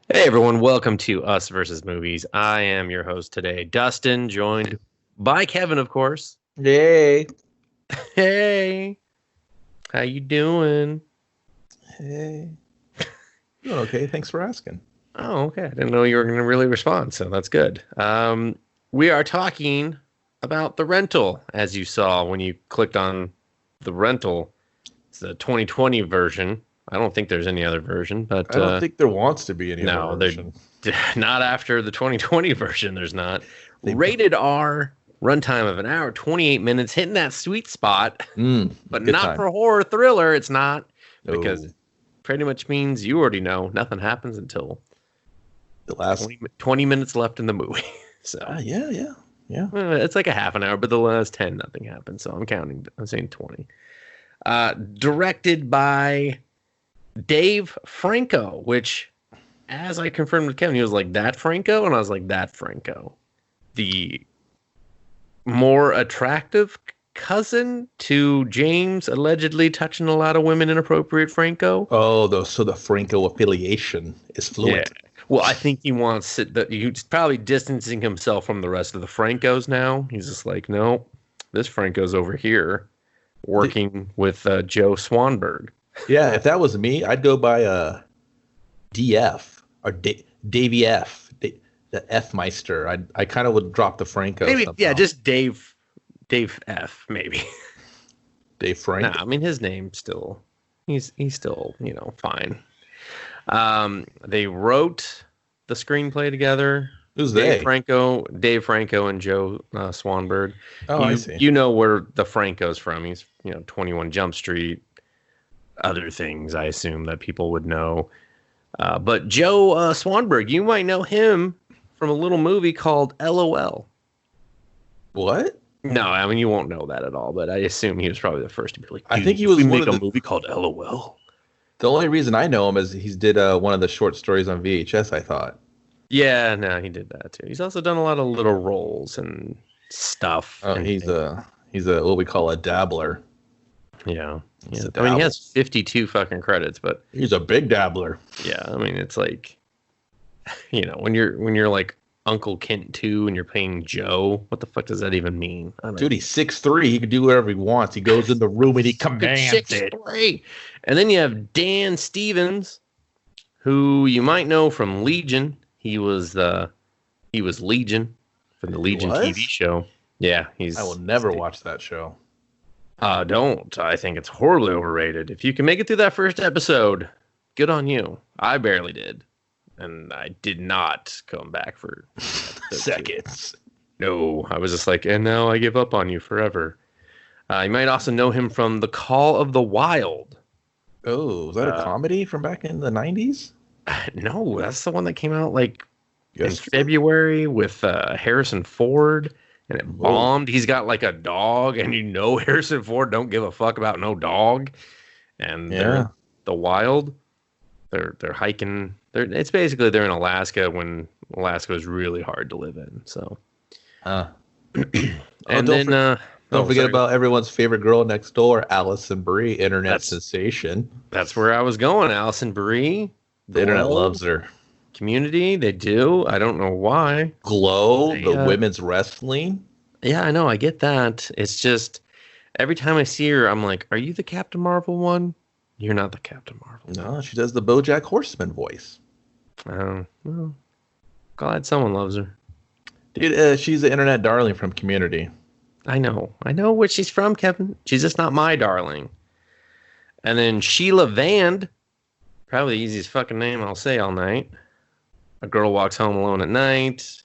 Hey everyone, welcome to Us versus Movies. I am your host today, Dustin, joined by Kevin, of course. Yay. Hey, how you doing? Hey. Doing okay. Thanks for asking. Oh, okay. I didn't know you were going to really respond, so that's good. We are talking about The Rental, as you saw when you clicked on The Rental. It's the 2020 version. I don't think there's any other version, but I don't think there wants to be any other no, they're version. not after the 2020 version. There's not. They- Rated R, runtime of an hour, 28 minutes, hitting that sweet spot, but Good not time. for horror thriller. It's not because No. it pretty much means you already know nothing happens until The last 20 minutes left in the movie. So yeah. it's like a half an hour, but the last 10, nothing happens. So I'm saying 20. Directed by Dave Franco, which, as I confirmed with Kevin, he was like, that Franco? And I was like, that Franco. The more attractive cousin to James allegedly touching a lot of women inappropriate Franco. Oh, so the Franco affiliation is fluent. Yeah. Well, I think he wants it that he's probably distancing himself from the rest of the Francos now. He's just like, no, this Franco's over here working with Joe Swanberg. Yeah, if that was me, I'd go by DF or Davey F. The F Meister. I kind of would drop the Franco. Maybe, somehow. yeah, just Dave F. Maybe. Dave Frank. Nah, I mean his name still, he's still fine. They wrote the screenplay together. Who's Dave they? Dave Franco, and Joe Swanberg. Oh, I see. You know where the Franco's from. He's 21 Jump Street, other things I assume that people would know. But Joe Swanberg, you might know him from a little movie called LOL. What? No, I mean you won't know that at all. But I assume he was probably the first to be like, I think he was we one make of a the- movie called LOL. The only reason I know him is he did one of the short stories on VHS, I thought. Yeah, no, he did that too. He's also done a lot of little roles and stuff. Oh, and he's a what we call a dabbler. yeah. He's a I mean, he dabble. has 52 fucking credits, but He's a big dabbler. yeah, I mean, it's like, when you're like Uncle Kent 2 and you're playing Joe, what the fuck does that even mean? I don't Dude, he's 6'3". He can do whatever he wants. He goes in the room and he commands it. 6'3". And then you have Dan Stevens, who you might know from Legion. He was Legion from the Legion was? TV show. Yeah, I will never watch that show. Don't. I think it's horribly overrated. If you can make it through that first episode, good on you. I barely did. And I did not come back for episode 2. Seconds. No, I was just like, and now I give up on you forever. You might also know him from The Call of the Wild. Oh, was that a comedy from back in the 90s? No, that's the one that came out like in Yes. February with Harrison Ford, and it Whoa. bombed. He's got like a dog, and Harrison Ford don't give a fuck about no dog. And they're in the wild. They're hiking. It's basically they're in Alaska when Alaska was really hard to live in. So, And don't forget about everyone's favorite girl next door, Allison Brie, internet That's- sensation. That's where I was going. Allison Brie, The internet Glow, loves her. Community. They do. I don't know why. Glow, They, the women's wrestling. Yeah, I know. I get that. It's just every time I see her, I'm like, "Are you the Captain Marvel one? You're not the Captain Marvel." No, she does the BoJack Horseman voice. Well, glad someone loves her. Dude, she's the internet darling from Community. I know where she's from, Kevin. She's just not my darling. And then Sheila Vand, probably the easiest fucking name I'll say all night. A girl walks home alone at night.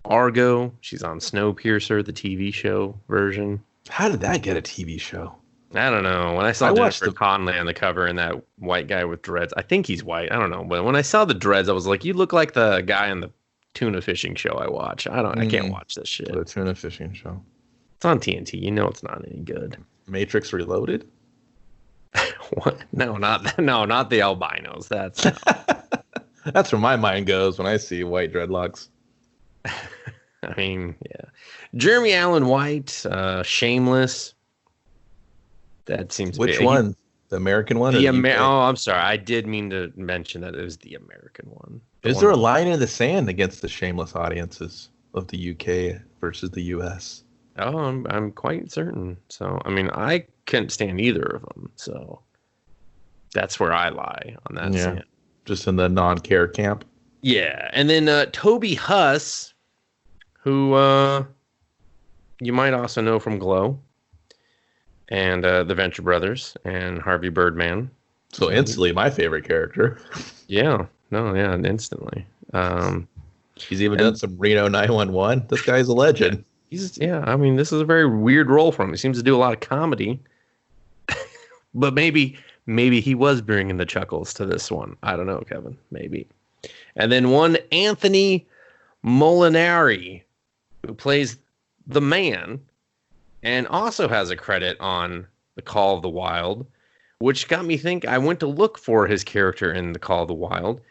Argo, she's on Snowpiercer, the TV show version. How did that get a TV show? I don't know. When I saw I watched Jennifer Connelly on the cover and that white guy with dreads, I think he's white. I don't know. But when I saw the dreads, I was like, you look like the guy in the tuna fishing show I watch. I can't watch this shit. The tuna fishing show. It's on TNT. You know it's not any good. Matrix Reloaded? What? No, not the albinos. That's no. That's where my mind goes when I see white dreadlocks. I mean, yeah. Jeremy Allen White, Shameless. That seems Which big. one? The American one? Or the UK? Oh, I'm sorry. I did mean to mention that it was the American one. Is there a line in the sand against the shameless audiences of the UK versus the US? Oh, I'm quite certain. So, I mean, I couldn't stand either of them. So that's where I lie on that. Yeah, just in the non-care camp. Yeah, and then Toby Huss, who you might also know from Glow, and the Venture Brothers, and Harvey Birdman. So instantly my favorite character. Yeah, instantly. He's even done some Reno 911. This guy's a legend. I mean, this is a very weird role for him. He seems to do a lot of comedy, but maybe he was bringing the chuckles to this one. I don't know, Kevin. Maybe. And then one Anthony Molinari, who plays the man, and also has a credit on The Call of the Wild, which got me think. I went to look for his character in The Call of the Wild.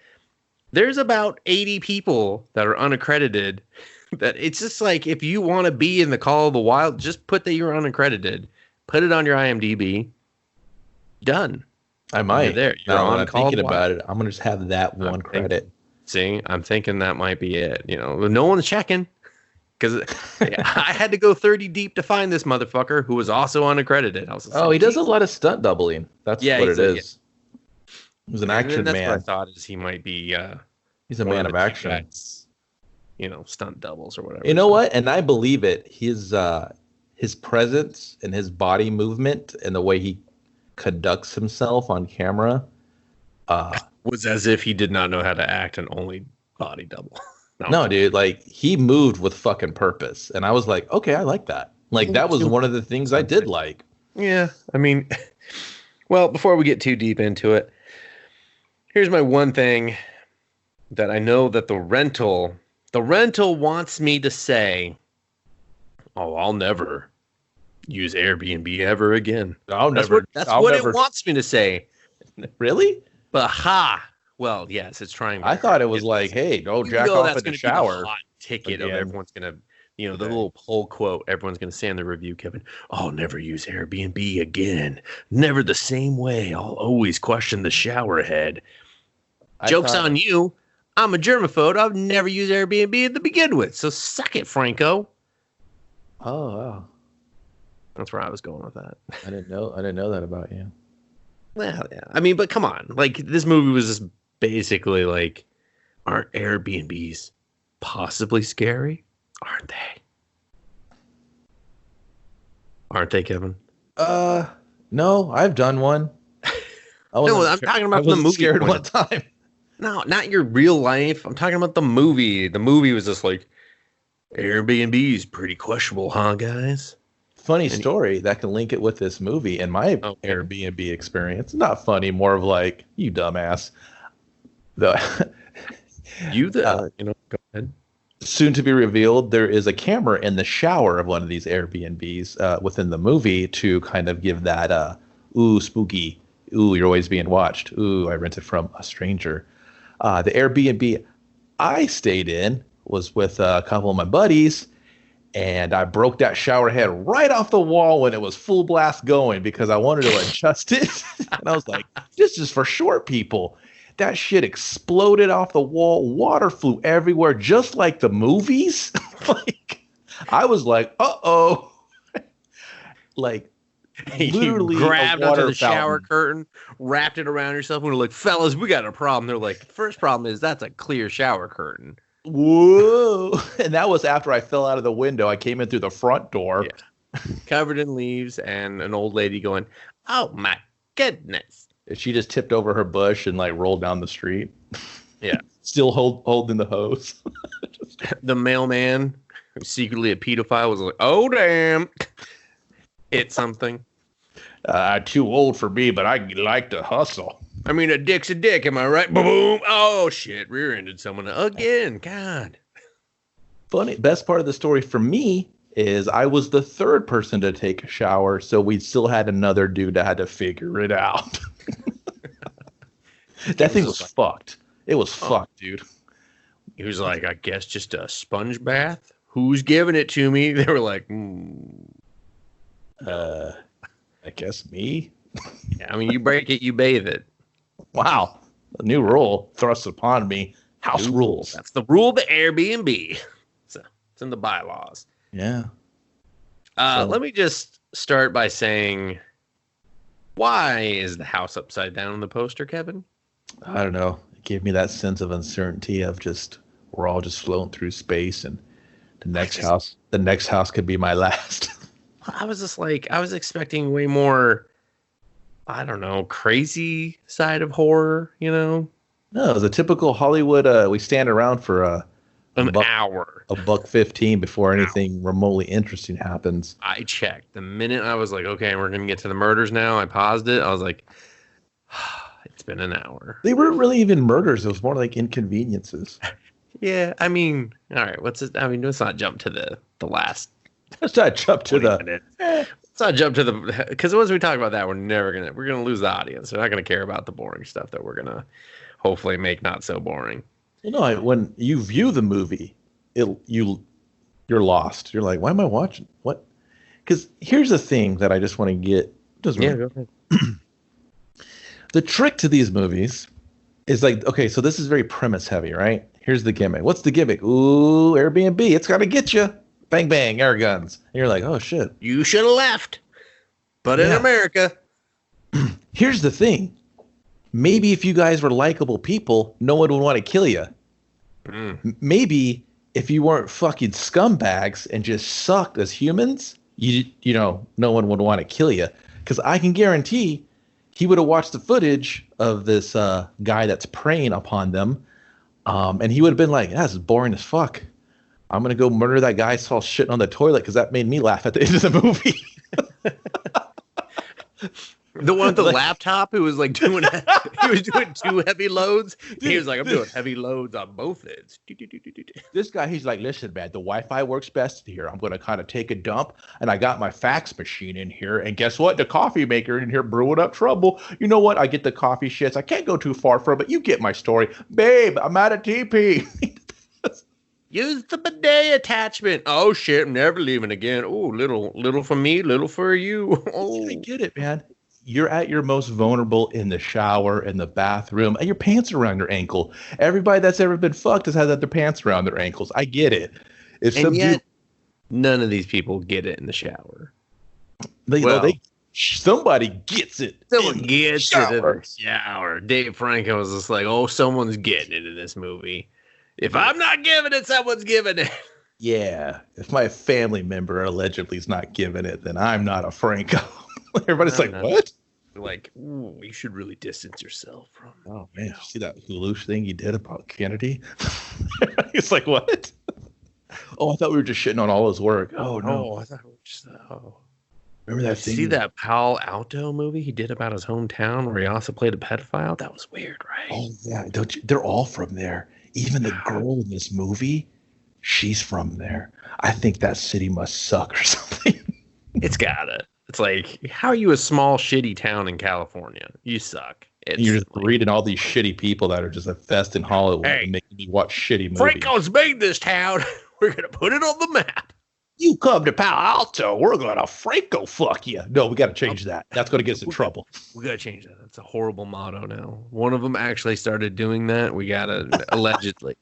There's about 80 people that are unaccredited. That it's just like, if you want to be in The Call of the Wild, just put that you're unaccredited. Put it on your IMDb. Done. I might. You're there. You're now, on I'm thinking about it. I'm gonna just have that one credit. See, I'm thinking that might be it. You know, no one's checking, because I had to go 30 deep to find this motherfucker who was also unaccredited. I was like, he does a lot of stunt doubling. That's what it is. He's an action that's man. What I thought is he might be. He's a man of action. Guys, stunt doubles or whatever. You know what? And I believe it. His presence and his body movement and the way he conducts himself on camera was as if he did not know how to act and only body double. No, dude, like he moved with fucking purpose, and I was like, okay, I like that. Like that was one of the things I did like. Yeah, I mean, well, before we get too deep into it, here's my one thing that I know that the rental wants me to say. Oh, I'll never use Airbnb ever again. That's what it wants me to say. Really? But well, yes, it's trying. I thought it was like, hey, go jack off in the shower. Be the hot ticket of everyone's gonna, the little poll quote everyone's gonna say in the review, Kevin. I'll never use Airbnb again. Never the same way. I'll always question the shower head. Joke's on you. I'm a germaphobe. I've never used Airbnb to begin with. So suck it, Franco. Oh, wow. That's where I was going with that. I didn't know that about you. Well, yeah. I mean, but come on. Like, this movie was just basically like, aren't Airbnbs possibly scary? Aren't they? Aren't they, Kevin? No, I've done one. No, I'm talking about the movie. Scared one time. No, not your real life. I'm talking about the movie. The movie was just like, Airbnb is pretty questionable, huh, guys? Funny story that can link it with this movie and my Airbnb experience. Not funny, more of like, you dumbass. Go ahead. Soon to be revealed, there is a camera in the shower of one of these Airbnbs within the movie to kind of give that, ooh, spooky. Ooh, you're always being watched. Ooh, I rented from a stranger. The Airbnb I stayed in was with a couple of my buddies, and I broke that shower head right off the wall when it was full blast going because I wanted to adjust it. And I was like, this is for short people. That shit exploded off the wall. Water flew everywhere, just like the movies. Like, I was like, uh-oh. Like, literally you grabbed onto the shower fountain. curtain, wrapped it around yourself, and we're like, fellas, we got a problem. They're like, first problem is that's a clear shower curtain. Whoa. And that was after I fell out of the window. I came in through the front door. Yeah. Covered in leaves, and an old lady going, oh my goodness. She just tipped over her bush and like rolled down the street. Yeah. Still holding the hose. The mailman, who's secretly a pedophile, was like, oh damn. Hit something. Too old for me, but I like to hustle. I mean, a dick's a dick, am I right? Boom! Oh shit! Rear-ended someone again. God. Funny. Best part of the story for me is I was the third person to take a shower, so we still had another dude that had to figure it out. That thing was fucked. It was fucked, dude. He was like, I guess just a sponge bath. Who's giving it to me? They were like, I guess me. Yeah, I mean, you break it, you bathe it. Wow. A new rule thrust upon me. House rules. That's the rule of the Airbnb. So it's in the bylaws. Yeah. Let me just start by saying, why is the house upside down in the poster, Kevin? I don't know. It gave me that sense of uncertainty of just we're all just floating through space, and the next house could be my last. I was just like, I was expecting way more, I don't know, crazy side of horror, you know? No, it was a typical Hollywood. We stand around for an hour, $1.15 before anything remotely interesting happens. I checked the minute I was like, okay, we're gonna get to the murders now. I paused it. I was like, it's been an hour. They weren't really even murders. It was more like inconveniences. Yeah, I mean, all right. What's it? I mean, let's not jump to the last. Let's not jump to Let's not jump to the, because once we talk about that, we're gonna lose the audience. They're not gonna care about the boring stuff that we're gonna hopefully make not so boring. You know, when you view the movie, you're lost. You're like, why am I watching? What? Because here's the thing that I just want to get. Go ahead. The trick to these movies is like, okay, so this is very premise heavy, right? Here's the gimmick. What's the gimmick? Ooh, Airbnb. It's got to get you. Bang, bang, air guns. And you're like, oh, shit. You should have left. But in America. Here's the thing. Maybe if you guys were likable people, no one would want to kill you. Maybe if you weren't fucking scumbags and just sucked as humans, you know, no one would want to kill you. Because I can guarantee he would have watched the footage of this guy that's preying upon them. And he would have been like, this is boring as fuck. I'm going to go murder that guy saw shitting on the toilet because that made me laugh at the end of the movie. The one with the laptop who was like doing two heavy loads. He was like, I'm doing heavy loads on both ends. This guy, he's like, listen, man, the Wi-Fi works best here. I'm going to kind of take a dump, and I got my fax machine in here, and guess what? The coffee maker in here brewing up trouble. You know what? I get the coffee shits. I can't go too far from it. You get my story. Babe, I'm out of TP. Use the bidet attachment. Oh, shit, I'm never leaving again. Oh, little for me, little for you. Oh, I get it, man. You're at your most vulnerable in the shower, in the bathroom, and your pants are around your ankle. Everybody that's ever been fucked has had their pants around their ankles. I get it. None of these people get it in the shower. Somebody gets it. Someone gets it in the shower. Dave Franco was just like, oh, someone's getting it in this movie. If I'm not giving it, someone's giving it. Yeah. If my family member allegedly is not giving it, then I'm not a Franco. Everybody's like, what? Like, ooh, you should really distance yourself from. Oh, man. You see that Hulu thing you did about Kennedy? It's like, what? Oh, I thought we were just shitting on all his work. Oh, no. I thought we were just, Remember that thing? See that Palo Alto movie he did about his hometown where he also played a pedophile? That was weird, right? Oh, yeah. They're all from there. Even the girl in this movie, she's from there. I think that city must suck or something. It's gotta. It's like, how are you a small, shitty town in California? You suck. You're just reading all these shitty people that are just infesting Hollywood and making me watch shitty movies. Franco's made this town. We're going to put it on the map. You come to Palo Alto, we're going to Franco fuck you. No, we got to change that. That's going to get us in trouble. We got to change that. That's a horrible motto now. One of them actually started doing that. We got to, allegedly.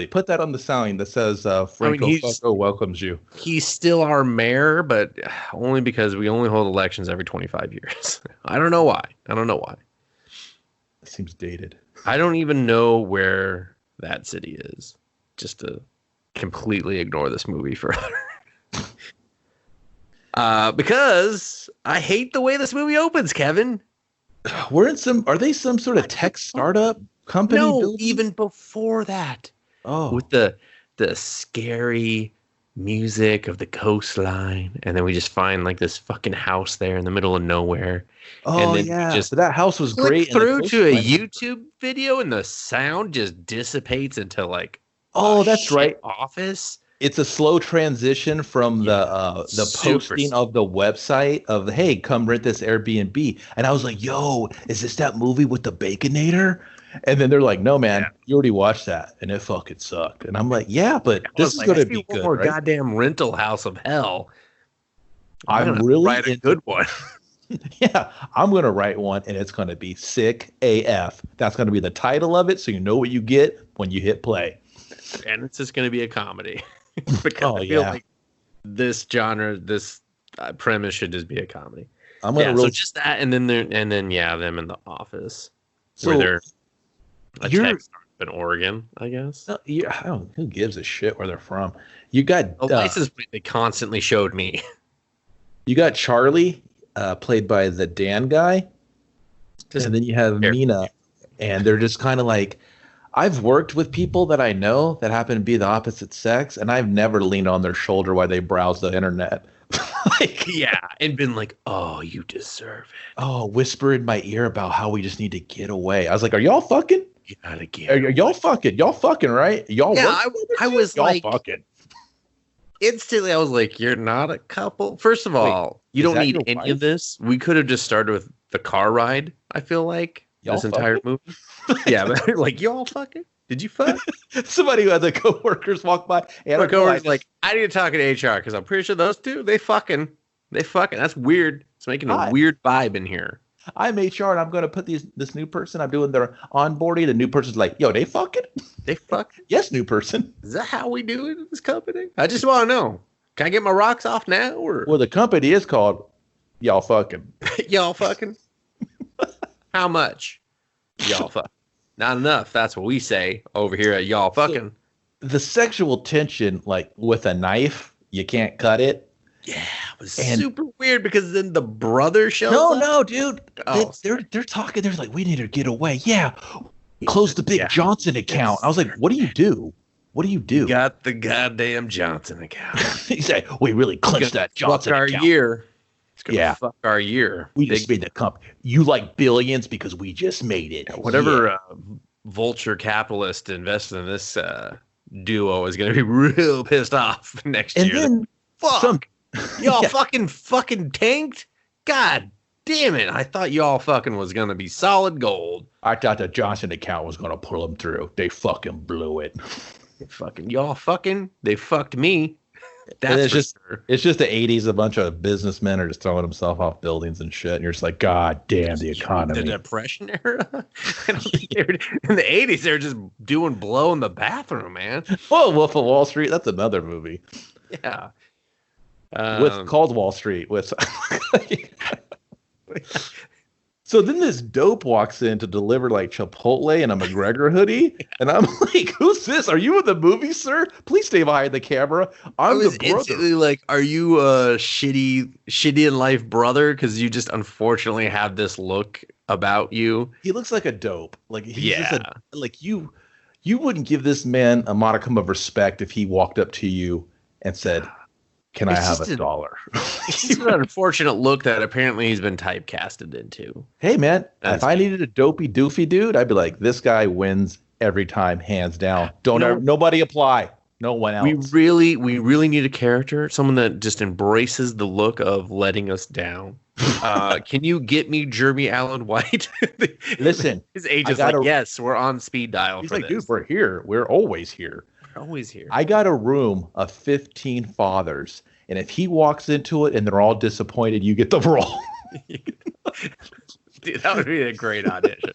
Put that on the sign that says Franco welcomes you. He's still our mayor, but only because we only hold elections every 25 years. I don't know why. It seems dated. I don't even know where that city is. Just to completely ignore this movie forever. Because I hate the way this movie opens, Kevin. Are they some sort of tech startup company? No, building? Even before that. Oh. With the scary music of the coastline, and then we just find like this fucking house there in the middle of nowhere. Oh, and then yeah. So that house was great. Through to a YouTube video, and the sound just dissipates into like that's right. Office. It's a slow transition from the posting of the website of, hey, come rent this Airbnb. And I was like, yo, is this that movie with the Baconator? And then they're like, no, man, you already watched that, and it fucking sucked. And I'm like, yeah, but this is going to be good, more right? Goddamn rental house of hell. I'm really write a good one. Yeah, I'm gonna write one, and it's gonna be Sick AF. That's gonna be the title of it, so you know what you get when you hit play. And it's just going to be a comedy because Oh I feel yeah, like this genre, this premise should just be a comedy. I'm gonna Yeah, roll. so just that, and then yeah, them in the office So where they're a you're, tech startup in Oregon, I guess. I don't. Who gives a shit where they're from? You got The license plate they constantly showed me. you got Charlie, played by the Dan guy, and then you have Mina, and they're just kind of like. I've worked with people that I know that happen to be the opposite sex, and I've never leaned on their shoulder while they browse the internet. Like, Yeah, and been like, "Oh, you deserve it. oh, whisper in my ear about how we just need to get away. I was like, are y'all fucking? You gotta get." Are y'all fucking? Y'all fucking, right? Y'all Yeah, work I was y'all like, fucking. instantly, I was like, "You're not a couple." First of all, you is don't that need your any wife? of this. We could have just started with the car ride. I feel like Y'all this entire movie. Yeah, but like, y'all fucking. Did you fuck? Somebody who had the coworkers walk by. And My coworker's like, I need to talk to HR because I'm pretty sure those two, they fucking. That's weird. It's making a weird vibe in here. I'm HR and I'm going to put this new person. I'm doing their onboarding. The new person's like, yo, they fucking? They fucking? Yes, new person. Is that how we do it in this company? I just want to know. Can I get my rocks off now? Or Well, the company is called Y'all Fucking. y'all fucking? How much? Y'all fucking. Not enough. That's what we say over here at Y'all Fucking. So, the sexual tension, like with a knife, you can't cut it. Yeah, it was super weird because then the brother shows up. No, dude. Oh. They're talking. They're like, we need to get away. Yeah, close the big Johnson account. I was like, what do you do? What do you do? Got the goddamn Johnson account. He said, we really clinched that Johnson our account. Year. It's gonna Yeah. fuck our year. We just made the company. You like billions because we just made it. Whatever vulture capitalist invested in this duo is going to be real pissed off next year. And then fuck. Y'all fucking tanked? God damn it. I thought y'all fucking was going to be solid gold. I thought the Johnson account was going to pull them through. They fucking blew it. They fucked me. That's it's just the 80s. A bunch of businessmen are just throwing themselves off buildings and shit. And you're just like, God damn the economy. The Depression era? I don't think in the 80s, they were just doing blow in the bathroom, man. Oh, Wolf of Wall Street. That's another movie. Yeah. Called Wall Street. So then this dope walks in to deliver like Chipotle in a McGregor hoodie. And I'm like, who's this? Are you in the movie, sir? Please stay behind the camera. I'm the brother. Instantly like, are you a shitty in life brother? Because you just unfortunately have this look about you. He looks like a dope. Like he's just like you wouldn't give this man a modicum of respect if he walked up to you and said, can I have $1? It's an unfortunate look that apparently he's been typecasted into. Hey, man, if I needed a dopey, doofy dude, I'd be like, this guy wins every time, hands down. Nobody apply. No one else. We really need a character, someone that just embraces the look of letting us down. Can you get me Jeremy Allen White? Listen, his agent's like, yes, we're on speed dial. He's like, dude, we're here. We're always here. Always here. I got a room of 15 fathers, and if he walks into it and they're all disappointed, you get the role. Dude, that would be a great audition.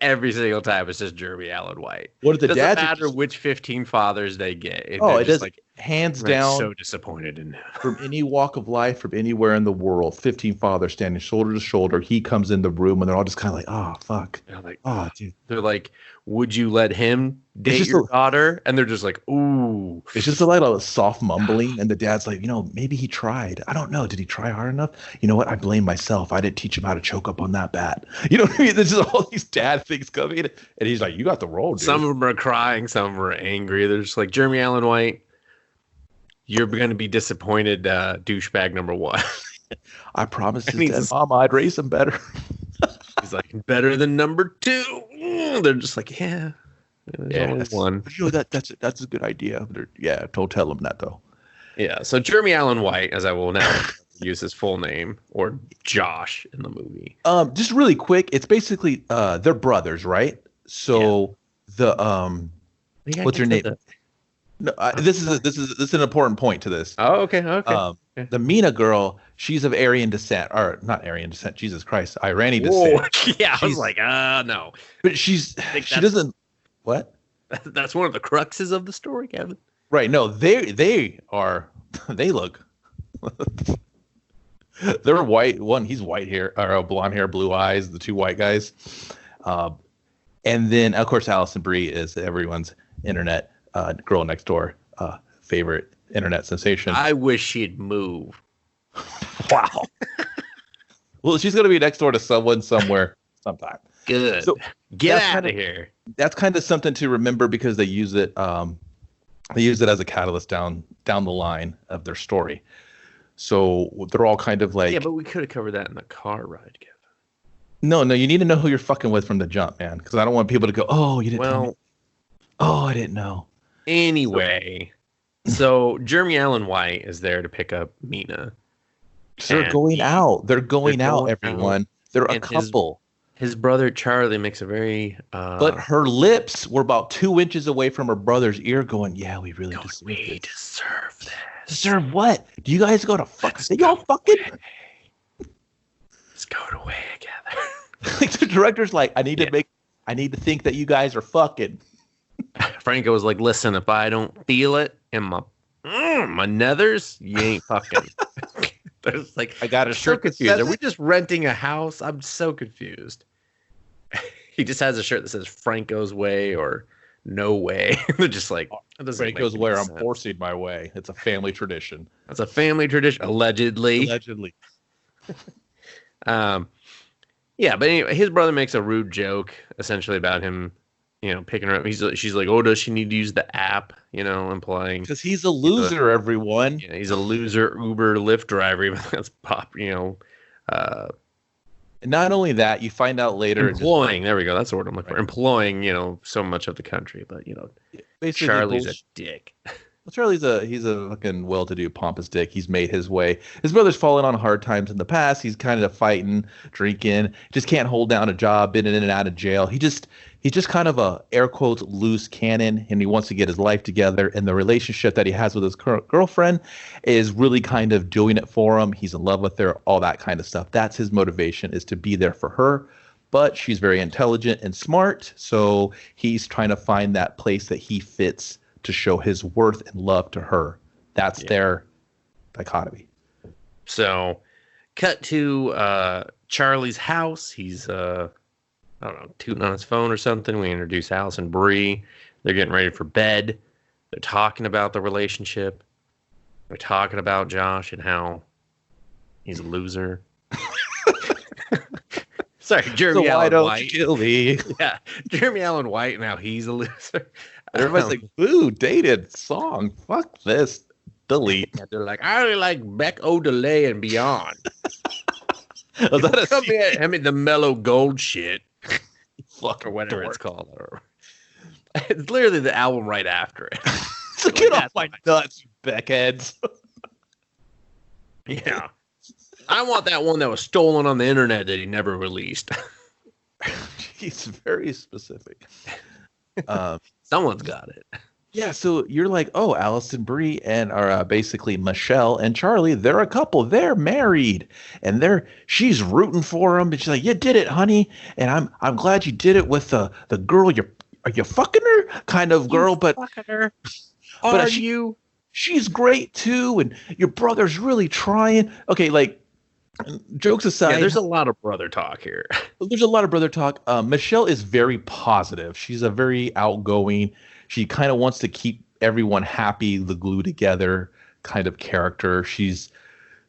Every single time it's just Jeremy Allen White. What if the dads matter which 15 fathers they get? It does. Like, hands down. So disappointed in him. From any walk of life, from anywhere in the world, 15 fathers standing shoulder to shoulder. He comes in the room and they're all just kind of like, oh fuck. They're like, oh dude. They're like, would you let him date your daughter? And they're just like, ooh. It's just like a soft mumbling, and the dad's like, maybe he tried. I don't know. Did he try hard enough? You know what? I blame myself. I didn't teach him how to choke up on that bat. You know what I mean? There's just all these dad things coming, and he's like, you got the role, dude. Some of them are crying, some of them are angry. They're just like, Jeremy Allen White, you're going to be disappointed, douchebag number one. I promised his dad, Mom, I'd raise him better. He's like, better than number two. They're just like, yeah. Only one. That's a good idea. Don't tell him that though. Yeah. So Jeremy Allen White, as I will now use his full name, or Josh in the movie. Just really quick, it's basically they're brothers, right? So the what's your name? No, this is an important point to this. Oh, okay. the Mina girl, she's of Aryan descent, or not Aryan descent. Jesus Christ, Iranian Whoa. descent. Yeah, I was like, no. But she doesn't. What? That's one of the cruxes of the story, Kevin. Right. No, they are. They look. They're white. One, he's white hair or blonde hair, blue eyes. The two white guys, and then of course Alison Brie is everyone's internet girl next door favorite internet sensation. I wish she'd move. Wow. Well, she's gonna be next door to someone somewhere sometime. Good. So get out of here. That's kind of something to remember because they use it. They use it as a catalyst down the line of their story. So they're all kind of like. Yeah, but we could have covered that in the car ride, Kevin. No, you need to know who you're fucking with from the jump, man. Because I don't want people to go, oh, you didn't tell me. Oh, I didn't know. Anyway, so Jeremy Allen White is there to pick up Mina. They're going out. They're going out, everyone. They're a couple. His brother Charlie makes a very. But her lips were about 2 inches away from her brother's ear, going, "Yeah, we really deserve this. Deserve what? Do you guys go to fuck? They all fucking. Let's go away together." Like the director's like, I need to think that you guys are fucking. Franco was like, "Listen, if I don't feel it in my nethers, you ain't fucking." There's like, I got a shirt. So confused. Are we just renting a house? I'm so confused. He just has a shirt that says Franco's way or no way. They're just like, Franco's way. I'm forcing my way. It's a family tradition. That's a family tradition, allegedly. Yeah, but anyway, his brother makes a rude joke essentially about him, picking her up. She's like, "Oh, does she need to use the app?" Implying because he's a loser. Everyone. Yeah, he's a loser Uber Lyft driver. Even that's pop. Not only that, you find out later. Employing. There we go. That's the word I'm looking for. Employing. So much of the country, but basically Charlie's a dick. Well, Charlie's he's a fucking well-to-do pompous dick. He's made his way. His brother's fallen on hard times in the past. He's kind of fighting, drinking, just can't hold down a job, been in and out of jail. He's just kind of a air quotes loose cannon, and he wants to get his life together. And the relationship that he has with his current girlfriend is really kind of doing it for him. He's in love with her, all that kind of stuff. That's his motivation, is to be there for her. But she's very intelligent and smart, so he's trying to find that place that he fits to show his worth and love to her. That's their dichotomy. So, cut to Charlie's house. He's I don't know, tooting on his phone or something. We introduce Alison Brie. They're getting ready for bed. They're talking about the relationship. They're talking about Josh and how he's a loser. Sorry, Jeremy Allen White. Kill me? Yeah, Jeremy Allen White and how he's a loser. Everybody's like, "Boo, dated song. Fuck this. Delete." Yeah, they're like, "I really like Beck O'Delay and Beyond." The mellow gold shit. Fuck, or whatever it's called. It's literally the album right after it. So get off my nuts, Beckheads. Yeah. I want that one that was stolen on the internet that he never released. He's very specific. Someone's got it. Yeah, so you're like, oh, Alison Brie and basically Michelle and Charlie, they're a couple. They're married, and she's rooting for him. And she's like, "You did it, honey, and I'm glad you did it with the girl. Are you fucking her kind of girl? But fucking her. But she's great too, and your brother's really trying." Okay, like jokes aside, yeah, there's a lot of brother talk here. There's a lot of brother talk. Michelle is very positive. She's a very outgoing. She kind of wants to keep everyone happy, the glue together kind of character. She's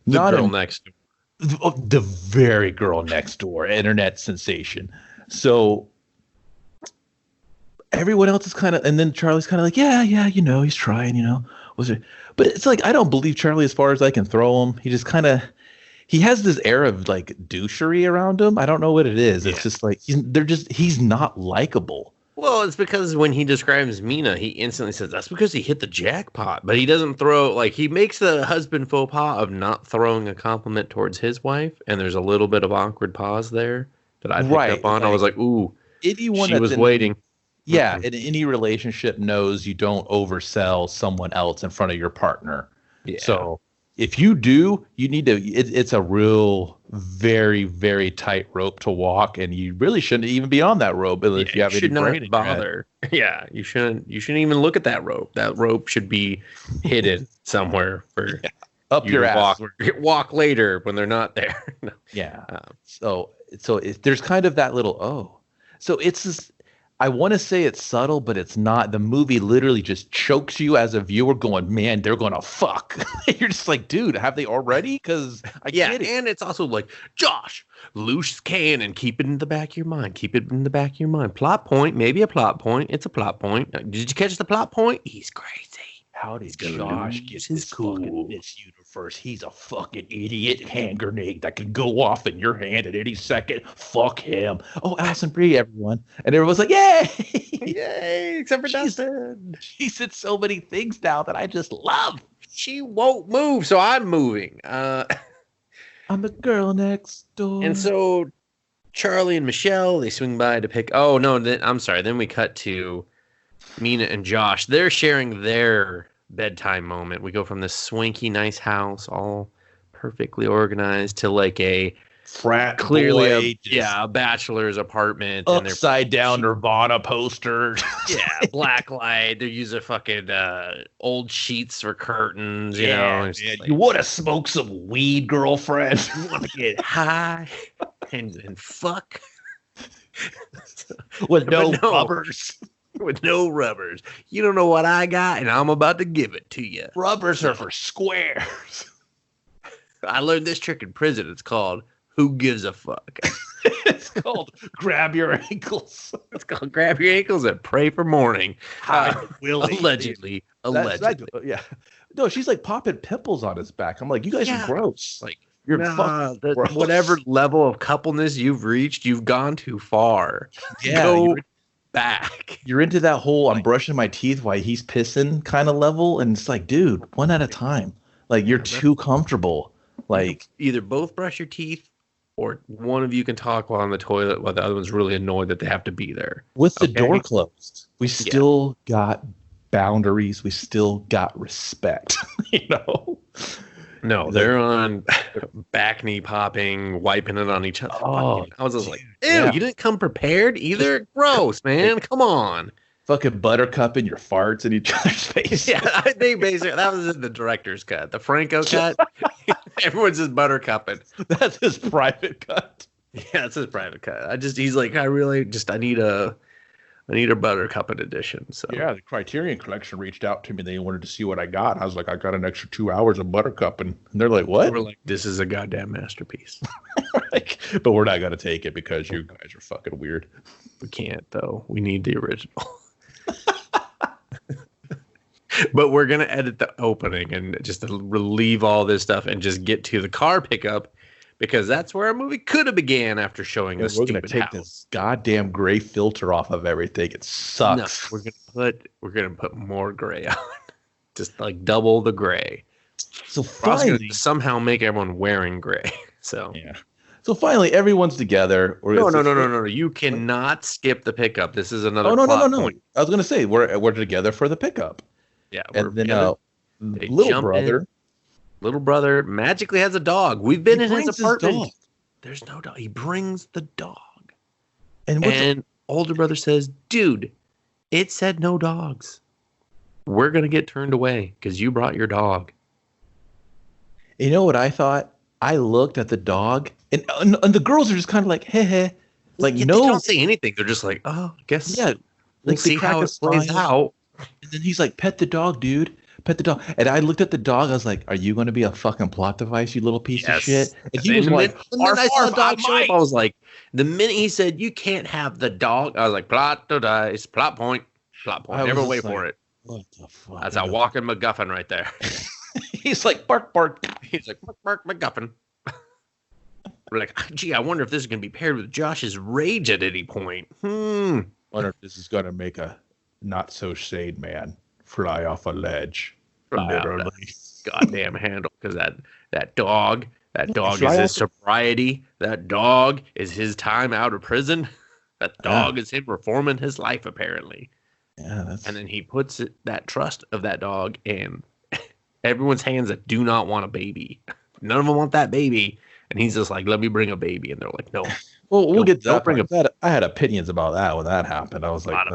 the girl next door. The very girl next door, internet sensation. So everyone else is kind of, and then Charlie's kind of like, yeah, he's trying, But it's like, I don't believe Charlie as far as I can throw him. He just kind of, he has this air of like douchery around him. I don't know what it is. It's just like, he's not likable. Well, it's because when he describes Mina, he instantly says that's because he hit the jackpot. But he doesn't he makes the husband faux pas of not throwing a compliment towards his wife. And there's a little bit of awkward pause there that I picked up on. Like, I was like, ooh, anyone she was waiting. Yeah, in any relationship knows you don't oversell someone else in front of your partner. Yeah. So if you do, you need to. It's a real, very, very tight rope to walk, and you really shouldn't even be on that rope if you have any brain in your head. Bother. Yeah, you shouldn't. You shouldn't even look at that rope. That rope should be hidden somewhere for up your ass. Walk later when they're not there. No. Yeah. So there's kind of that little So it's this. I want to say it's subtle, but it's not. The movie literally just chokes you as a viewer going, man, they're going to fuck. You're just like, dude, have they already? Because I get it. And it's also like, Josh, loose cannon, keep it in the back of your mind. Keep it in the back of your mind. Plot point, maybe a plot point. It's a plot point. Did you catch the plot point? He's crazy. How did Josh get this fucking Miss Universe? He's a fucking idiot hand grenade that can go off in your hand at any second. Fuck him. Oh, Alison Brie, everyone. And everyone's like, yay! Yay, except for Dustin. She said so many things now that I just love. She won't move, so I'm moving. I'm the girl next door. And so Charlie and Michelle, they swing by to pick... Oh, no, I'm sorry. Then we cut to Mina and Josh. They're sharing their bedtime moment. We go from this swanky, nice house, all perfectly organized, to like a frat, clearly a bachelor's apartment, upside down Nirvana poster. Yeah, black light. They use a fucking old sheets for curtains. You know, like, you want to smoke some weed, girlfriend? You want to get high and fuck with no rubbers. With no rubbers. You don't know what I got, and I'm about to give it to you. Rubbers are for squares. I learned this trick in prison. It's called Who Gives a Fuck? It's called Grab Your Ankles. It's called Grab Your Ankles and Pray for Morning. Allegedly. Yeah. No, she's like popping pimples on his back. I'm like, you guys are gross. Like, you're fucking gross. Whatever level of coupleness you've reached, you've gone too far. Yeah. Go back. You're into that whole I'm brushing my teeth while he's pissing kind of level, and it's like, dude, one at a time. Like, you're too comfortable. Like, either both brush your teeth or one of you can talk while on the toilet while the other one's really annoyed that they have to be there. With the door closed, we still got boundaries. We still got respect. You know? No, they're on back knee popping, wiping it on each other. Oh, I was just like, ew, you didn't come prepared either? Gross, man. Come on. Fucking buttercup in your farts in each other's face. Yeah, they basically, that was the director's cut. The Franco cut, everyone's just buttercupping. That's his private cut. Yeah, it's his private cut. He's like, I need a buttercupping edition. So yeah, the Criterion Collection reached out to me. They wanted to see what I got. I was like, I got an extra 2 hours of buttercup, and they're like, what? We're like, this is a goddamn masterpiece. Like, but we're not gonna take it because you guys are fucking weird. We can't though. We need the original. But we're gonna edit the opening and just relieve all this stuff and just get to the car pickup, because that's where our movie could have began after showing us. We're gonna take this goddamn gray filter off of everything. It sucks. No, we're gonna put more gray on, just like double the gray. So finally, somehow make everyone wearing gray. So yeah. So finally, everyone's together. No. You cannot skip the pickup. This is another. No. Point. I was gonna say we're together for the pickup. Yeah, and then little brother magically has a dog. We've been in his apartment. There's no dog. He brings the dog, and older brother says, "Dude, it said no dogs. We're gonna get turned away because you brought your dog." You know what I thought? I looked at the dog, and the girls are just kind of like, "Hey, like They don't say anything. They're just like, "Oh, I guess we'll see how it plays out." And then he's like, "Pet the dog, dude. Pet the dog." And I looked at the dog. I was like, "Are you going to be a fucking plot device, you little piece of shit?" And he was like, I saw the dog show up, I was like, the minute he said, "You can't have the dog," I was like, plot device, plot point. Never wait for it. What the fuck? That's a walking MacGuffin right there. He's like, bark, bark. He's like, bark, bark, MacGuffin. We're like, gee, I wonder if this is going to be paired with Josh's rage at any point. Wonder if this is going to make a not so sane man fly off a ledge. Literally. Goddamn handle. Because that dog is his sobriety. That dog is his time out of prison. That dog is him reforming his life, apparently. Yeah, and then he puts that trust of that dog in everyone's hands that do not want a baby. None of them want that baby. And he's just like, let me bring a baby. And they're like, no. Well, we'll get to that bring part. I had opinions about that when that happened. I was like,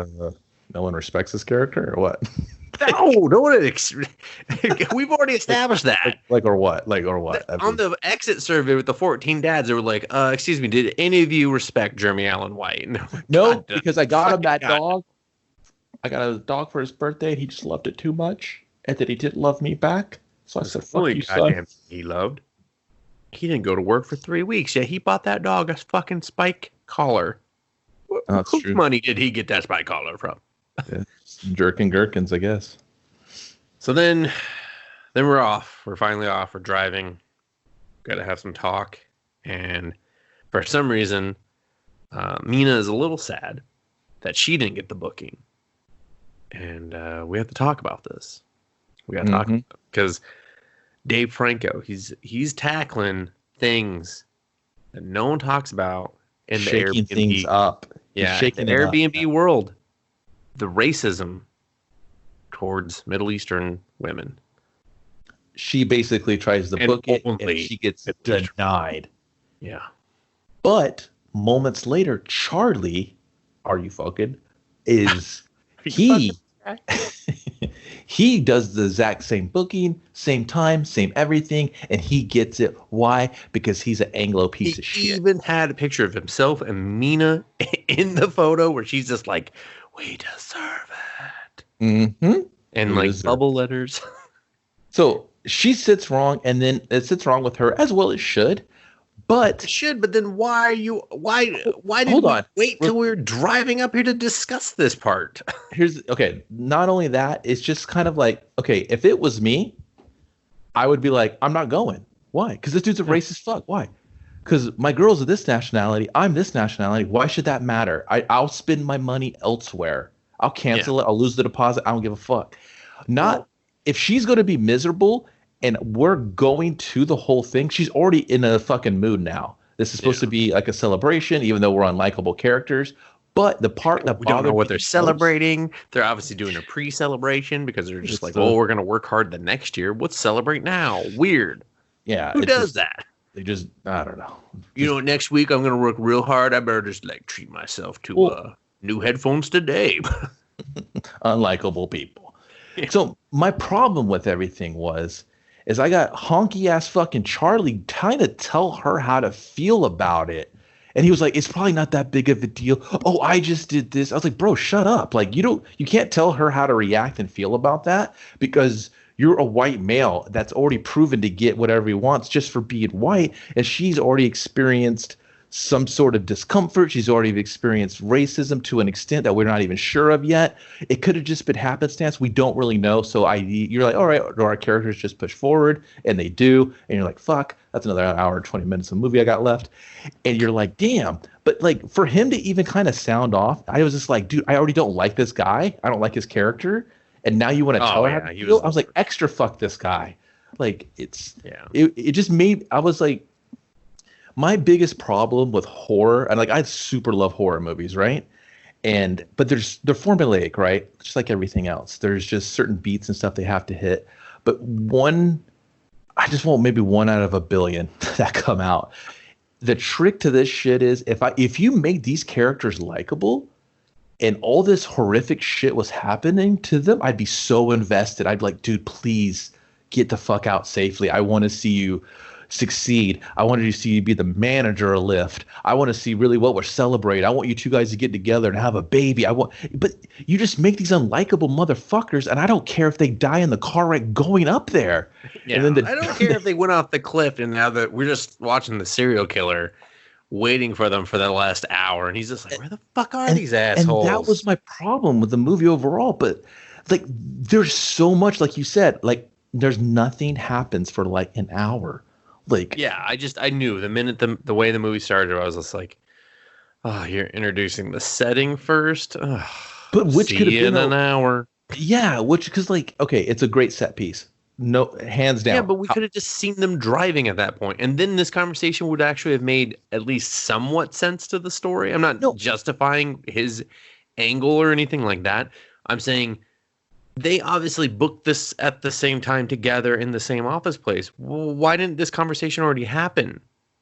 no one respects this character or what? No one. We've already established that. Or what? On the exit survey with the 14 dads, they were like, excuse me, did any of you respect Jeremy Allen White? No, because I got him that dog. I got a dog for his birthday, and he just loved it too much. And then he didn't love me back. So I said, fuck you, son. He loved. He didn't go to work for 3 weeks. Yeah, he bought that dog a fucking spike collar. Whose money did he get that spike collar from? Yeah, jerking gherkins, I guess. So then we're off. We're finally off. We're driving. Got to have some talk. And for some reason, Mina is a little sad that she didn't get the booking. And we have to talk about this. We got to talk about it because Dave Franco, he's tackling things that no one talks about in the Shaking Airbnb. things up. Yeah, the Airbnb world. The racism towards Middle Eastern women. She basically tries to book it, and she gets denied. Yeah. But moments later, Charlie, are you fucking, is he he does the exact same booking, same time, same everything, and he gets it. Why? Because he's an Anglo piece of shit. He even had a picture of himself and Mina in the photo where she's just like, we deserve it. Mm-hmm. And like bubble letters. So she sits wrong, and then it sits wrong with her as well. It should. But then why did you wait till we were driving up here to discuss this part? Not only that, it's just kind of like, okay, if it was me, I would be like, I'm not going. Why? Because this dude's a racist fuck. Why? Because my girl's of this nationality, I'm this nationality. Why should that matter? I'll spend my money elsewhere. I'll cancel it. I'll lose the deposit. I don't give a fuck. If she's going to be miserable and we're going to the whole thing, she's already in a fucking mood now. This is supposed to be like a celebration, even though we're unlikable characters. But the part that we don't know what they're celebrating. They're obviously doing a pre-celebration because they're just we're going to work hard the next year. Let's celebrate now. Weird. Yeah. Who does that? They just, I don't know. Next week I'm going to work real hard. I better just treat myself to new headphones today. Unlikable people. Yeah. So my problem with everything is I got honky ass fucking Charlie trying to tell her how to feel about it. And he was like, it's probably not that big of a deal. Oh, I just did this. I was like, bro, shut up. Like, you can't tell her how to react and feel about that because you're a white male that's already proven to get whatever he wants just for being white. And she's already experienced some sort of discomfort. She's already experienced racism to an extent that we're not even sure of yet. It could have just been happenstance. We don't really know. So you're like, all right, our characters just push forward, and they do. And you're like, fuck, that's another hour and 20 minutes of movie I got left. And you're like, damn. But like for him to even kind of sound off, I was just like, dude, I already don't like this guy. I don't like his character. And now you want to tell her how to feel? I was like, extra fuck this guy. Like it just made, I was like, my biggest problem with horror, and like I super love horror movies, right? But they're formulaic, right? Just like everything else. There's just certain beats and stuff they have to hit. But I just want maybe 1 out of a billion that come out. The trick to this shit is if you make these characters likable and all this horrific shit was happening to them, I'd be so invested. I'd be like, dude, please get the fuck out safely. I want to see you succeed. I wanted to see you be the manager of Lyft. I want to see really what we're celebrating. I want you two guys to get together and have a baby. But you just make these unlikable motherfuckers, and I don't care if they die in the car wreck going up there. Yeah, and then I don't care if they went off the cliff and now that we're just watching the serial killer waiting for them for the last hour, and he's just like, where the fuck are these assholes? And that was my problem with the movie overall. But like, there's so much, like you said, like there's nothing happens for like an hour. Like, yeah, I knew the minute the way the movie started, I was just like, oh, you're introducing the setting first. Oh, but which could have been an hour. Yeah, because like, okay, it's a great set piece. No, hands down. Yeah, but we could have just seen them driving at that point. And then this conversation would actually have made at least somewhat sense to the story. I'm not justifying his angle or anything like that. I'm saying they obviously booked this at the same time together in the same office place. Well, why didn't this conversation already happen?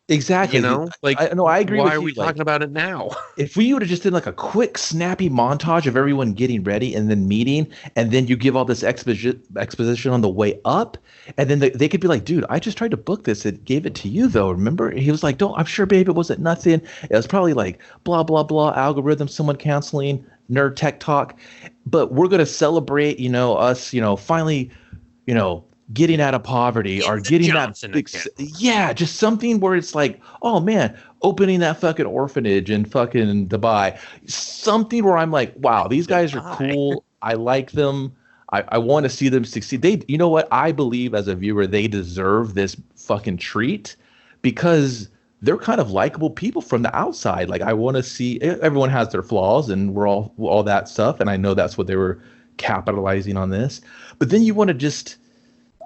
Exactly. You know, like, I agree why with are you. we talking about it now? If we would have just done like a quick, snappy montage of everyone getting ready and then meeting, and then you give all this exposition on the way up, and then they could be like, dude, I just tried to book this. It gave it to you, though. Remember? He was like, don't, I'm sure, babe, it wasn't nothing. It was probably like blah, blah, blah, algorithm, someone canceling, nerd tech talk. But we're going to celebrate, us, finally, getting out of poverty or getting Johnson that big, yeah, just something where it's like, oh man, opening that fucking orphanage in fucking Dubai, something where I'm like, wow, these guys are cool. I like them. I want to see them succeed. You know what? I believe as a viewer, they deserve this fucking treat because they're kind of likable people from the outside. Like I want to see, everyone has their flaws and we're all that stuff. And I know that's what they were capitalizing on this, but then you want to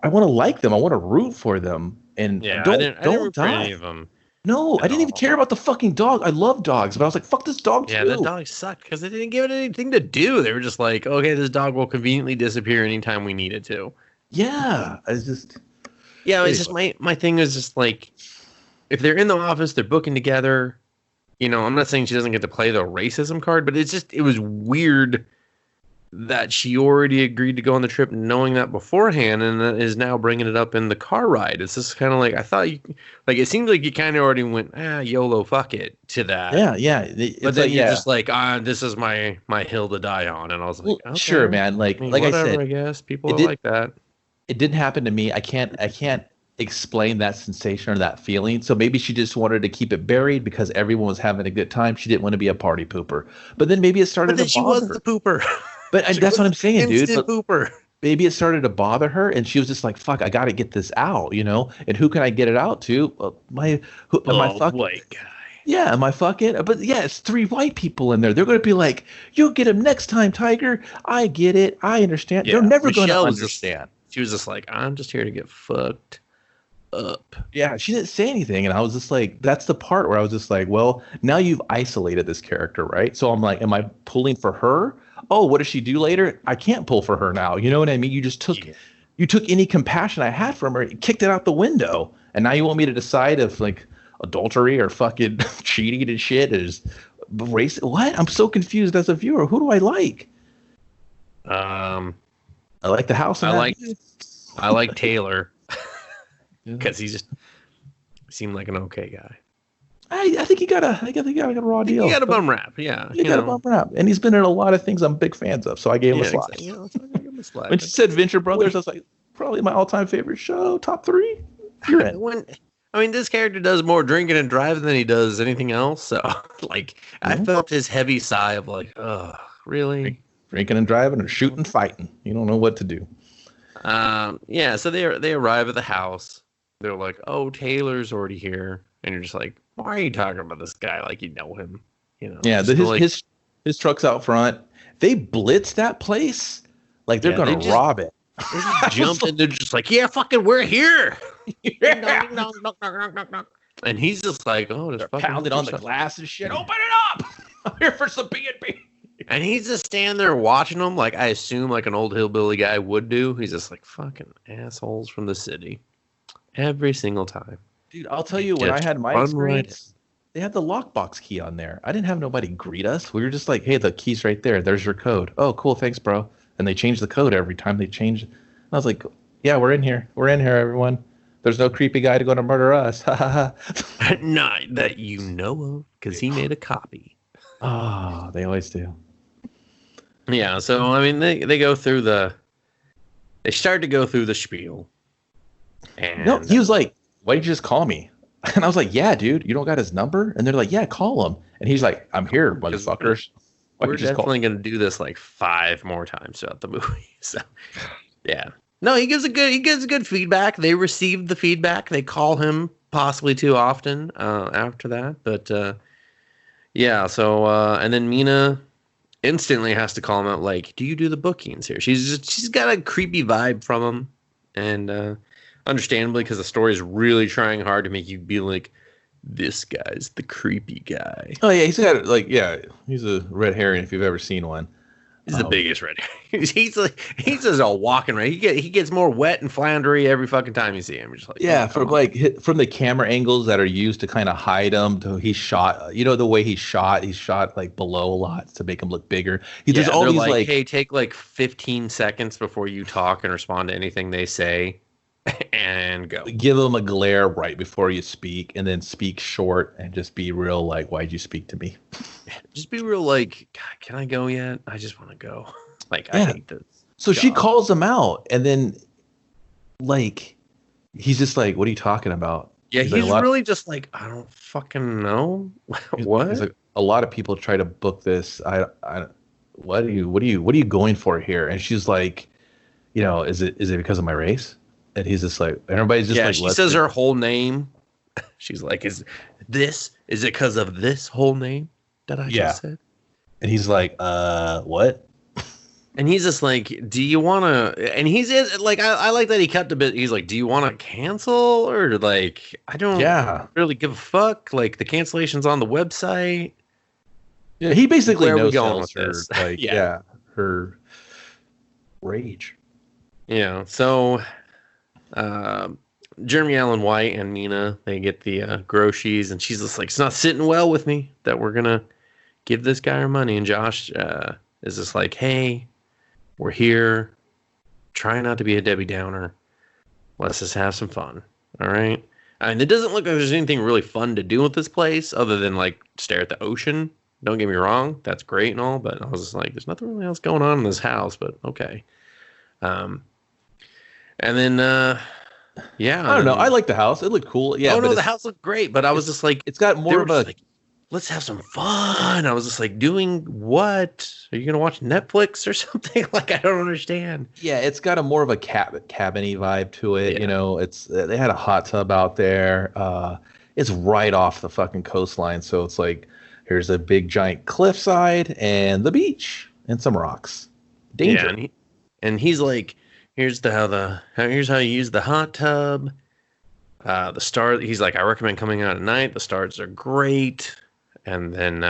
I want to like them. I want to root for them. And yeah, don't I didn't root for die. any of them. No, I didn't even care about the fucking dog. I love dogs, but I was like, fuck this dog too. Yeah, the dog sucked because they didn't give it anything to do. They were just like, okay, this dog will conveniently disappear anytime we need it to. Yeah, it's just. Yeah, it's just my thing is just like, if they're in the office, they're booking together. I'm not saying she doesn't get to play the racism card, but it was weird that she already agreed to go on the trip knowing that beforehand and that is now bringing it up in the car ride. It's just kind of like, I thought it seemed like you kind of already went, YOLO, fuck it to that. Yeah. But then you're just like, this is my hill to die on. And I was like, okay, sure, man. Like whatever, I said, I guess people are like that. It didn't happen to me. I can't explain that sensation or that feeling. So maybe she just wanted to keep it buried because everyone was having a good time. She didn't want to be a party pooper. But then maybe it started to bother her. She was the pooper. But that's what I'm saying, dude. Pooper. Maybe it started to bother her, and she was just like, "Fuck, I got to get this out," And who can I get it out to? My fucking white guy. Yeah, my fucking. But yeah, it's 3 white people in there. They're going to be like, "You'll get him next time, Tiger." I get it. I understand. Yeah, they're never going to understand. She was just like, "I'm just here to get fucked up." Yeah, she didn't say anything, and I was just like, that's the part where I was just like, well, now you've isolated this character, right? So I'm like, am I pulling for her? Oh, what does she do later? I can't pull for her now. You know what I mean? You just took any compassion I had from her, kicked it out the window, and now you want me to decide if like adultery or fucking cheating and shit is race. What? I'm so confused as a viewer. Who do I like? I like the house. I like Taylor. Because he just seemed like an okay guy. I think he got a raw deal. He got a bum rap, yeah. He got a bum rap, and he's been in a lot of things I'm big fans of. So I gave him a slap. Exactly. When she said Venture Brothers, I was like, probably my all-time favorite show, top 3. You're in. This character does more drinking and driving than he does anything else. So, I felt his heavy sigh of like, oh, really? Drinking and driving or shooting, fighting. You don't know what to do. Yeah. So they arrive at the house. They're like, oh, Taylor's already here. And you're just like, why are you talking about this guy like you know him? Yeah, his truck's out front. They blitz that place like they're going to rob it. They just jumped and they're just like, yeah, fucking, we're here. Yeah. And he's just like, oh, they're pounding on the glass and shit. Open it up! I'm here for some B&B. And he's just standing there watching them like I assume like an old hillbilly guy would do. He's just like, fucking assholes from the city. Every single time. Dude, I'll tell you, when I had my experience, they had the lockbox key on there. I didn't have nobody greet us. We were just like, hey, the key's right there. There's your code. Oh, cool. Thanks, bro. And they changed the code every time they changed. And I was like, yeah, we're in here. We're in here, everyone. There's no creepy guy to go to murder us. Not that you know of, because he made a copy. Oh, they always do. Yeah, so, they go through they start to go through the spiel. And no, he was like, why didn't you just call me? And I was like, yeah, dude, you don't got his number? And they're like, yeah, call him. And he's like, I'm here, motherfuckers. We're definitely going to do this like 5 more times throughout the movie. So, yeah. No, he gives good feedback. They received the feedback. They call him possibly too often after that. But, yeah, so, and then Mina instantly has to call him out like, do you do the bookings here? She's got a creepy vibe from him. And, understandably, because the story is really trying hard to make you be like, this guy's the creepy guy. Oh yeah, he's got he's a red herring if you've ever seen one. He's the biggest red herring. He's just all walking right. He gets more wet and floundery every fucking time you see him. You're just like, yeah, from the camera angles that are used to kind of hide him. To he shot, the way he's shot like below a lot to make him look bigger. There's all these like, hey, take like 15 seconds before you talk and respond to anything they say, and go. Give them a glare right before you speak, and then speak short and just be real like, why'd you speak to me? Just be real like, God, can I go yet? I just want to go. Like, I hate this. So she calls him out, and then like he's just like, what are you talking about? Yeah, he's really just like, I don't fucking know. What? He's like, a lot of people try to book this. What are you going for here? And she's like, is it because of my race? And he's just like, everybody's just like, she says her whole name. She's like, is it because of this whole name that I just said? And he's like, what? And he's just like, do you want to, and he's like, I like that he cut a bit. He's like, do you want to cancel? Or like, I don't really give a fuck. Like, the cancellation's on the website. Yeah, he basically knows her, like, her rage. Yeah, so Jeremy Allen White and Nina, they get the groceries, and she's just like, it's not sitting well with me that we're gonna give this guy our money. And Josh is just like, hey, we're here, try not to be a Debbie Downer, let's just have some fun. All right. And it doesn't look like there's anything really fun to do with this place other than like stare at the ocean. Don't get me wrong, that's great and all, but I was just like, there's nothing really else going on in this house, but okay. And then I don't know. I like the house. It looked cool. Yeah. The house looked great, but I was just like, it's got more of a like, let's have some fun. I was just like, doing what? Are you gonna watch Netflix or something? Like, I don't understand. Yeah, it's got a more of a cabiny vibe to it. Yeah. They had a hot tub out there. It's right off the fucking coastline, so it's like, here's a big giant cliffside and the beach and some rocks. Danger. Yeah, and he's like, here's how you use the hot tub. The star. He's like, I recommend coming out at night. The stars are great. And then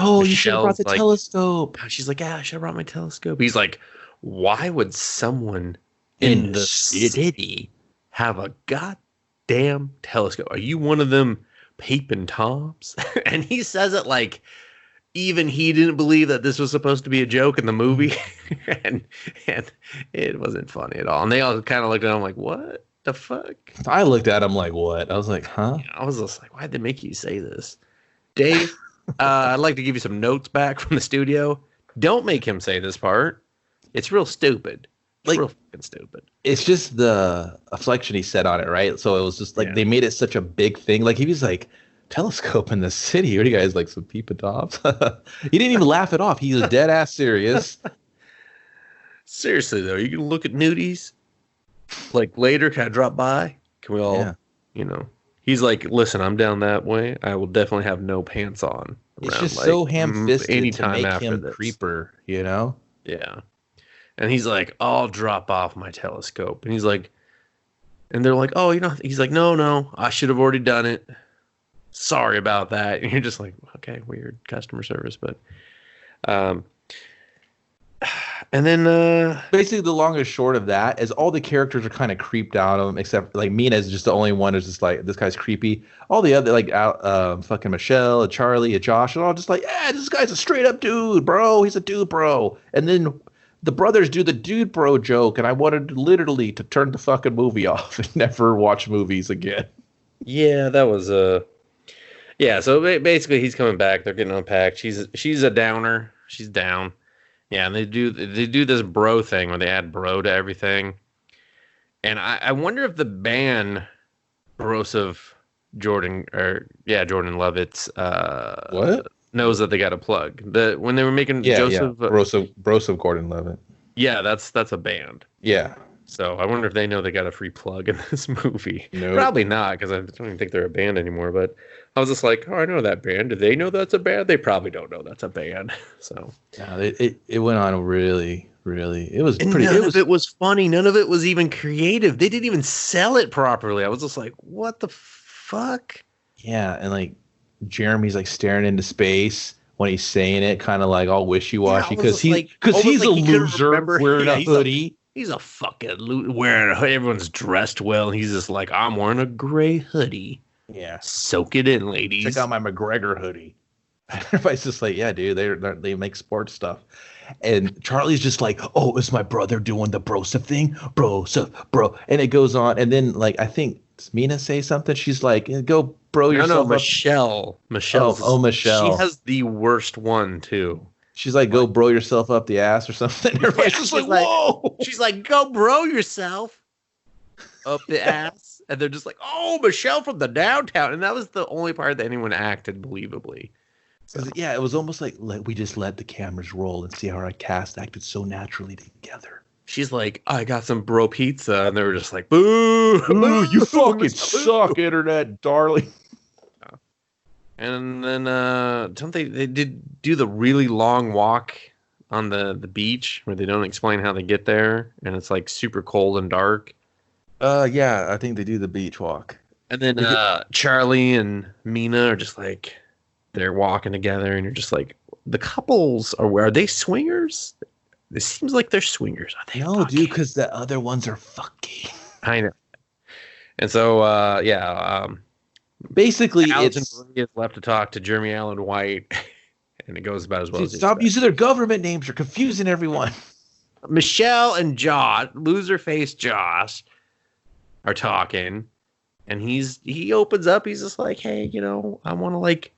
you should have brought the telescope. She's like, yeah, I should have brought my telescope. He's like, why would someone in the city have a goddamn telescope? Are you one of them peeping toms? And he says it like even he didn't believe that this was supposed to be a joke in the movie. and it wasn't funny at all. And they all kind of looked at him like, what the fuck? I looked at him like, what? I was like, huh? Yeah, I was just like, why'd they make you say this? Dave, I'd like to give you some notes back from the studio. Don't make him say this part. It's real stupid. It's real fucking stupid. It's just the afflection he said on it, right? So it was just like, they made it such a big thing. Like, he was like, telescope in the city. What are you guys, like, some peeping tops? He didn't even laugh it off. He was dead ass serious. Seriously, though, you can look at nudies. Like, later, can I drop by? Can we all, He's like, listen, I'm down that way. I will definitely have no pants on. It's just so ham-fisted to make him creeper, Yeah. And he's like, I'll drop off my telescope. And he's like, and they're like, oh, he's like, no, I should have already done it. Sorry about that. And you're just like, okay, weird customer service. But, and then basically the long and short of that is all the characters are kind of creeped out of him, except like Mina is just the only one who's just like, this guy's creepy. All the other like fucking Michelle, and Charlie, and Josh, and all just like, this guy's a straight up dude, bro. He's a dude, bro. And then the brothers do the dude bro joke, and I wanted literally to turn the fucking movie off and never watch movies again. Yeah, that was yeah. So basically, he's coming back. They're getting unpacked. She's a downer. She's down. Yeah, and they do this bro thing where they add bro to everything. And I wonder if the band Broseph Jordan Levitt's what? Knows that they got a plug. When they were making Joseph Broseph Gordon-Levitt. Yeah, that's a band. Yeah. So I wonder if they know they got a free plug in this movie. Nope. Probably not, because I don't even think they're a band anymore. But I was just like, I know that band. Do they know that's a band? They probably don't know that's a band. So it went on really, really. It was pretty. None of it was funny. None of it was even creative. They didn't even sell it properly. I was just like, what the fuck? Yeah, and like Jeremy's like staring into space when he's saying it, kind of like all wishy-washy because almost he's like a he couldn't loser remember. wearing a hoodie. He's a fucking wearing a hoodie. Everyone's dressed well, and he's just like, I'm wearing a gray hoodie. Yeah, soak it in, ladies. Check out my McGregor hoodie. Everybody's just like, yeah, dude, they make sports stuff. And Charlie's just like, oh, is my brother doing the brosif thing? Bro. And it goes on. And then, like, I think Mina say something. She's like, go bro yourself up. Michelle. Michelle. Oh, Michelle. She has the worst one, too. She's like, go bro yourself up the ass or something. Everybody's just like, whoa. She's like, go bro yourself up the ass. And they're just like, oh, Michelle from the downtown. And that was the only part that anyone acted believably. So. Yeah, it was almost like we just let the cameras roll and see how our cast acted so naturally together. She's like, I got some bro pizza, and they were just like, boo, you fucking suck, internet darling. And then don't they did do the really long walk on the beach where they don't explain how they get there, and it's like super cold and dark. Yeah, I think they do the beach walk. And then Charlie and Mina are just like, they're walking together, and you're just like, the couples are they swingers? It seems like they're swingers. Are they? No, dude, because the other ones are fucking. I know. And so, basically, Alison Brie is left to talk to Jeremy Allen White, and it goes about as well. Dude, stop using their government names. You're confusing everyone. Michelle and Josh, loser face Josh, are talking, and he opens up. He's just like, hey, I want to like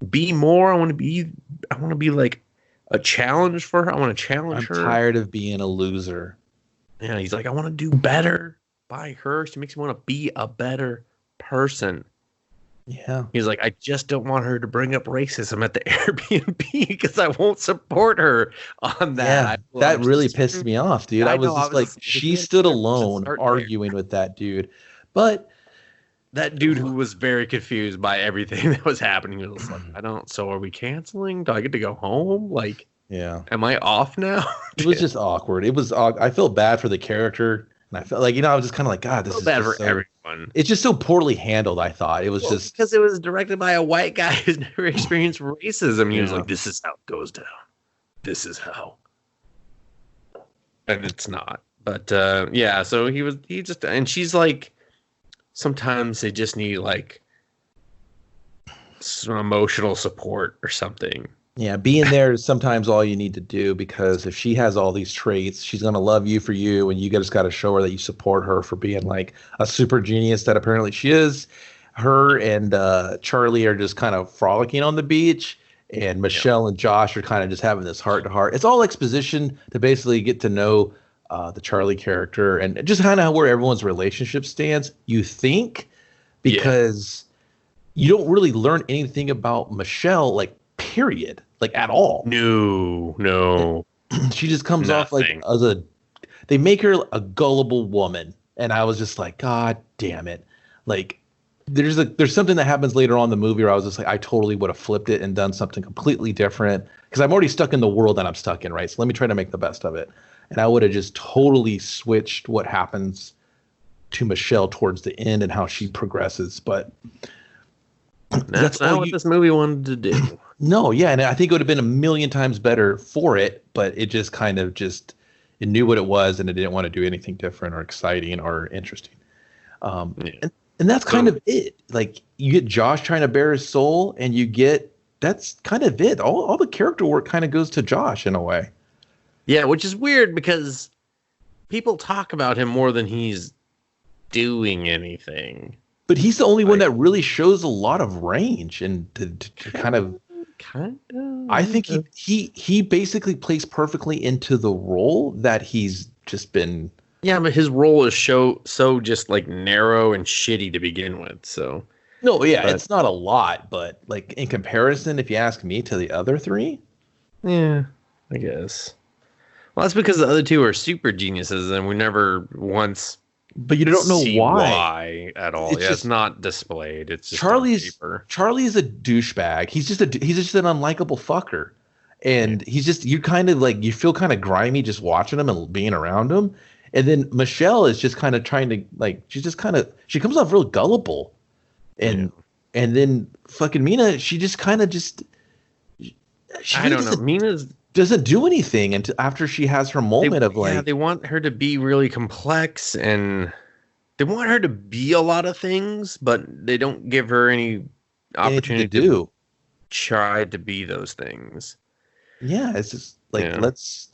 be more. I want to be like a challenge for her. I want to challenge her. I'm tired of being a loser. Yeah, he's like, I want to do better by her. She makes me want to be a better person. Yeah. He's like, I just don't want her to bring up racism at the Airbnb because I won't support her on that. Yeah, that really pissed me off, dude. I was just like, she stood alone arguing with that dude. But that dude who was very confused by everything that was happening was like, so are we canceling? Do I get to go home? Like, yeah. Am I off now? It was just awkward. It was, I felt bad for the character. And I felt like, I was just kind of like, God, this is bad for everyone. It's just so poorly handled, I thought. It was just because it was directed by a white guy who's never experienced racism. He was like, this is how it goes down. This is how. And it's not. But so he just, and she's like, sometimes they just need like some emotional support or something. Yeah, being there is sometimes all you need to do, because if she has all these traits, she's going to love you for you, and you just got to show her that you support her for being like a super genius that apparently she is. Her and Charlie are just kind of frolicking on the beach, and Michelle and Josh are kind of just having this heart-to-heart. It's all exposition to basically get to know the Charlie character and just kind of where everyone's relationship stands, you think, because you don't really learn anything about Michelle, like, period, like at all. No. She just comes off like they make her a gullible woman, and I was just like, God damn it. Like there's something that happens later on in the movie where I was just like, I totally would have flipped it and done something completely different, because I'm already stuck in the world that I'm stuck in, right? So let me try to make the best of it. And I would have just totally switched what happens to Michelle towards the end and how she progresses, but that's not what this movie wanted to do. No, yeah, and I think it would have been a million times better for it, but it just kind of it knew what it was, and it didn't want to do anything different or exciting or interesting. And that's kind of it. Like, you get Josh trying to bare his soul, and that's kind of it. All the character work kind of goes to Josh in a way. Yeah, which is weird because people talk about him more than he's doing anything. But he's the only one that really shows a lot of range and to kind of. I think he basically plays perfectly into the role that he's just been. Yeah, but his role is so just like narrow and shitty to begin with. So no, yeah, it's not a lot, but like in comparison, if you ask me, to the other three, yeah, I guess. Well, that's because the other two are super geniuses, and we never once. But you don't know why at all. It's not displayed. It's just Charlie is a douchebag. He's just an unlikable fucker, and you feel kind of grimy just watching him and being around him. And then Michelle is just kind of trying to she comes off real gullible, and then fucking Mina, she just kind of I don't know. Mina's doesn't do anything until after she has her moment of like. Yeah, they want her to be really complex and they want her to be a lot of things, but they don't give her any opportunity to try to be those things. Yeah, it's just like let's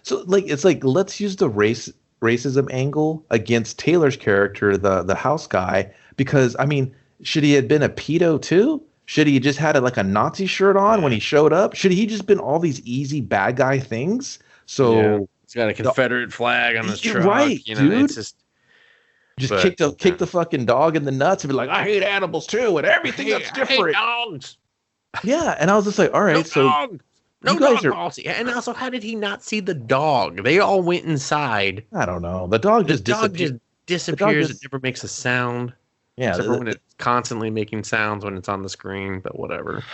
so like it's like let's use the racism angle against Taylor's character, the house guy, because I mean, should he have been a pedo too? Should he just had like a Nazi shirt on when he showed up? Should he just been all these easy bad guy things? So he's got a Confederate flag on his truck. Right, dude. It's just kick the fucking dog in the nuts and be like, I hate animals too, and everything that's different. I hate dogs. Yeah, and I was just like, all right, no dog policy. And also, how did he not see the dog? They all went inside. I don't know. The dog just disappears. It never makes a sound. Yeah, except for when it's constantly making sounds when it's on the screen, but whatever.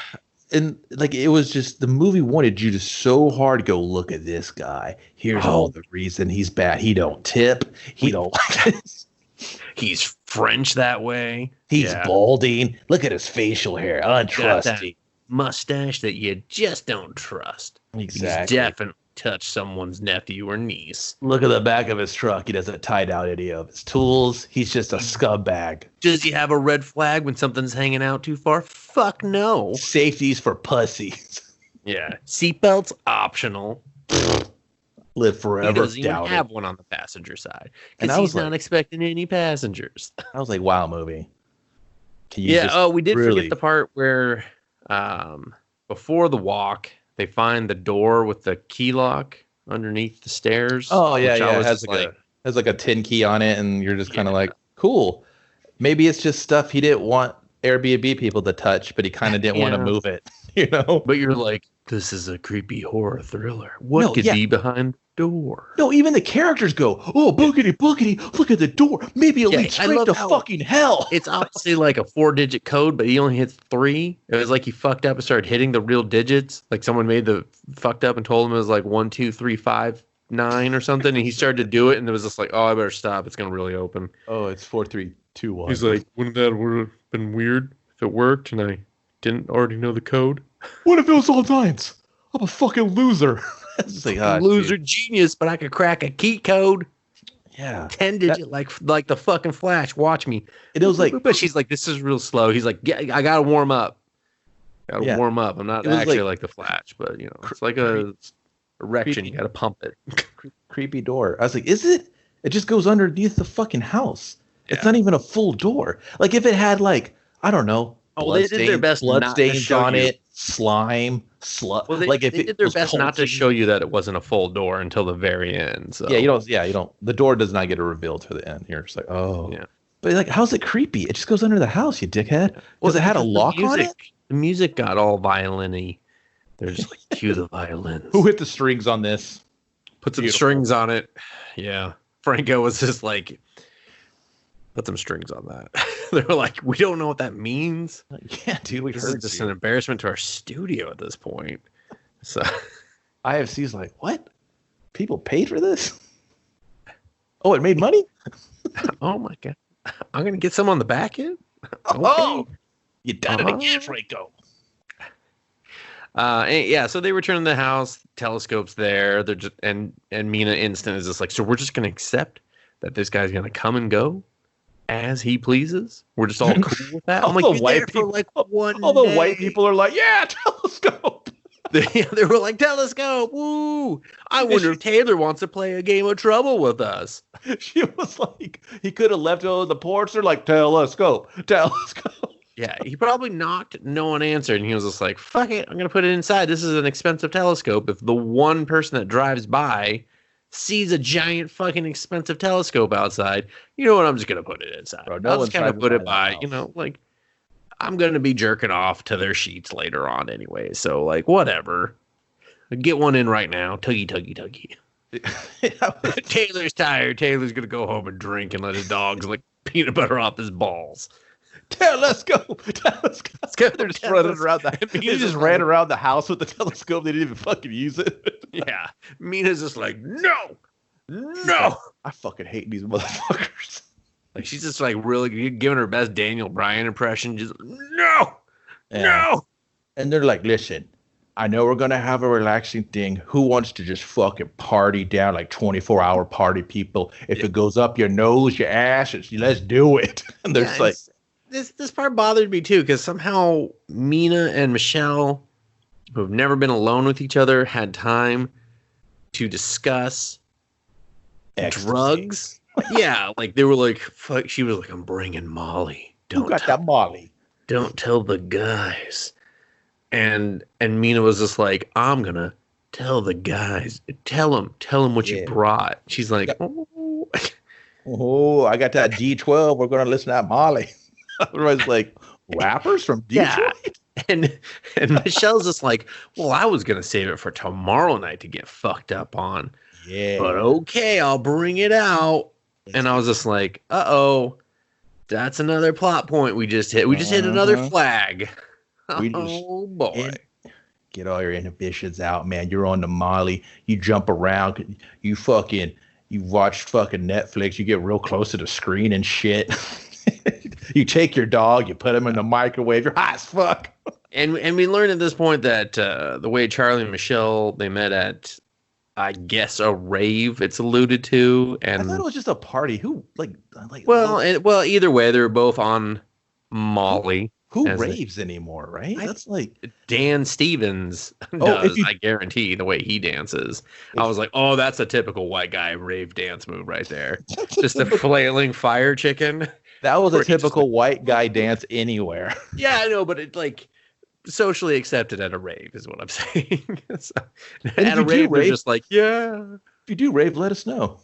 And like it was just the movie wanted you to so hard go look at this guy. Here's all the reason he's bad. He don't tip. He don't like this. He's French that way. He's balding. Look at his facial hair. Untrusty. Mustache that you just don't trust. Exactly. He's definitely touched someone's nephew or niece. Look at the back of his truck. He doesn't tie down any of his tools. He's just a scumbag. Does he have a red flag when something's hanging out too far? Fuck no. Safety's for pussies. Yeah. Seatbelts optional. Live forever. He doesn't even have one on the passenger side because he's not expecting any passengers. I was like, wow, movie. We did forget the part where before the walk, they find the door with the key lock underneath the stairs. Oh, yeah, yeah. It has like a 10 key on it, and you're just kind of like, cool. Maybe it's just stuff he didn't want Airbnb people to touch, but he kind of didn't want to move it, you know? But you're like, this is a creepy horror thriller. What could be behind the door? No, even the characters go, oh, boogity, boogity, look at the door. Maybe it leads straight to fucking hell. It's obviously like a 4-digit code, but he only hits 3. It was like he fucked up and started hitting the real digits. Like someone made the fucked up and told him it was like 1, 2, 3, 5, 9 or something. And he started to do it, and it was just like, oh, I better stop. It's going to really open. Oh, it's 4, 3, 2, 1. He's like, wouldn't that have been weird if it worked and I didn't already know the code? What if it was all 9s? I'm a fucking loser. Loser genius, but I could crack a key code. Yeah. 10-digit like the fucking Flash. Watch me. And it was like, but she's like, this is real slow. He's like, yeah, I gotta warm up. Warm up. I'm not actually like the Flash, but you know, it's like a erection. You gotta pump it. Creepy door. I was like, is it? It just goes underneath the fucking house. Yeah. It's not even a full door. Like if it had like, I don't know, they did their best blood stains on it, slime, slut. Well, they did their best not to show you that it wasn't a full door until the very end. So. Yeah, you don't. The door does not get revealed to the end. You're just like, oh. Yeah. But like, how's it creepy? It just goes under the house, you dickhead. Because it had a lock on it? The music got all violin-y. They're just like, cue the violins. Who hit the strings on this? Put some strings on it. Yeah. Franco was just like, put some strings on that. They were like, we don't know what that means. Yeah, dude, this is just an embarrassment to our studio at this point. So IFC's like, what? People paid for this? Oh, it made money? Oh my god. I'm gonna get some on the back end? Okay. Oh, you done it again, Franco. So they return to the house, telescope's there, they're just and Mina instant is just like, so we're just gonna accept that this guy's gonna come and go as he pleases. We're just all cool with that. I'm like, all the white people are like, yeah, telescope. They were like, telescope. Woo! I wonder if Taylor wants to play a game of Trouble with us. She was like, he could have left it on the porch. They're like, telescope. Yeah, he probably knocked. No one answered, and he was just like, fuck it, I'm gonna put it inside. This is an expensive telescope. If the one person that drives by sees a giant fucking expensive telescope outside, you know what? I'm just gonna put it inside. Bro, I'll just kind of put it by, you know, like I'm gonna be jerking off to their sheets later on anyway. So like, whatever. Get one in right now. Tuggy, tuggy, tuggy. Taylor's tired. Taylor's gonna go home and drink and let his dogs lick peanut butter off his balls. Telescope. They're just running around they just ran around the house with the telescope. They didn't even fucking use it. Yeah. Mina's just like, no. I fucking hate these motherfuckers. Like she's just like really giving her best Daniel Bryan impression. Just no. And they're like, listen, I know we're gonna have a relaxing thing. Who wants to just fucking party down like 24-hour party people? If it goes up your nose, your ass, let's do it. And there's like this part bothered me too, because somehow Mina and Michelle, who have never been alone with each other, had time to discuss ecstasy. drugs. Yeah, like they were like, fuck. She was like, "I'm bringing Molly. Who got that Molly? Don't tell the guys." And Mina was just like, "I'm gonna tell the guys. Tell them what you brought." She's like, "Oh, oh, I got that D12. We're gonna listen to that Molly." Everybody's like, rappers from Detroit. And Michelle's just like, "Well, I was gonna save it for tomorrow night to get fucked up on. Yeah, but okay, I'll bring it out." And I was just like, "Uh-oh, that's another plot point we just hit. We just hit another flag." Oh boy. Get all your inhibitions out, man. You're on the Molly. You jump around. You watch fucking Netflix. You get real close to the screen and shit. You take your dog. You put him in the microwave. You're hot as fuck. And we learned at this point that the way Charlie and Michelle, they met at, I guess, a rave. It's alluded to, and I thought it was just a party. Who well, either way, they were both on Molly. Who raves anymore, right? That's like Dan Stevens does. I guarantee the way he dances. I was like, oh, that's a typical white guy rave dance move right there. Just a flailing fire chicken. That was a typical white guy dance anywhere. Yeah, I know, but it's like socially accepted at a rave is what I'm saying. So, at a rave, they're just like, yeah. If you do rave, let us know.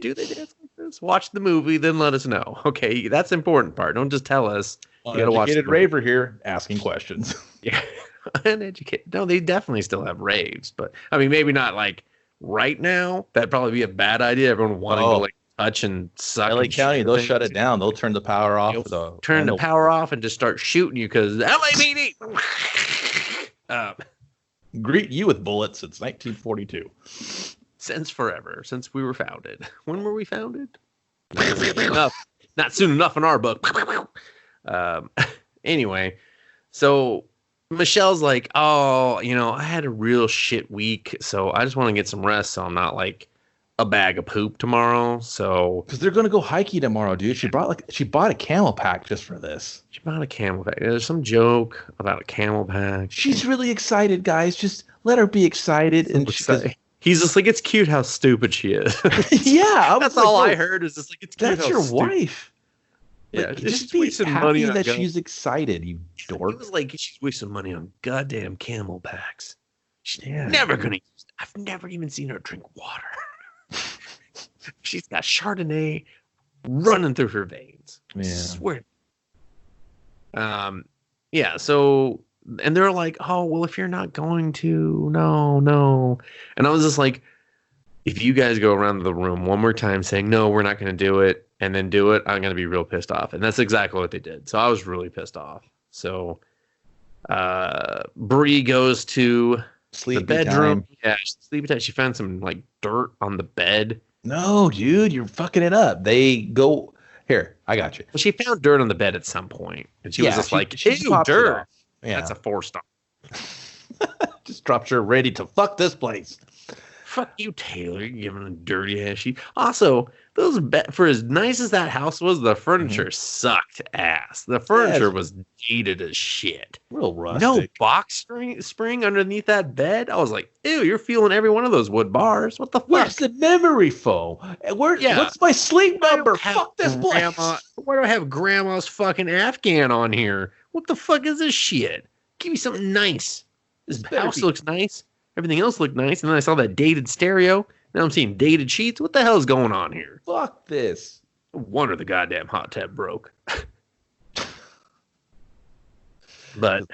Do they dance like this? Watch the movie, then let us know. Okay, that's the important part. Don't just tell us. You gotta watch. Uneducated raver here asking questions. Yeah, uneducated. No, they definitely still have raves, but I mean, maybe not like right now. That'd probably be a bad idea. Everyone wanting to like touch and suck. LA County, they'll shut it down. They'll turn the power off. Turn the power off and just start shooting you because LAPD. Greet you with bullets since 1942. Since forever, since we were founded. When were we founded? Not soon enough in our book. Anyway, so Michelle's like, "Oh, I had a real shit week, so I just want to get some rest, so I'm not like a bag of poop tomorrow." So because they're gonna go hiking tomorrow, dude. She bought a camel pack just for this. She bought a camel pack. There's some joke about a camel pack. She's really excited, guys. Just let her be excited. And he's just like, it's cute how stupid she is. Yeah, that's all I heard. Is just like, it's cute. That's your wife. Yeah, just be happy that she's excited, you dork. He was like, she's wasting money on goddamn camel packs. She's never gonna use it. I've never even seen her drink water. She's got Chardonnay running through her veins. Yeah. I swear. Yeah, so, and they're like, "Oh, well, if you're not going to, no. And I was just like, if you guys go around the room one more time saying, no, we're not going to do it, and then do it, I'm going to be real pissed off. And that's exactly what they did. So I was really pissed off. So Bree goes to the bedroom. Time. Yeah, sleepy time. She found some like dirt on the bed. No, dude, you're fucking it up. They go, here, I got you. Well, she found dirt on the bed at some point, and she was just like, ew, dirt. Yeah. That's a 4-star. Just drops her ready to fuck this place. Fuck you, Taylor. You're giving a dirty ass sheet. Also, for as nice as that house was, the furniture sucked ass. The furniture was dated as shit. Real rustic. No box spring underneath that bed. I was like, ew, you're feeling every one of those wood bars. What the fuck? Where's the memory foam? What's my sleep number? Fuck this place. Why do I have grandma's fucking Afghan on here? What the fuck is this shit? Give me something nice. This house looks nice. Everything else looked nice. And then I saw that dated stereo. Now I'm seeing dated sheets. What the hell is going on here? Fuck this. No wonder the goddamn hot tub broke. But,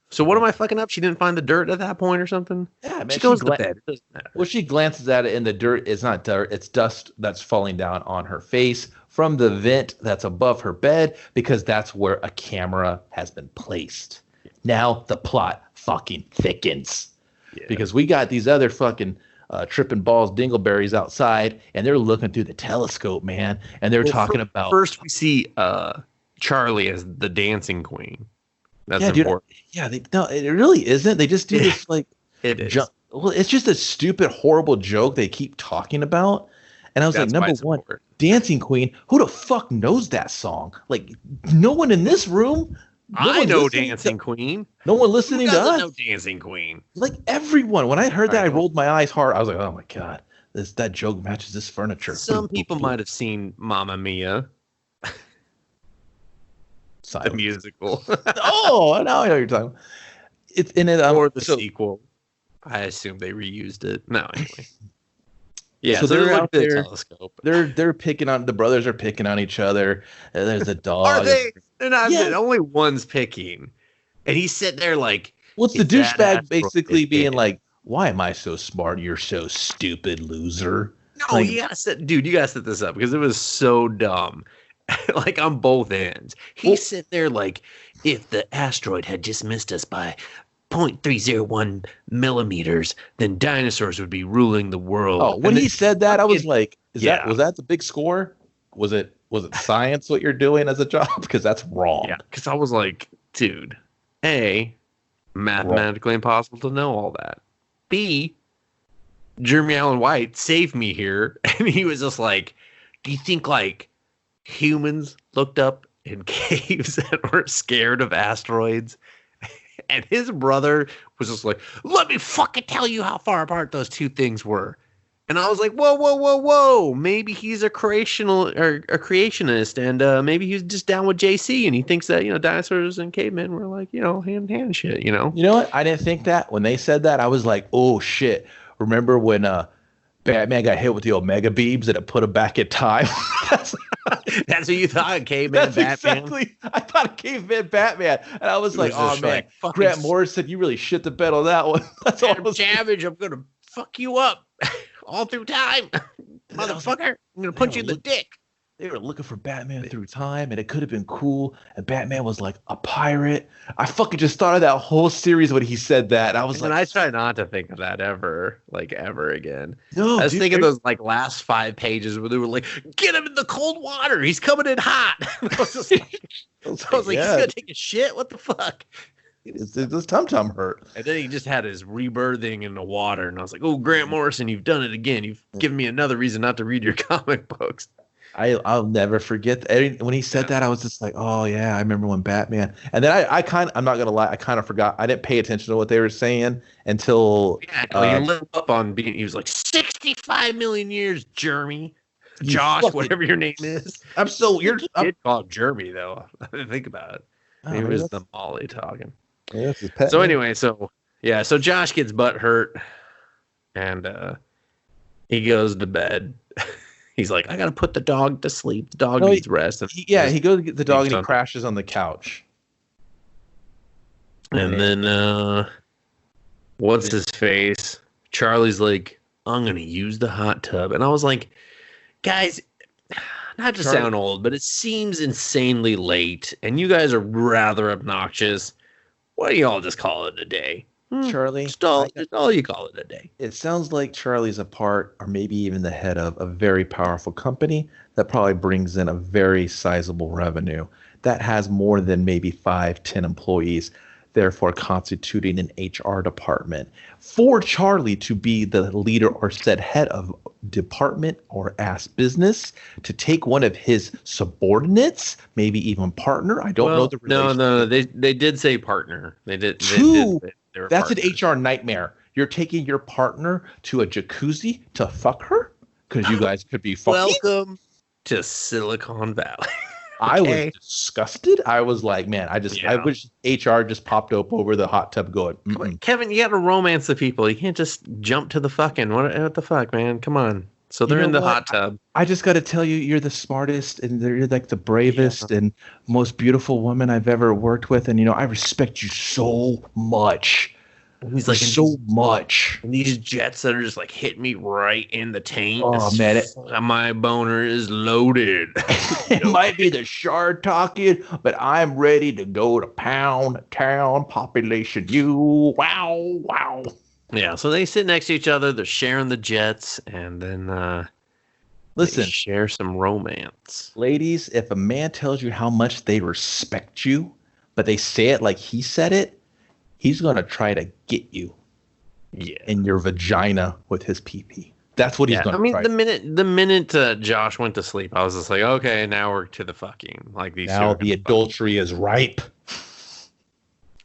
so what am I fucking up? She didn't find the dirt at that point or something? Yeah, man. She goes to bed. It doesn't matter. Well, she glances at it, and the dirt is not dirt. It's dust that's falling down on her face from the vent that's above her bed, because that's where a camera has been placed. Now the plot fucking thickens. Yeah. Because we got these other fucking tripping balls dingleberries outside, and they're looking through the telescope, man, and they're talking about... First we see Charlie as the dancing queen. That's yeah, dude. important. Yeah, no, it really isn't. They just do this like It is. Well, it's just a stupid, horrible joke they keep talking about. And I was like, That's why number it's one, important. Dancing Queen. Who the fuck knows that song? Like, no one in this room. No I one know listening Dancing to, Queen. No one Who listening to doesn't us. know Dancing Queen? Like everyone. When I heard that, I Right. rolled my eyes hard. I was like, oh my god, that joke matches this furniture. Some people might have seen Mamma Mia, the musical, Oh, now I know what you're talking about. It's in it, or the sequel. I assume they reused it. No, anyway. Yeah, so they're out there. Telescope. They're picking on the brothers are picking on each other. And there's a dog. Are they? They're not. Yeah. Only one's picking, and he's sitting there like. What's the "Is that douchebag asteroid basically being dead?" like, "Why am I so smart? You're so stupid, loser." No, Like- you gotta set this up because it was so dumb. Like on both ends. He's sitting there like, if the asteroid had just missed us by 0.301 millimeters, then dinosaurs would be ruling the world. Oh, when he said that, I was like, was Yeah. that the big score? Was it science what you're doing as a job? Because that's wrong. Yeah, because I was like, dude, A, mathematically impossible to know all that. B, Jeremy Allen White saved me here. And he was just like, do you think like humans looked up in caves and were scared of asteroids? And his brother was just like, let me fucking tell you how far apart those two things were. And I was like, whoa, whoa, whoa, whoa. Maybe he's a creationist, and maybe he's just down with JC, and he thinks that, dinosaurs and cavemen were like, hand in hand shit, You know what? I didn't think that. When they said that, I was like, oh shit. Remember when Batman got hit with the Omega beams and it put him back in time? That's what you thought, caveman Batman? Exactly. I thought it caveman Batman. And I was like, oh man, like, Grant Morrison, you really shit the bed on that one. That's all I was Savage, I'm going to fuck you up all through time. Motherfucker, I'm going to punch you in the dick. They were looking for Batman through time, and it could have been cool. And Batman was like a pirate. I fucking just thought of that whole series when he said that. I was And like, I try not to think of that ever again. no. I was thinking those like last 5 pages where they were like, get him in the cold water. He's coming in hot. I was like, he's going to take a shit? What the fuck? His tum-tum hurt. And then he just had his rebirthing in the water. And I was like, oh, Grant Morrison, you've done it again. You've given me another reason not to read your comic books. I'll never forget that. When he said that, I was just like, oh yeah, I remember when Batman. And then I'm not gonna lie, I kind of forgot. I didn't pay attention to what they were saying until he lit up on being. He was like 65 million years, Jeremy, Josh, whatever your name is. I'm so you're. I did call him Jeremy though. I didn't think about it. Maybe it was the Molly talking. Yeah, that's his pet so name. Anyway, so Josh gets butt hurt, and he goes to bed. He's like, I gotta put the dog to sleep. The dog needs rest. He goes to get the dog and he crashes on the couch. And then what's his face? Charlie's like, I'm gonna use the hot tub. And I was like, guys, not to sound old, but it seems insanely late, and you guys are rather obnoxious. Why don't y'all just call it a day? Charlie, just all you call it a day. It sounds like Charlie's a part, or maybe even the head of, a very powerful company that probably brings in a very sizable revenue that has more than maybe 5-10 employees, therefore constituting an HR department. For Charlie to be the leader or said head of department or business, to take one of his subordinates, maybe even partner. I don't know the relationship. No. They did say partner. They did. That's an HR nightmare. You're taking your partner to a jacuzzi to fuck her? Because you guys could be fucking. Welcome to Silicon Valley. I was disgusted. I was like, man, I wish HR just popped up over the hot tub going, come on, Kevin, you got to romance the people. You can't just jump to the fucking, what the fuck, man? Come on. So they're in the hot tub. I just got to tell you, you're the smartest and you're like the bravest and most beautiful woman I've ever worked with. And, I respect you so much. He's like, so much. And these jets that are just like hitting me right in the taint. Oh, man. My boner is loaded. It might be the shard talking, but I'm ready to go to pound town population. You, wow. Yeah, so they sit next to each other. They're sharing the jets, and then listen, they share some romance. Ladies, if a man tells you how much they respect you, but they say it like he said it, he's going to try to get you in your vagina with his pee-pee. That's what he's going to try. The minute Josh went to sleep, I was just like, okay, now we're to the fucking. Like these. Now the adultery is ripe.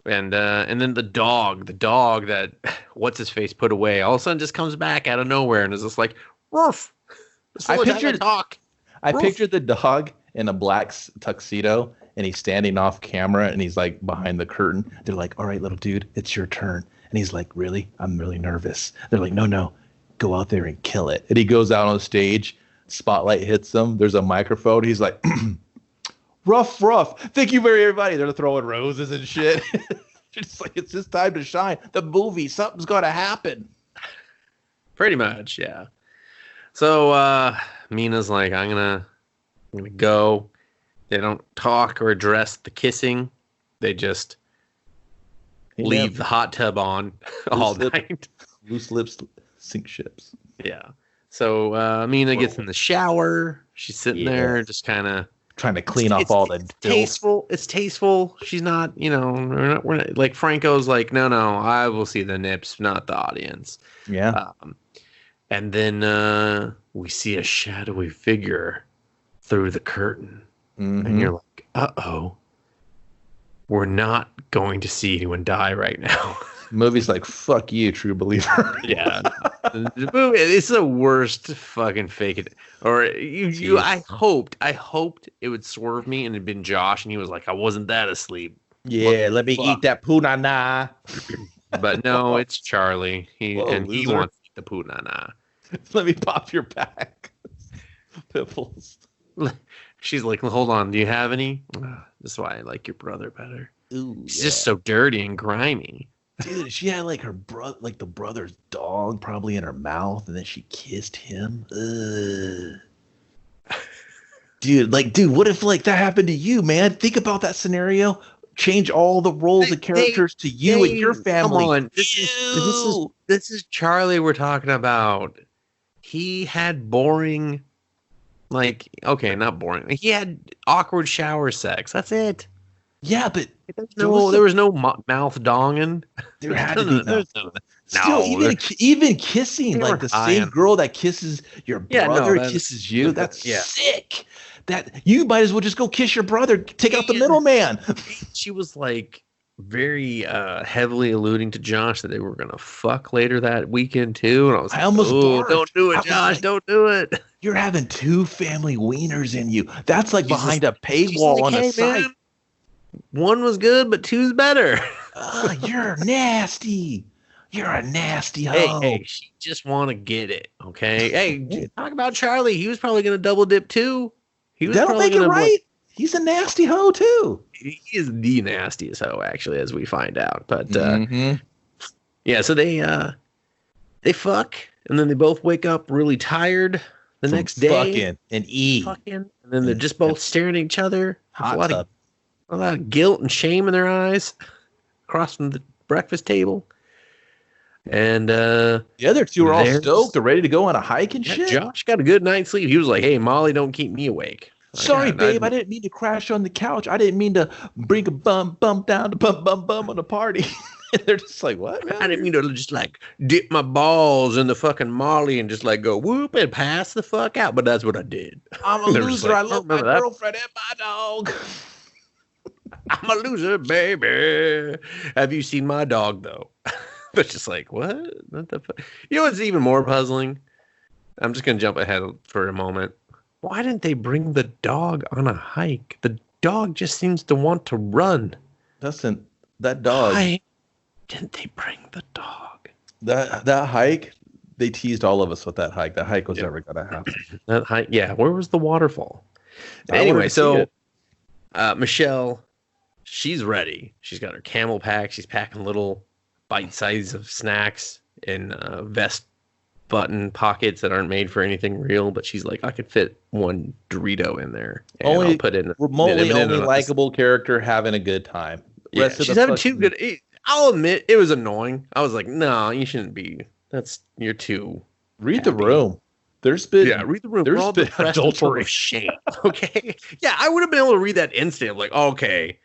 And then the dog that what's his face put away, all of a sudden just comes back out of nowhere and is just like, "Ruff." I pictured the dog in a black tuxedo, and he's standing off camera, and he's like behind the curtain. They're like, "All right, little dude, it's your turn." And he's like, "Really? I'm really nervous." They're like, "No, go out there and kill it." And he goes out on stage. Spotlight hits him. There's a microphone. He's like, "Rough. Thank you very everybody." They're throwing roses and shit. It's like, it's his time to shine. The movie, something's going to happen. Pretty much, yeah. So Mina's like, I'm gonna go. They don't talk or address the kissing. They just leave the hot tub on all night. Loose lips sink ships. Yeah. So Mina gets in the shower. She's sitting there just kind of trying to clean off all the tasteful. It's tasteful. She's not, we're not like Franco's like, no, I will see the nips, not the audience. Yeah. And then we see a shadowy figure through the curtain. Mm-hmm. And you're like, uh-oh. We're not going to see anyone die right now. The movie's like, fuck you, true believer. Yeah. The movie, it's the worst fucking fake it. Or I hoped it would swerve me and it'd been Josh and he was like, I wasn't that asleep. Yeah, let me eat that punana. But no, it's Charlie. He wants to eat the punana. Let me pop your back. Pimples. She's like, hold on, do you have any? That's why I like your brother better. Ooh, he's just so dirty and grimy. Dude, she had like her like the brother's dog probably in her mouth, and then she kissed him. Dude, what if like that happened to you, man? Think about that scenario. Change all the roles and characters to you and your family. Come on, this is Charlie we're talking about. He had boring, not boring. He had awkward shower sex. That's it. Yeah, but there was no mouth donging. There had to be. Still, even kissing, like the same girl that kisses your brother kisses you. That's sick. That you might as well just go kiss your brother. Take out the middleman. She was like very heavily alluding to Josh that they were gonna fuck later that weekend too, and I was like, don't do it, Josh, don't do it. You're having two family wieners in you. That's like behind a paywall on the site. Man, one was good, but two's better. You're nasty. You're a nasty hoe. Hey, she just want to get it, okay? Hey, talk about Charlie. He was probably going to double dip too. That'll make it right. He's a nasty hoe too. He is the nastiest hoe, actually, as we find out. But yeah, so they fuck, and then they both wake up really tired the next day. Fucking and then they're just both staring at each other. A lot of guilt and shame in their eyes across from the breakfast table. And the other two are all stoked. They're ready to go on a hike and shit. Josh got a good night's sleep. He was like, hey, Molly, don't keep me awake. Sorry, babe. I didn't mean to crash on the couch. I didn't mean to bring a bum down to bum on the party. They're just like, what, man? I didn't mean to just like dip my balls in the fucking Molly and just like go whoop and pass the fuck out. But that's what I did. I'm a loser. Like, I love my girlfriend and my dog. I'm a loser, baby. Have you seen my dog, though? But just like, what? What the fuck? You know what's even more puzzling? I'm just going to jump ahead for a moment. Why didn't they bring the dog on a hike? The dog just seems to want to run. Dustin, that dog. Why didn't they bring the dog? That hike, they teased all of us with that hike. That hike was never going to happen. That hike, yeah. Where was the waterfall? Anyway, so Michelle, she's ready. She's got her camel pack. She's packing little bite size of snacks in vest button pockets that aren't made for anything real, but she's like, I could fit one Dorito in there. And I'll put in remotely only likable character having a good time. Yeah, she's having too good. I'll admit it was annoying. I was like, no, you shouldn't be. You're too. Read the room. There's been read the room. There's been adultery. Shame. Okay. Yeah, I would have been able to read that instant. Like, okay,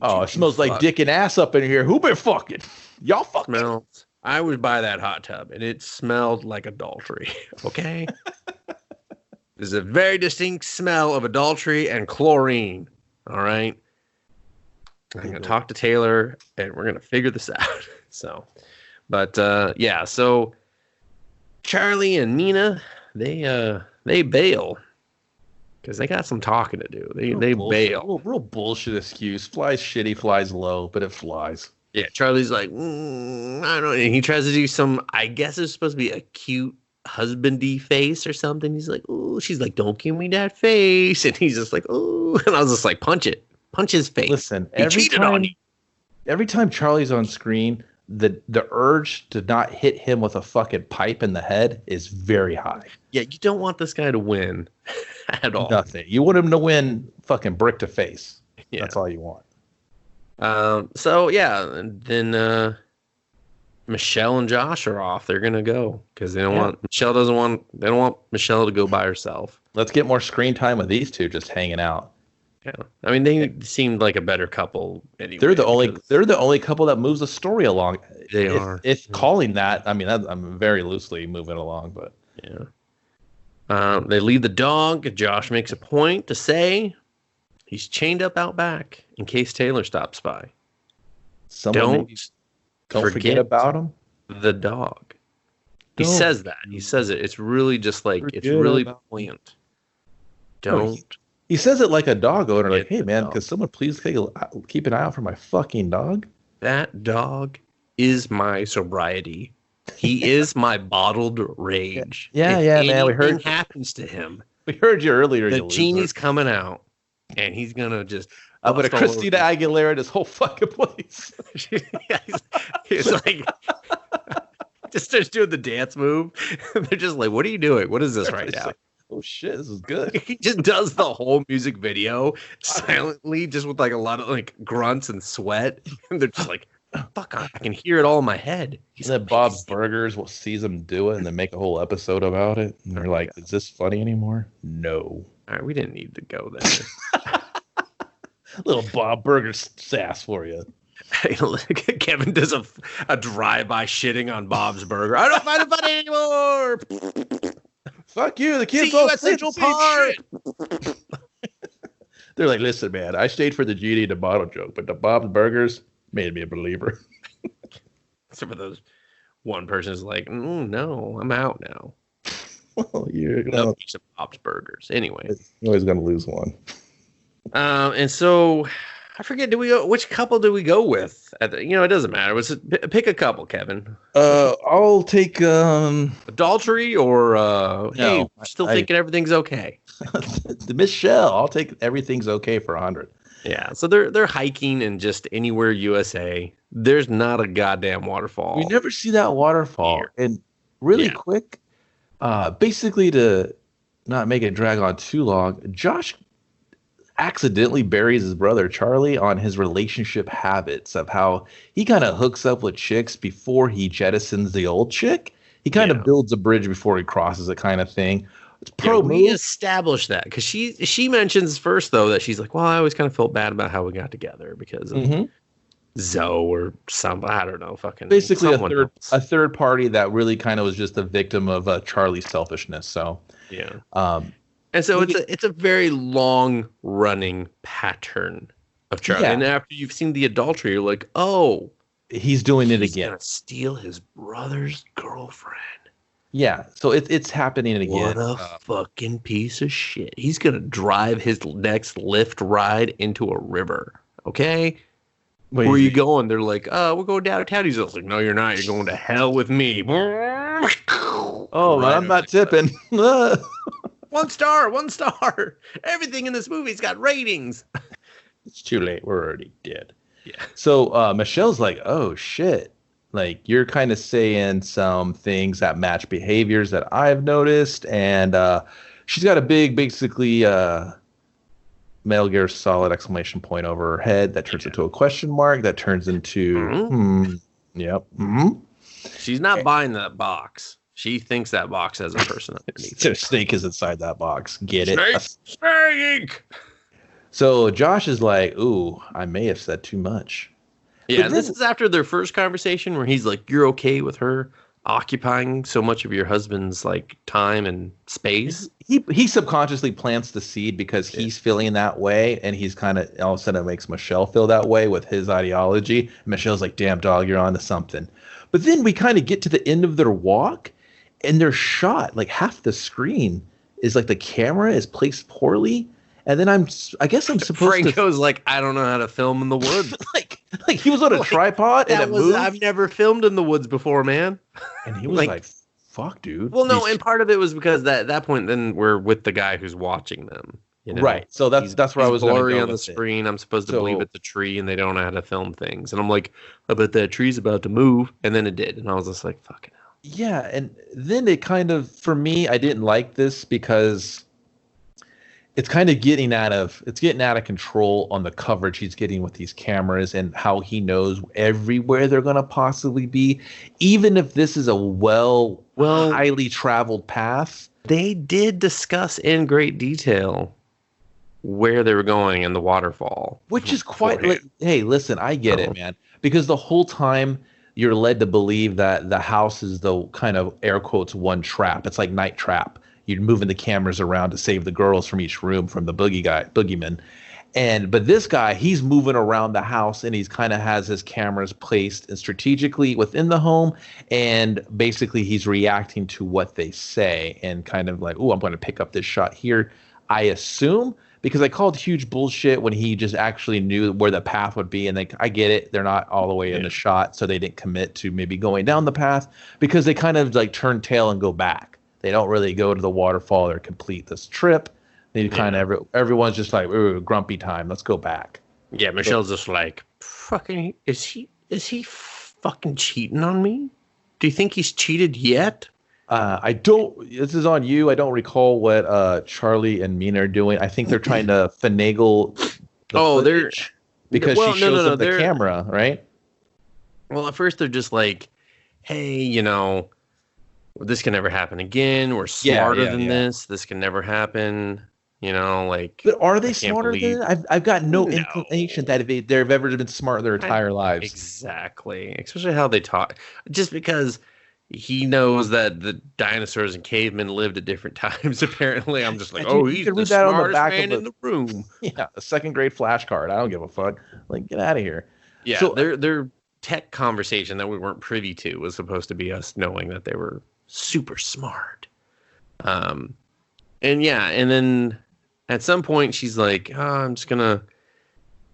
Oh, it smells like dick and ass up in here. Who been fucking? Y'all fucking. Smells. I was by that hot tub, and it smelled like adultery. Okay? There's a very distinct smell of adultery and chlorine. All right? I'm going to talk to Taylor, and we're going to figure this out. So Charlie and Nina, they bail because they got some talking to do. They bail. Real bullshit excuse. Flies shitty, flies low, but it flies. Yeah, Charlie's like, I don't know. And he tries to do some, I guess it's supposed to be a cute husbandy face or something. He's like, ooh. She's like, don't give me that face. And he's just like, ooh. And I was just like, punch it. Punch his face. Listen, he cheated on you. Every time Charlie's on screen, the urge to not hit him with a fucking pipe in the head is very high. Yeah, you don't want this guy to win at all. Nothing. You want him to win fucking brick to face. Yeah. That's all you want. And then Michelle and Josh are off. They're gonna go because they don't want Michelle to go by herself. Let's get more screen time with these two just hanging out. Yeah, I mean they seemed like a better couple anyway. They're the only couple that moves the story along. They are. If calling that, I mean, I'm very loosely moving along, but yeah. They leave the dog. Josh makes a point to say he's chained up out back in case Taylor stops by. Don't forget about him. The dog. He says that. He says it. It's really just like it's really poignant. Don't. He says it like a dog owner, like, "Hey man, could someone please keep an eye out for my fucking dog?" That dog is my sobriety. He is my bottled rage. Yeah, man. We heard happens to him. We heard you earlier. The genie's coming out, and he's gonna just. I'm gonna Christina Aguilera this whole fucking place. he's like, just starts doing the dance move. They're just like, "What are you doing? What is this right now?" Like, oh shit, this is good. He just does the whole music video silently, just with like a lot of like grunts and sweat, and they're just like, "Fuck, I can hear it all in my head." He's then Bob's Burgers will sees him do it and then make a whole episode about it. And they're like, "Is this funny anymore?" No. All right, we didn't need to go there. Little Bob Burger sass for you. Kevin does a drive-by shitting on Bob's Burger. I don't find it funny anymore. Fuck you. The kids see all you at Central Park. They're like, "Listen, man, I stayed for the genie to bottle joke, but the Bob's Burgers made me a believer." So for those, one person is like, "No, I'm out now." Well, you're gonna eat some Bob's Burgers anyway. You're always gonna lose one. And so I forget. Which couple do we go with? It doesn't matter. Pick a couple, Kevin. I'll take adultery or hey, still thinking everything's okay. The Michelle. I'll take everything's okay for 100. Yeah. So they're hiking in just anywhere USA. There's not a goddamn waterfall. We never see that waterfall. Here. And really quick, basically to not make it drag on too long, Josh accidentally buries his brother Charlie on his relationship habits of how he kind of hooks up with chicks before he jettisons the old chick. He kind of builds a bridge before he crosses it, kind of thing. It's we established that because she mentions first though that she's like, well, I always kind of felt bad about how we got together because of Zoe or some, I don't know, fucking basically a third party that really kind of was just a victim of Charlie's selfishness. So and so it's a very long running pattern of Charlie. And after you've seen the adultery, you're like, oh, he's doing it again. He's gonna steal his brother's girlfriend. Yeah, so it's happening again. What a fucking piece of shit. He's gonna drive his next Lyft ride into a river. Okay. Where are you going? They're like, we're going downtown. He's like, no, you're not. You're going to hell with me. Oh, right, I'm not tipping. 1 star, 1 star. Everything in this movie's got ratings. It's too late. We're already dead. Yeah. So Michelle's like, oh, shit. Like, you're kind of saying some things that match behaviors that I've noticed. And she's got a big, basically, Metal Gear Solid exclamation point over her head that turns into a question mark that turns into, She's not buying that box. She thinks that box has a person underneath. A snake is inside that box. Get it? Snake! So Josh is like, ooh, I may have said too much. Yeah, and this is after their first conversation where he's like, "You're okay with her occupying so much of your husband's like time and space?" He subconsciously plants the seed because he's feeling that way, and he's kind of all of a sudden it makes Michelle feel that way with his ideology. Michelle's like, "Damn dog, you're onto something." But then we kind of get to the end of their walk, and they're shot like half the screen is like the camera is placed poorly. And then I guess I'm supposed Franco's like, I don't know how to film in the woods. like he was on a tripod and it moved. I've never filmed in the woods before, man. And he was like, fuck, dude. Well, no, and part of it was because at that point, then we're with the guy who's watching them. You know? Right. So that's where I was blurry on the screen. I'm supposed to believe it's a tree and they don't know how to film things. And I'm like, I bet that tree's about to move. And then it did. And I was just like, fucking hell. Yeah. And then it kind of, for me, I didn't like this because it's kind of getting out of control on the coverage he's getting with these cameras and how he knows everywhere they're going to possibly be, even if this is a highly traveled path. They did discuss in great detail where they were going in the waterfall, which is quite like, hey, listen, I get it, man, because the whole time you're led to believe that the house is the kind of air quotes one trap. It's like Night Trap. You're moving the cameras around to save the girls from each room from the boogeyman. But this guy, he's moving around the house and he's kind of has his cameras placed and strategically within the home. And basically he's reacting to what they say and kind of like, oh, I'm going to pick up this shot here. I assume, because I called huge bullshit when he just actually knew where the path would be. And I get it. They're not all the way in the shot. So they didn't commit to maybe going down the path because they kind of like turn tail and go back. They don't really go to the waterfall or complete this trip. They kind of everyone's just like, ooh, grumpy time. Let's go back. Yeah, Michelle's just like, fucking, is he fucking cheating on me? Do you think he's cheated yet? I don't. This is on you. I don't recall what Charlie and Mina are doing. I think they're trying to finagle the footage because she shows them the camera, right? Well, at first they're just like, hey, you know, this can never happen again. We're smarter than this. This can never happen. You know, like. But are they smarter than it? I've got no inclination that they've ever been smart their entire lives. Exactly. Especially how they talk. Just because he knows that the dinosaurs and cavemen lived at different times, apparently. I'm just like, he's the smartest man in the room. Yeah, a second grade flashcard. I don't give a fuck. Like, get out of here. Yeah, so, their tech conversation that we weren't privy to was supposed to be us knowing that they were super smart. And then at some point she's like, I'm just gonna,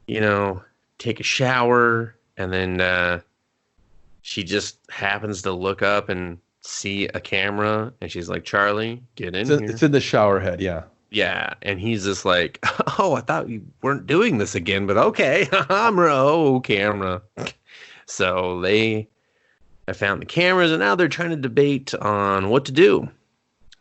you know, take a shower, and then she just happens to look up and see a camera, and she's like, Charlie, get in here. It's in the shower head, yeah, and he's just like, oh, I thought you weren't doing this again, but okay. Camera. So I found the cameras, and now they're trying to debate on what to do.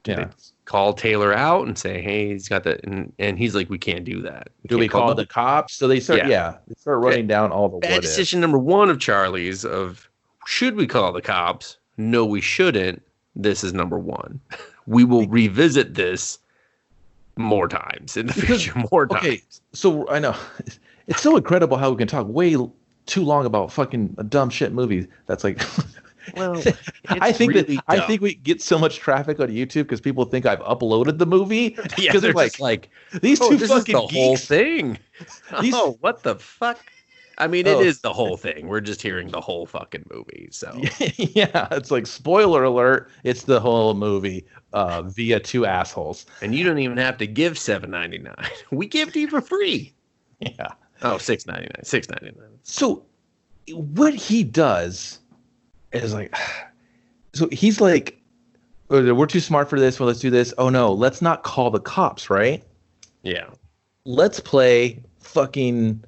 Do they call Taylor out and say, hey, he's got that? And he's like, we can't do that. Do we call the cops? So they start, they start running down all the bad decision number one of Charlie's of, should we call the cops? No, we shouldn't. This is number one. We will revisit this more times in the future, more times. Okay, so I know. It's so incredible how we can talk way too long about fucking dumb shit movies. That's like, well, I think we get so much traffic on YouTube because people think I've uploaded the movie. Because they're like these two fucking the geeks. Whole thing. What the fuck? I mean, it is the whole thing. We're just hearing the whole fucking movie. So yeah, it's like spoiler alert. It's the whole movie via two assholes, and you don't even have to give $7.99. We give it to you for free. Yeah. Oh, $6.99. So what he does is like, so he's like, we're too smart for this. Well, let's do this. Oh no, let's not call the cops, right? Yeah. Let's play fucking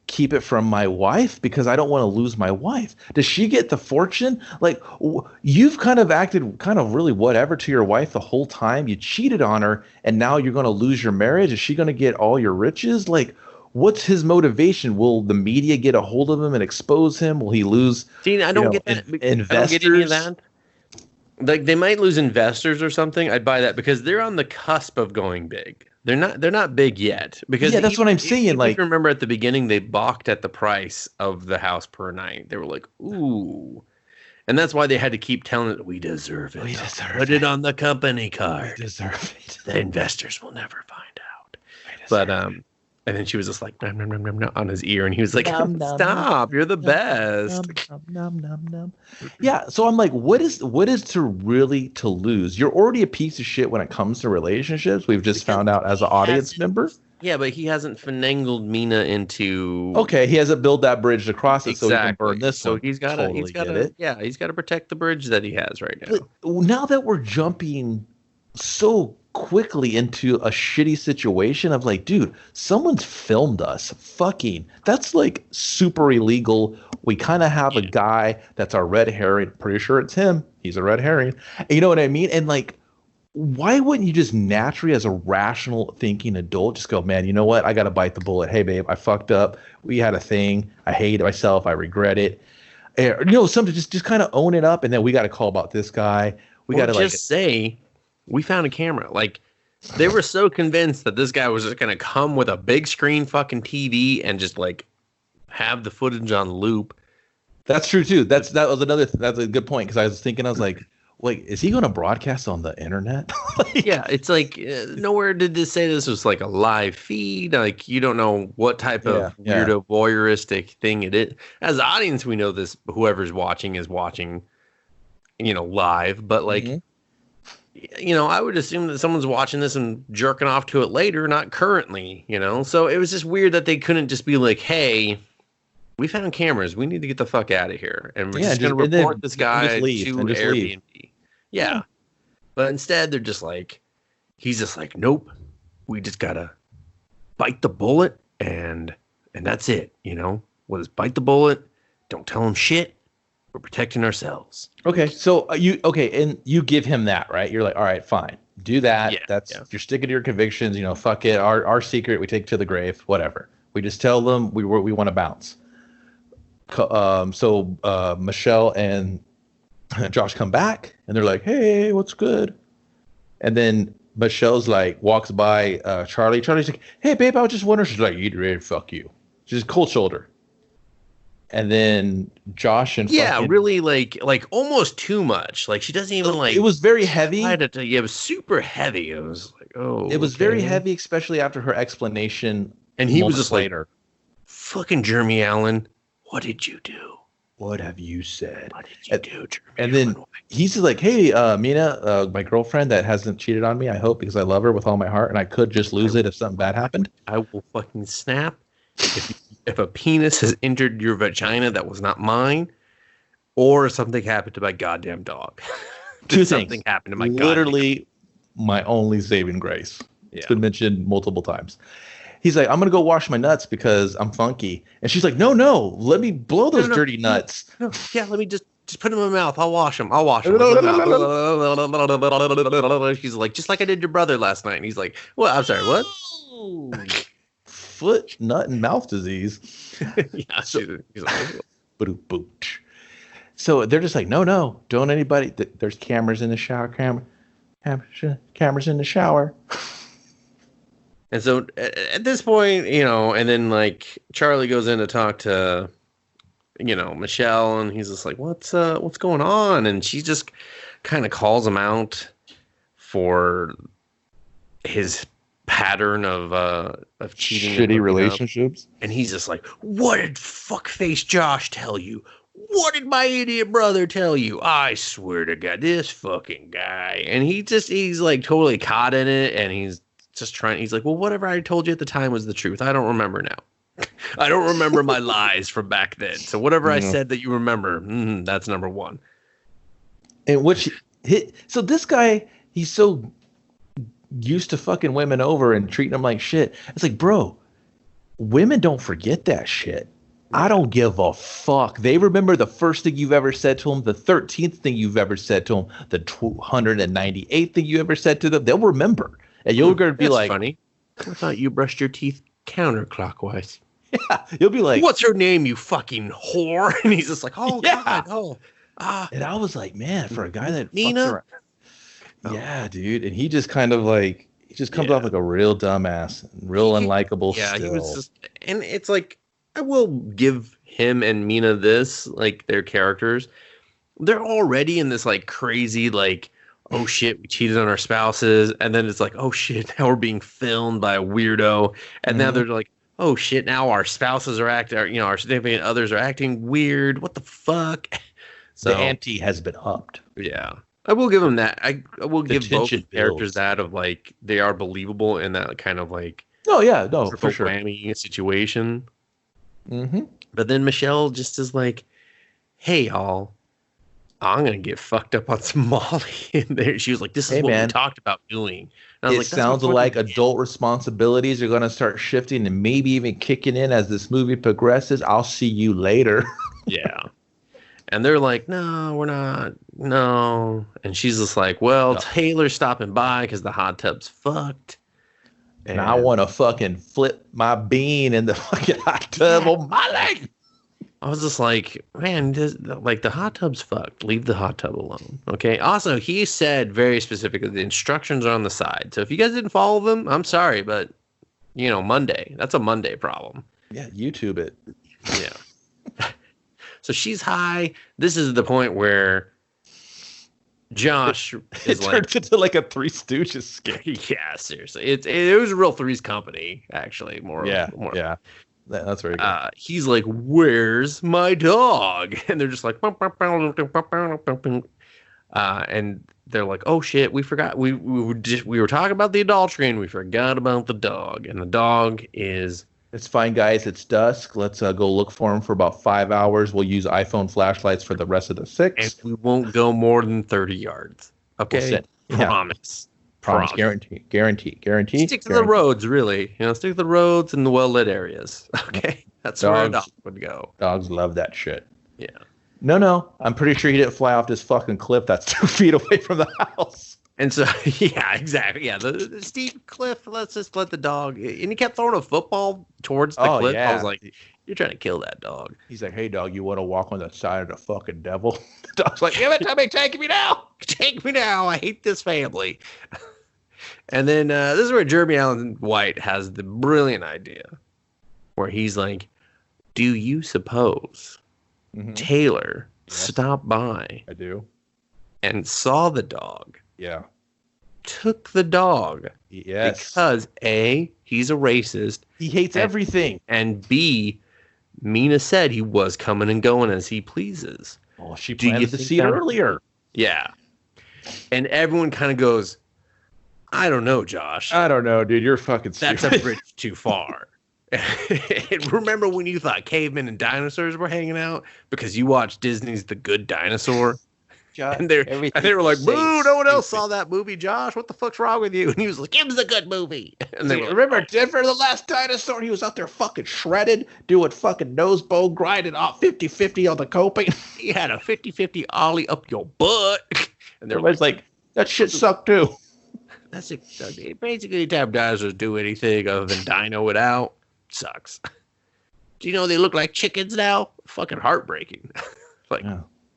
keep it from my wife because I don't want to lose my wife. Does she get the fortune? Like, you've kind of acted kind of really whatever to your wife the whole time. You cheated on her, and now you're going to lose your marriage. Is she going to get all your riches? Like, what's his motivation? Will the media get a hold of him and expose him? Will he lose? See, I don't get that. Investors? I don't get any of that. Like, they might lose investors or something. I'd buy that because they're on the cusp of going big. They're not big yet because yeah, that's what I'm saying. Like, if you remember at the beginning, they balked at the price of the house per night. They were like, "Ooh," and that's why they had to keep telling it, "We deserve it. We deserve Put it on the company we card. deserve it. The investors will never find out." We But deserve it. and then she was just like, nom, nom, nom, nom, nom, on his ear, and he was like, Nom, nom, "Stop! You're the Nom, best." nom, nom, nom, nom. Yeah, so I'm like, what is to lose? You're already a piece of shit when it comes to relationships. We've just found out as an audience member. Yeah, but he hasn't finagled Mina into. Okay, he hasn't built that bridge to cross it, so he can Exactly. burn this So one. he's got Totally get it. Yeah, he's got to protect the bridge that he has right now. But now that we're jumping so quickly into a shitty situation of like, dude, someone's filmed us fucking. That's like super illegal. We kind of have a guy that's our red herring. Pretty sure it's him. He's a red herring. And you know what I mean? And like, why wouldn't you just naturally, as a rational thinking adult, just go, man, you know what? I got to bite the bullet. Hey, babe, I fucked up. We had a thing. I hate myself. I regret it. You know, something just kind of own it up. And then we got to call about this guy. We got to just like say, we found a camera. Like, they were so convinced that this guy was just going to come with a big screen fucking TV and just like have the footage on loop. That's true too. That's a good point. Because I was thinking, I was like, wait, is he going to broadcast on the internet? Yeah, it's like nowhere did this say this was like a live feed. Like, you don't know what type of weirdo voyeuristic thing it is. As an audience, we know this. Whoever's watching is watching, you know, live. But like, you know, I would assume that someone's watching this and jerking off to it later, not currently. You know, so it was just weird that they couldn't just be like, "Hey, we found cameras. We need to get the fuck out of here, and we're just going to report this guy to Airbnb." Yeah. But instead, they're just like, he's just like, nope, we just got to bite the bullet, and that's it, you know? We'll just bite the bullet, don't tell him shit, we're protecting ourselves. Okay, so and you give him that, right? You're like, all right, fine, do that. You're sticking to your convictions, you know, fuck it, our secret, we take to the grave, whatever. We just tell them we want to bounce. So Michelle and Josh come back and they're like, hey, what's good? And then Michelle's like, walks by Charlie. Charlie's like, hey, babe, I was just wondering. She's like, you ready? Fuck you. She's cold shoulder. And then Josh and really like almost too much. Like, she doesn't even like. It was very heavy. It was super heavy. It was like, oh. It was very heavy, especially after her explanation. And he was just later. Fucking Jeremy Allen, what did you do? What have you said? What did you do, Jeremy? And then he's like, hey, Mina, my girlfriend that hasn't cheated on me, I hope, because I love her with all my heart, and I could just lose it if something bad happened. I will fucking snap. If a penis has entered your vagina that was not mine, or something happened to my goddamn dog. Two things. Something happened to my literally my only saving grace. It's been mentioned multiple times. He's like, I'm going to go wash my nuts because I'm funky. And she's like, no, let me blow those dirty nuts. No. Yeah, let me just put them in my mouth. I'll wash them. She's like, just like I did your brother last night. And he's like, well, I'm sorry, what? Foot, nut, and mouth disease. Yeah, he's like, so they're just like, no, don't anybody. There's cameras in the shower. Cameras in the shower. And so at this point, you know, and then like Charlie goes in to talk to, you know, Michelle, and he's just like, what's going on? And she just kind of calls him out for his pattern of cheating, shitty relationships. And he's just like, what did fuckface Josh tell you? What did my idiot brother tell you? I swear to God, this fucking guy. And he's like totally caught in it, and he's like, well, whatever I told you at the time was the truth. I don't remember now. I don't remember my lies from back then. So whatever I said that you remember, that's number one. And so this guy, he's so used to fucking women over and treating them like shit. It's like, bro, women don't forget that shit. I don't give a fuck. They remember the first thing you've ever said to them, the 13th thing you've ever said to them, the 298th thing you ever said to them. They'll remember. And you're going to be like, funny. I thought you brushed your teeth counterclockwise. Yeah. You'll be like, what's your name, you fucking whore? And he's just like, oh, yeah. God, and I was like, man, for a guy that Nina? fucks around. Yeah, dude. And he just kind of like, He just comes off like a real dumbass, real unlikable. Yeah, still. he was just, and it's like I will give him and Mina this, like their characters. They're already in this like crazy, like, oh shit, we cheated on our spouses, and then it's like, oh shit, now we're being filmed by a weirdo, and now they're like, oh shit, now our spouses are acting, you know, our significant others are acting weird. What the fuck? So the ante has been upped. Yeah. I will give them that. I will The give both tension characters builds. that of like they are believable in that kind of like Oh yeah, no, triple for sure. whammy situation. Mm-hmm. But then Michelle just is like, "Hey y'all, I'm gonna get fucked up on some Molly." And there she was like, "This is what we talked about doing." And I was It like, sounds like adult responsibilities are going to start shifting and maybe even kicking in as this movie progresses. I'll see you later. Yeah. And they're like, no, we're not. No. And she's just like, well, Taylor's stopping by because the hot tub's fucked. And I want to fucking flip my bean in the fucking hot tub on my leg. I was just like, man, like the hot tub's fucked. Leave the hot tub alone. Okay. Also, he said very specifically the instructions are on the side. So if you guys didn't follow them, I'm sorry, but you know, Monday. That's a Monday problem. Yeah, YouTube it. Yeah. So she's high. This is the point where Josh is it turns into like a Three Stooges skit. Yeah, seriously. It was a real Three's Company, actually. Yeah. That's very good. He's like, where's my dog? And they're just like, and they're like, oh shit, we forgot. We were talking about the adultery and we forgot about the dog. And the dog is... It's fine, guys. It's dusk. Let's go look for him for about 5 hours. We'll use iPhone flashlights for the rest of the 6. And we won't go more than 30 yards. Okay? Promise. Promise. Guarantee. Stick to the roads, really. You know, stick to the roads and the well-lit areas. Okay? That's where a dog would go. Dogs love that shit. Yeah. No. I'm pretty sure he didn't fly off this fucking cliff that's 2 feet away from the house. And so, yeah, exactly. Yeah, the steep cliff, let's just let the dog... And he kept throwing a football towards the cliff. Yeah. I was like, you're trying to kill that dog. He's like, hey, dog, you want to walk on the side of the fucking devil? The dog's like, give it to me, take me now. Take me now. I hate this family. And then this is where Jeremy Allen White has the brilliant idea where he's like, do you suppose Taylor stopped by? I do. And saw the dog. Yeah. Took the dog. Yes. Because A, he's a racist. He hates everything. And B, Mina said he was coming and going as he pleases. Oh, she planted the seed earlier. Yeah. And everyone kind of goes, I don't know, Josh. I don't know, dude. You're fucking stupid. That's a bridge too far. And remember when you thought cavemen and dinosaurs were hanging out because you watched Disney's The Good Dinosaur? And they were like, boo, no one else saw that movie, Josh. What the fuck's wrong with you? And he was like, it was a good movie. And they were like, remember Denver, the last dinosaur? He was out there fucking shredded, doing fucking nose bone grinding off 50-50 on the coping. He had a 50-50 ollie up your butt. And they're like, that shit sucked too. That's basically any time dinosaurs do anything other than dino it out, sucks. Do you know they look like chickens now? Fucking heartbreaking.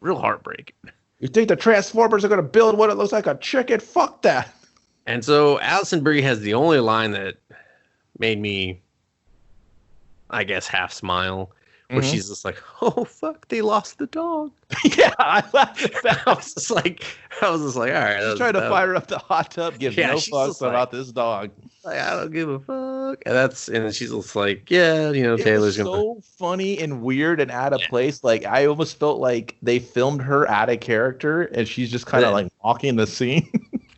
Real heartbreaking. You think the Transformers are going to build what it looks like a chicken? Fuck that. And so Alison Brie has the only line that made me, I guess, half smile, where she's just like, oh, fuck, they lost the dog. Yeah, I laughed at that. I was just like, all right. She's trying to fire up the hot tub, give no fucks about this dog. Like, I don't give a fuck. And she's just like, yeah, you know, Taylor's going to. So funny and weird and out of place. Like, I almost felt like they filmed her out of character and she's just kind of like mocking the scene.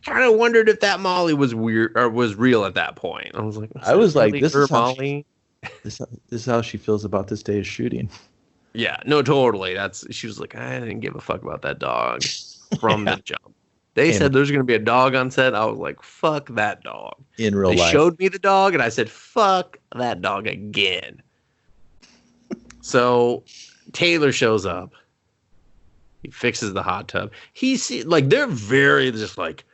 Kind of wondered if that Molly was weird or was real at that point. I was like, this is Molly. This is how she feels about this day's shooting. Yeah, no, totally. She was like, I didn't give a fuck about that dog from the jump. They said there's going to be a dog on set. I was like, fuck that dog. In real life. They showed me the dog, and I said, fuck that dog again. So Taylor shows up. He fixes the hot tub. They're very just like,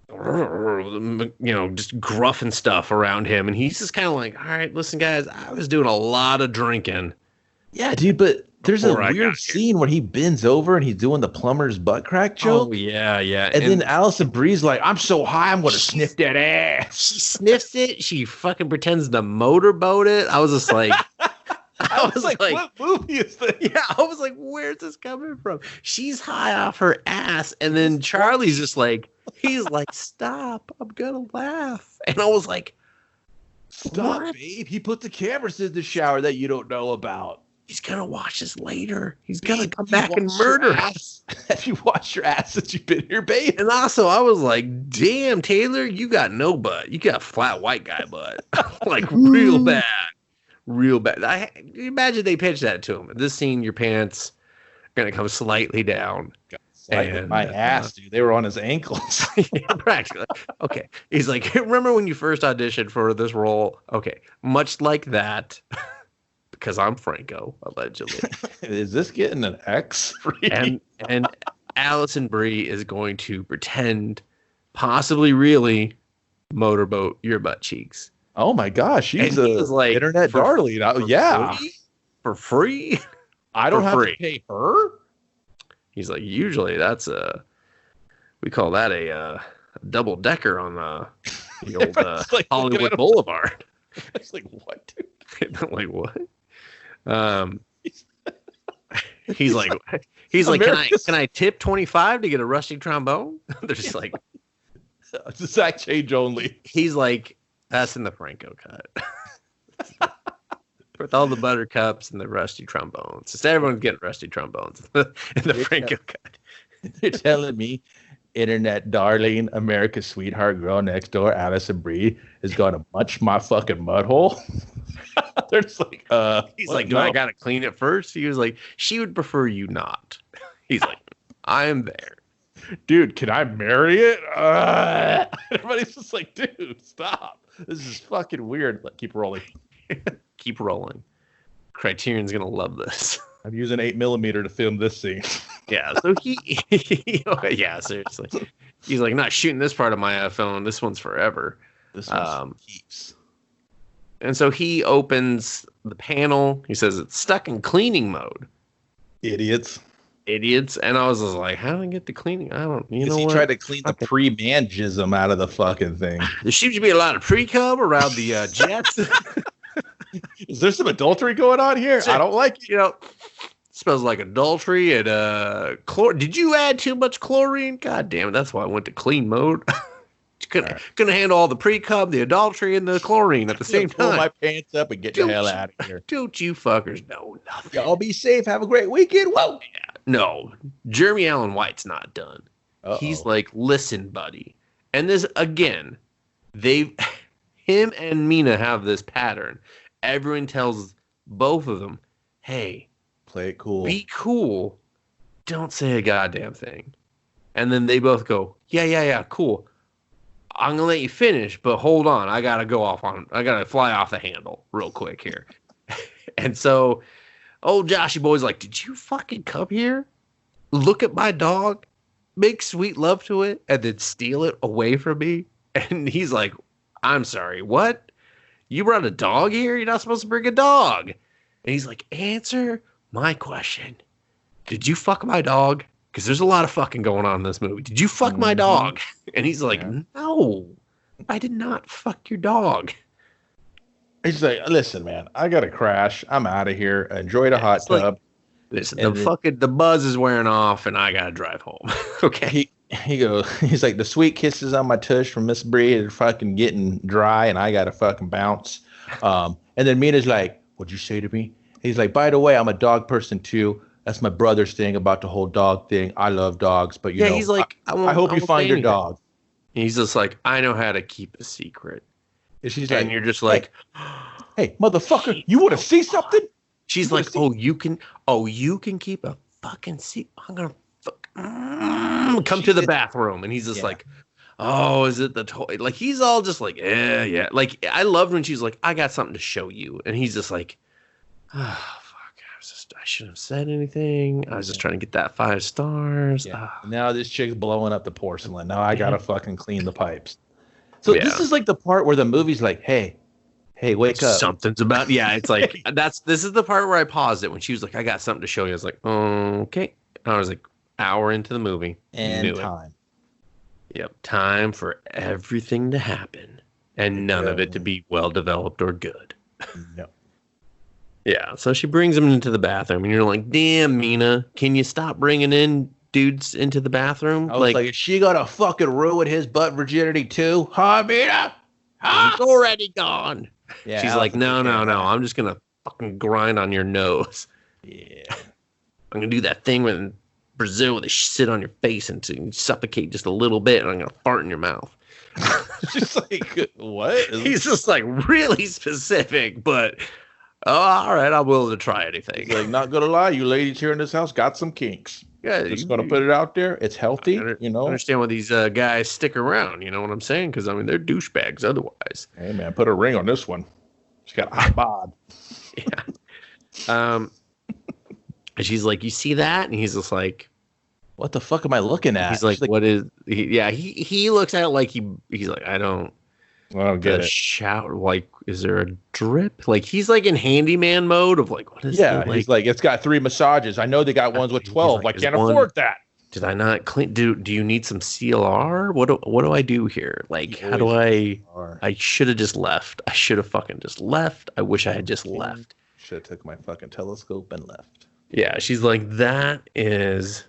you know, just gruff and stuff around him. And he's just kind of like, all right, listen, guys, I was doing a lot of drinking. Yeah, dude, but There's a before I got weird here. scene where he bends over and he's doing the plumber's butt crack joke. Oh yeah, yeah. And then Allison Brie's like, I'm so high, I'm gonna sniff that ass. She sniffs it. She fucking pretends to motorboat it. I was just like, I was like, what movie is this? Yeah, I was like, where's this coming from? She's high off her ass, and then Charlie's just like, he's like, stop, I'm gonna laugh. And I was like, stop, what? babe. He put the cameras in the shower that you don't know about. He's gonna watch this later. He's gonna come back and murder us. Have you washed your ass since you've been here, babe? And also, I was like, damn, Taylor, you got no butt. You got flat white guy butt. Like, real bad. Real bad. Imagine they pitched that to him. This scene, your pants are going to come slightly down. And my ass, dude. They were on his ankles. Yeah, practically. Okay. He's like, remember when you first auditioned for this role? Okay. Much like that. Because I'm Franco, allegedly. Is this getting an X for you? And Allison Brie is going to pretend, possibly really, motorboat your butt cheeks. Oh my gosh, she's a like, internet darling. Yeah. For free? I don't have to pay her? He's like, usually that's we call that a double decker on the old like Hollywood Boulevard. It's like, what, dude? I'm like, what? He's like, can I tip 25 to get a rusty trombone? They're just like, it's a sack change only. He's like, that's in the Franco cut. With all the buttercups and the rusty trombones. Instead, everyone's getting rusty trombones in the Franco cut. You're telling me internet darling, America's sweetheart, girl next door, Allison Brie, is going to munch my fucking mud hole? They're just like, he's like, do I got to clean it first? He was like, she would prefer you not. He's like, I am there. Dude, can I marry it? Everybody's just like, dude, stop. This is fucking weird. Like, keep rolling. Keep rolling. Criterion's gonna love this. I'm using 8mm to film this scene. Yeah, so yeah, seriously. He's like, not shooting this part of my phone. This one's forever. This one keeps. And so he opens the panel. He says it's stuck in cleaning mode. Idiots. And I was just like, how do I get to cleaning? I don't, you know, he tried to clean the pre-man jism out of the fucking thing. There seems to be a lot of pre-cum around the jets. Is there some adultery going on here? I don't like it. You know, smells like adultery and Did you add too much chlorine? God damn it! That's why I went to clean mode. Couldn't handle all the pre-cum, the adultery, and the chlorine at the same time. Pull my pants up and get the hell out of here. Don't you fuckers know nothing? Y'all be safe. Have a great weekend. Whoa. Yeah. No, Jeremy Allen White's not done. Uh-oh. He's like, listen, buddy. And this, again, him and Mina have this pattern. Everyone tells both of them, hey, play it cool. Be cool. Don't say a goddamn thing. And then they both go, yeah, cool. I'm going to let you finish, but hold on. I got to fly off the handle real quick here. And so old Joshy Boy's like, did you fucking come here? Look at my dog, make sweet love to it, and then steal it away from me? And he's like, I'm sorry, what? You brought a dog here? You're not supposed to bring a dog. And he's like, answer my question. Did you fuck my dog? Because there's a lot of fucking going on in this movie. Did you fuck my dog? And he's like, no, I did not fuck your dog. He's like, listen, man, I got to crash. I'm out of here. Enjoy the hot tub. Like, listen, the buzz is wearing off and I got to drive home. Okay. He's like, the sweet kisses on my tush from Miss Bree are fucking getting dry and I got to fucking bounce. And then Mina's like, what'd you say to me? He's like, by the way, I'm a dog person too. That's my brother's thing about the whole dog thing. I love dogs, but you know, he's like, I hope you find your dog. And he's just like, I know how to keep a secret. And she's like, you're just like, hey, motherfucker, you want to see something? She's like, you can keep a fucking secret. I'm gonna come to the bathroom, and he's just like, oh, is it the toy? Like he's all just like, yeah. Like I loved when she's like, I got something to show you, and he's just like, oh. I shouldn't have said anything. I was just trying to get that 5 stars. Yeah. Now this chick's blowing up the porcelain. Now I gotta fucking clean the pipes. So this is like the part where the movie's like, hey, Hey, wake up. Something's about, yeah, it's like, this is the part where I paused it when she was like, I got something to show you. I was like, okay. I was like, hour into the movie. And time. Yep. Time for everything to happen and none of it to be well developed or good. No. Yeah. So she brings him into the bathroom and you're like, damn, Mina, can you stop bringing in dudes into the bathroom? I was like, is she gonna fucking ruin his butt virginity too? Huh, Mina? Huh? He's already gone. Yeah, she's like, no. I'm just going to fucking grind on your nose. Yeah. I'm going to do that thing in Brazil where they sit on your face and to suffocate just a little bit and I'm going to fart in your mouth. Just like, what? He's just like really specific, but all right, I'm willing to try anything. He's like, not going to lie, you ladies here in this house got some kinks. Yeah, just going to put it out there. It's healthy, you know. I understand why these guys stick around, you know what I'm saying? Because, I mean, they're douchebags otherwise. Hey, man, put a ring on this one. She's got a hot bod. Yeah. And she's like, you see that? And he's just like, what the fuck am I looking at? He's like, what is... He looks at it like he's like, I don't get it. Shower, like, is there a drip? Like, he's like in handyman mode of like, what is that? He's like, it's got 3 massages. I know they got ones with 12. Like, I can't afford that. Did I not clean? Do you need some CLR? What do I do here? Like, how do I should have just left. I should have fucking just left. I wish I had just left. Should have took my fucking telescope and left. Yeah, she's like, that is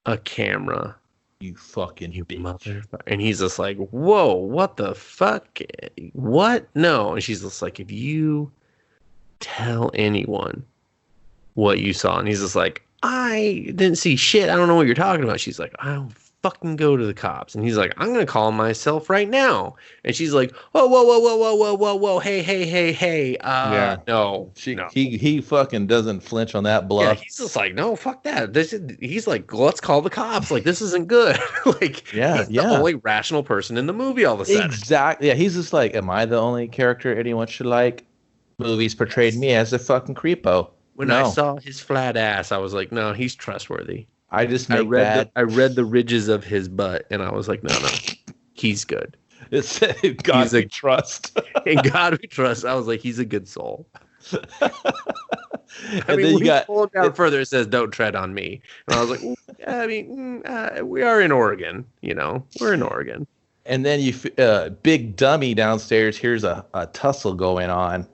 a camera. You fucking bitch. Motherfucker. And he's just like, whoa, what the fuck? What? No. And she's just like, if you tell anyone what you saw, and he's just like, I didn't see shit. I don't know what you're talking about. She's like, I'll fucking go to the cops. And he's like, I'm going to call myself right now. And she's like, whoa. Hey. No. He fucking doesn't flinch on that bluff. Yeah, he's just like, no, fuck that. He's like, let's call the cops. Like, this isn't good. Like, he's the only rational person in the movie all of a sudden. Exactly. Yeah, he's just like, am I the only character anyone should like? Movies portrayed me as a fucking creepo. When I saw his flat ass, I was like, no, he's trustworthy. I read the ridges of his butt, and I was like, no, he's good. It said God we trust. In God we trust. I was like, he's a good soul. I mean, you got pull it down further. It says, "Don't tread on me." And I was like, I mean, we are in Oregon. You know, we're in Oregon. And then big dummy downstairs hears a tussle going on,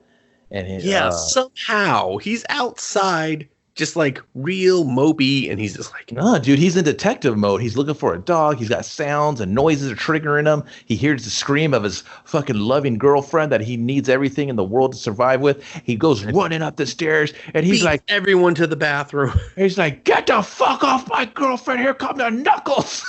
and somehow he's outside. Just like real mopey, and he's just like, no, dude, he's in detective mode. He's looking for a dog. He's got sounds and noises are triggering him. He hears the scream of his fucking loving girlfriend that he needs everything in the world to survive with. He goes running up the stairs, and he's like, everyone to the bathroom. He's like, get the fuck off my girlfriend. Here come the knuckles.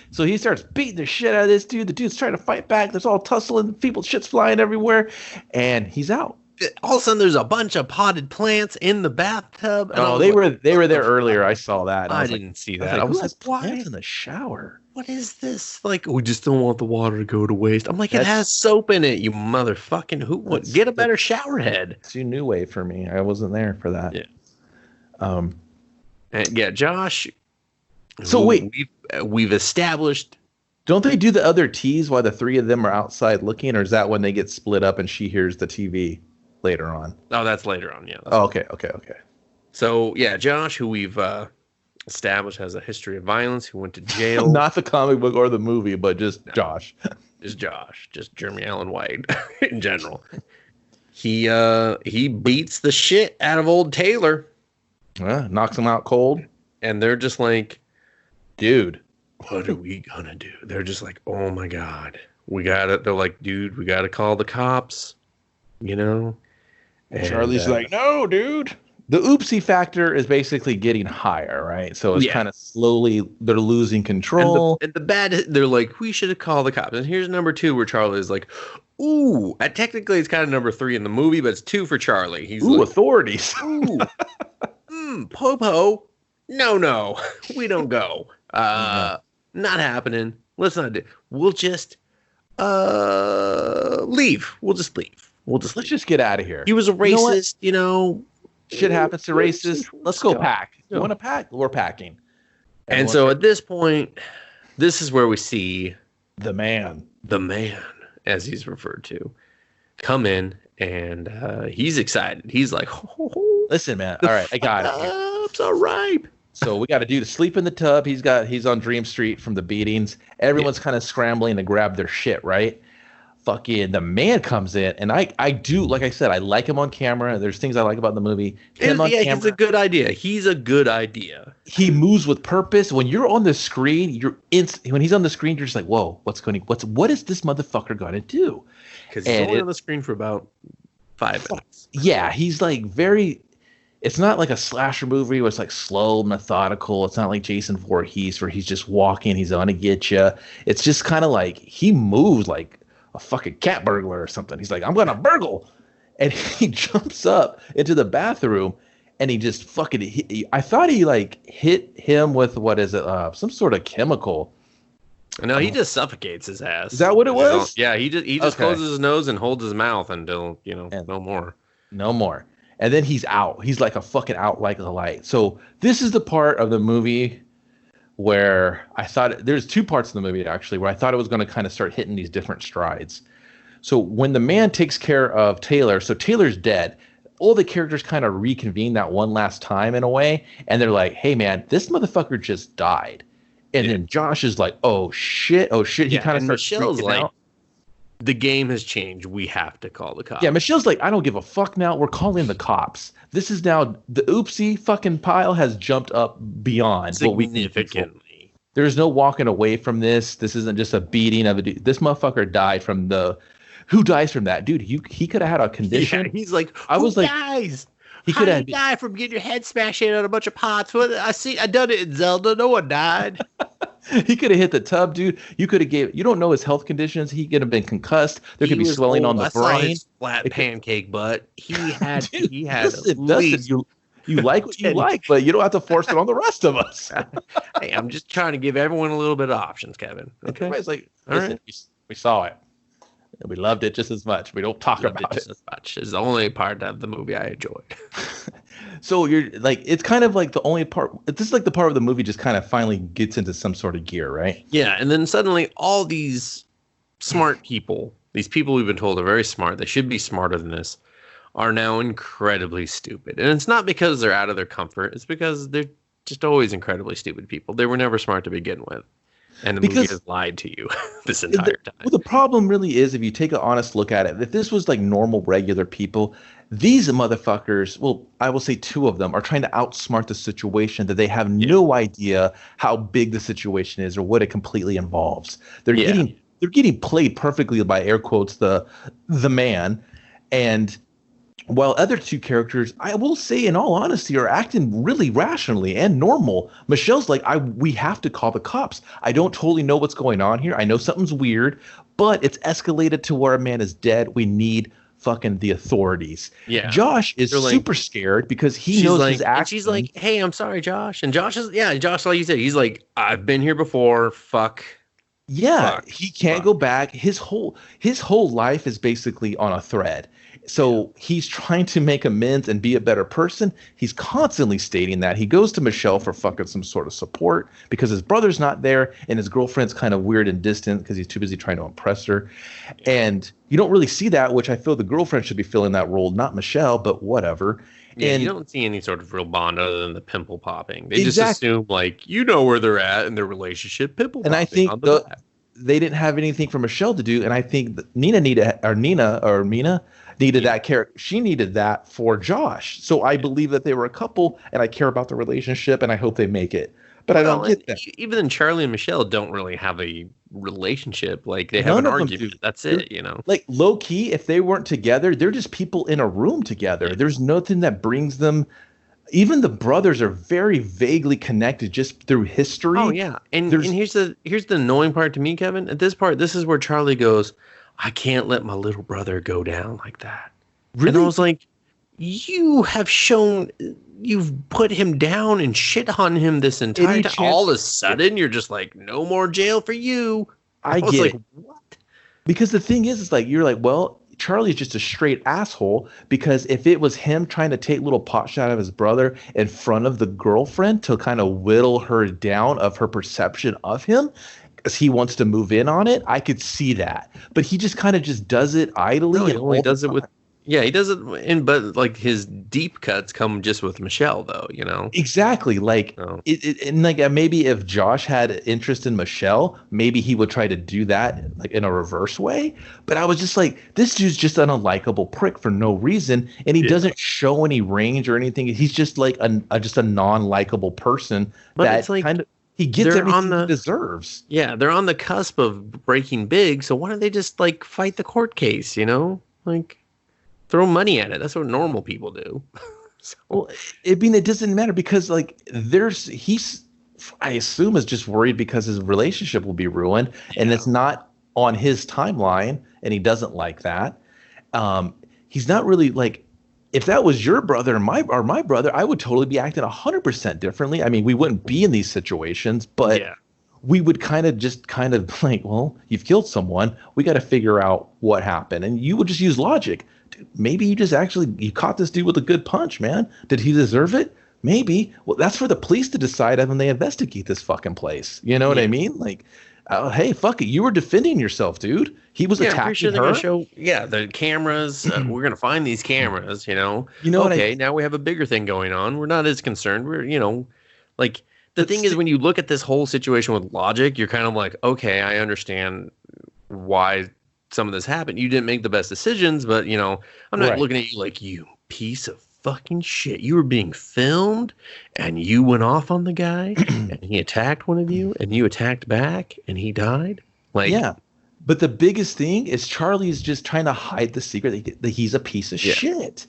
So he starts beating the shit out of this dude. The dude's trying to fight back. There's all tussling, shit's flying everywhere, and he's out. All of a sudden, there's a bunch of potted plants in the bathtub. Oh, they were there earlier. I saw that. I didn't see that. I was like, plants in the shower? What is this? Like, we just don't want the water to go to waste. I'm like, it has soap in it, you motherfucking what? Get a better shower head. It's a new way for me. I wasn't there for that. Yeah. And Josh. So wait, we've established. Don't they do the other tease while the 3 of them are outside looking, or is that when they get split up and she hears the TV? Later on. Oh, that's later on. Yeah. Oh, okay. So yeah, Josh, who we've established has a history of violence, who went to jail. Not the comic book or the movie, but just Josh. Just Jeremy Allen White in general. He beats the shit out of old Taylor. Knocks him out cold. And they're just like, dude, what are we gonna do? They're just like, oh my God, they're like, dude, we gotta call the cops, you know? And Charlie's like, no, dude. The oopsie factor is basically getting higher, right? So it's kind of slowly, they're losing control. And the bad, they're like, we should have called the cops. And here's number 2 where Charlie is like, ooh, technically it's kind of number 3 in the movie, but it's 2 for Charlie. He's like, authorities. Ooh, Popo. No, we don't go. Not happening. Let's not do. We'll just leave. Let's just get out of here. He was a racist, you know. Shit happens to racists. Let's go pack. You want to pack? We're packing. And so at this point, this is where we see the man, as he's referred to. come in, and he's excited. He's like, listen, man. All right, I got it. It's all right. So we got to do the sleep in the tub. He's on Dream Street from the beatings. Everyone's kind of scrambling to grab their shit, right? Fucking the man comes in, and I do, like I said, I like him on camera. There's things I like about the movie. Camera, he's a good idea. He's a good idea. He moves with purpose. When you're on the screen, when he's on the screen, you're just like, whoa, what is this motherfucker gonna do? Because he's only on the screen for about 5 minutes. Yeah, he's like very. It's not like a slasher movie where it's like slow, methodical. It's not like Jason Voorhees where he's just walking, he's gonna get you. It's just kind of like he moves like a fucking cat burglar or something. He's like, I'm gonna burgle, and he jumps up into the bathroom, and he just fucking. I thought he like hit him with what is it? Some sort of chemical. No, he just suffocates his ass. Is that what it was? Yeah, he just closes his nose and holds his mouth until no more. No more. And then he's out. He's like a fucking out like a light. So this is the part of the movie where I thought there's two parts of the movie actually where I thought it was going to kind of start hitting these different strides. So when the man takes care of Taylor, so Taylor's dead, all the characters kind of reconvene that one last time in a way, and they're like, hey man, this motherfucker just died. And then Josh is like, oh shit. He kind of starts Michelle's like, out. The game has changed. We have to call the cops. Yeah, Michelle's like, I don't give a fuck now. We're calling the cops. This is now the oopsie fucking pile has jumped up beyond what we can control. There's no walking away from this. This isn't just a beating of a dude. This motherfucker died from the. Who dies from that, dude? He could have had a condition. Yeah, he's like, I was like, dies? He could have died from getting your head smashed in on a bunch of pots. What I done it in Zelda. No one died. He could have hit the tub, dude. You could have you don't know his health conditions. He could have been concussed. There could be swelling on the brain. His flat pancake butt. He had. Dude, he had. Dustin, you like what you like, but you don't have to force it on the rest of us. Hey, I'm just trying to give everyone a little bit of options, Kevin. Okay. Everybody's like, listen, we saw it. And we loved it just as much. We don't talk about it as much. It's the only part of the movie I enjoyed. So you're like, it's kind of like the only part. This is like the part of the movie just kind of finally gets into some sort of gear, right? Yeah, and then suddenly all these smart people, these people we've been told are very smart, they should be smarter than this, are now incredibly stupid. And it's not because they're out of their comfort. It's because they're just always incredibly stupid people. They were never smart to begin with. And the movie has lied to you this entire time. Well, the problem really is, if you take an honest look at it, if this was like normal, regular people, these motherfuckers, well, I will say two of them, are trying to outsmart the situation that they have no idea how big the situation is or what it completely involves. They're getting played perfectly by air quotes the man, and while other two characters, I will say in all honesty, are acting really rationally and normal. Michelle's like, we have to call the cops. I don't totally know what's going on here. I know something's weird, but it's escalated to where a man is dead. We need fucking the authorities. Yeah. Josh is super scared because he knows his actions. And she's like, hey, I'm sorry, Josh. And Josh Josh, like you said, he's like, I've been here before. Fuck. Yeah, he can't go back. His whole life is basically on a thread. So he's trying to make amends and be a better person. He's constantly stating that. He goes to Michelle for fucking some sort of support because his brother's not there and his girlfriend's kind of weird and distant because he's too busy trying to impress her. And you don't really see that, which I feel the girlfriend should be filling that role, not Michelle, but whatever. Yeah, and you don't see any sort of real bond other than the pimple popping. They just assume, like, you know where they're at in their relationship. Pimple popping. And I think they didn't have anything for Michelle to do, and I think that Mina needed that character. She needed that for Josh. So I believe that they were a couple, and I care about the relationship, and I hope they make it. But I don't get that. Even then, Charlie and Michelle don't really have a relationship. Like, they have an argument. That's it, you know? Like, low-key, if they weren't together, they're just people in a room together. Yeah. There's nothing that brings them. Even the brothers are very vaguely connected just through history. Oh, yeah. And here's the annoying part to me, Kevin. At this part, this is where Charlie goes, I can't let my little brother go down like that. Really? And I was like, you've put him down and shit on him this entire time. All of a sudden, you're just like, no more jail for you. I was like, what? Because the thing is, it's like, you're like, well, Charlie's just a straight asshole, because if it was him trying to take little pot shot of his brother in front of the girlfriend to kind of whittle her down of her perception of him, because he wants to move in on it. I could see that, but he just kind of just does it idly. No, he and only does it with. Yeah, he does it, but like his deep cuts come just with Michelle, though. Exactly. Like and like maybe if Josh had interest in Michelle, maybe he would try to do that like in a reverse way. But I was just like, this dude's just an unlikable prick for no reason, and he doesn't show any range or anything. He's just like just a non-likable person. But that it's like kind of he gets everything he deserves. Yeah, they're on the cusp of breaking big. So why don't they just like fight the court case? Like. Throw money at it. That's what normal people do. So. Well, it doesn't matter because like I assume is just worried because his relationship will be ruined and it's not on his timeline and he doesn't like that. He's not really like, if that was your brother or my brother, I would totally be acting 100% differently. I mean, we wouldn't be in these situations, but we would kind of like, well, you've killed someone. We got to figure out what happened. And you would just use logic. Maybe you caught this dude with a good punch, man. Did he deserve it? Maybe. Well, that's for the police to decide when they investigate this fucking place. You know what I mean? Like, hey, fuck it. You were defending yourself, dude. He was attacking sure her. Show, the cameras. We're going to find these cameras, Okay, now we have a bigger thing going on. We're not as concerned. We're, like, the thing is when you look at this whole situation with logic, you're kind of like, okay, I understand why some of this happened. You didn't make the best decisions, but I'm not looking at you like, you piece of fucking shit. You were being filmed and you went off on the guy and he attacked one of you and you attacked back and he died. Like, yeah. But the biggest thing is Charlie is just trying to hide the secret that he's a piece of shit.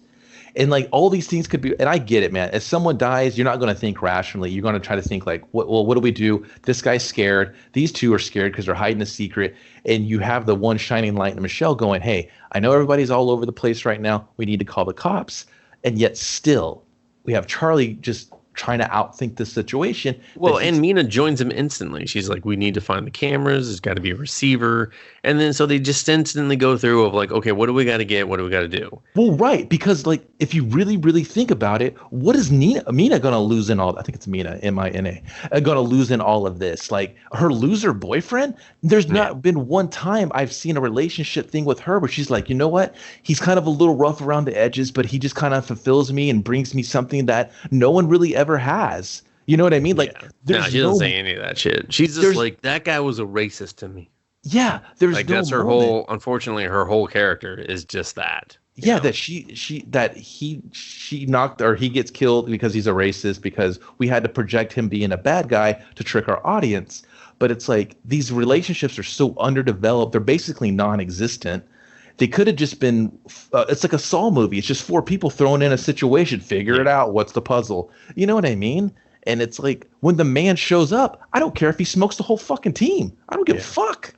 And like all these things could be, and I get it, man. If someone dies, you're not going to think rationally. You're going to try to think like, what do we do? This guy's scared. These two are scared because they're hiding a secret. And you have the one shining light in Michelle going, hey, I know everybody's all over the place right now. We need to call the cops. And yet still, we have Charlie just trying to outthink the situation. Well, and Mina joins him instantly. She's like, we need to find the cameras. There's got to be a receiver. And then so they just instantly go through of like, okay, what do we got to get? What do we got to do? Well, right. Because like, if you really, really think about it, what is Mina going to lose in all? I think it's Mina, M-I-N-A, going to lose in all of this. Like her loser boyfriend, there's not been one time I've seen a relationship thing with her where she's like, you know what? He's kind of a little rough around the edges, but he just kind of fulfills me and brings me something that no one really ever has. You know what I mean? Like, she doesn't say any of that shit. She's just like, that guy was a racist to me. Yeah, there's like no that's her whole. Unfortunately, her whole character is just that. Yeah, that she knocked, or he gets killed because he's a racist, because we had to project him being a bad guy to trick our audience. But it's like these relationships are so underdeveloped; they're basically non-existent. They could have just been. It's like a Saw movie. It's just four people thrown in a situation. Figure it out. What's the puzzle? You know what I mean? And it's like when the man shows up, I don't care if he smokes the whole fucking team. I don't give a fuck.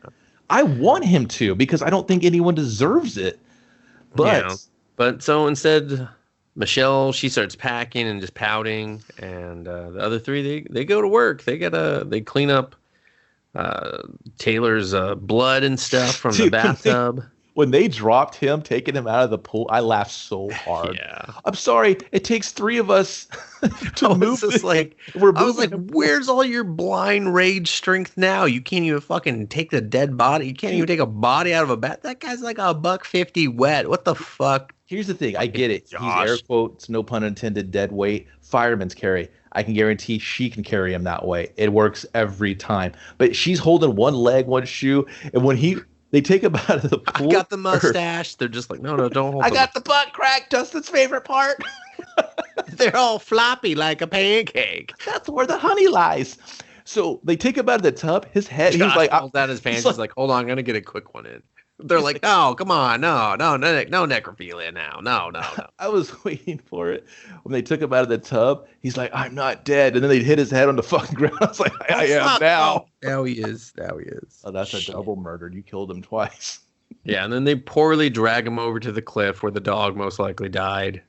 I want him to, because I don't think anyone deserves it. But so instead, Michelle, she starts packing and just pouting, and the other three they go to work. They clean up Taylor's blood and stuff from the bathtub. When they dropped him, taking him out of the pool, I laughed so hard. Yeah. I'm sorry. It takes three of us to move this. I was like, where's all your blind rage strength now? You can't even fucking take the dead body. You can't even take a body out of a bat. That guy's like $150 wet. What the fuck? Here's the thing. I get it. Josh. He's air quotes, no pun intended, dead weight. Fireman's carry. I can guarantee she can carry him that way. It works every time. But she's holding one leg, one shoe. And when they take him out of the pool. I got the mustache. They're just like, no, don't hold I got the butt crack, Dustin's favorite part. They're all floppy like a pancake. That's where the honey lies. So they take him out of the tub. His head, Josh he's like, pulls down his pants. He's like, hold on, I'm going to get a quick one in. They're like, no, come on, no necrophilia now. No. I was waiting for it. When they took him out of the tub, he's like, I'm not dead. And then they'd hit his head on the fucking ground. I was like, I am now. Now he is. Oh, that's a double murder. You killed him twice. Yeah, and then they poorly drag him over to the cliff where the dog most likely died.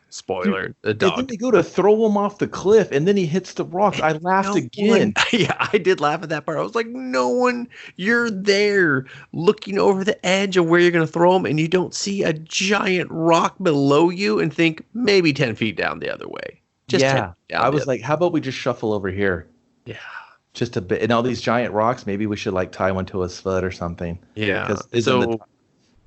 Spoiler, the dog. And then they go to throw him off the cliff, and then he hits the rocks. I laughed again. Yeah, I did laugh at that part. I was like, no one, you're there looking over the edge of where you're going to throw him, and you don't see a giant rock below you and think maybe 10 feet down the other way. Just I was like, how about we just shuffle over here? Yeah. just a bit. And all these giant rocks, maybe we should like tie one to his foot or something. Yeah. Because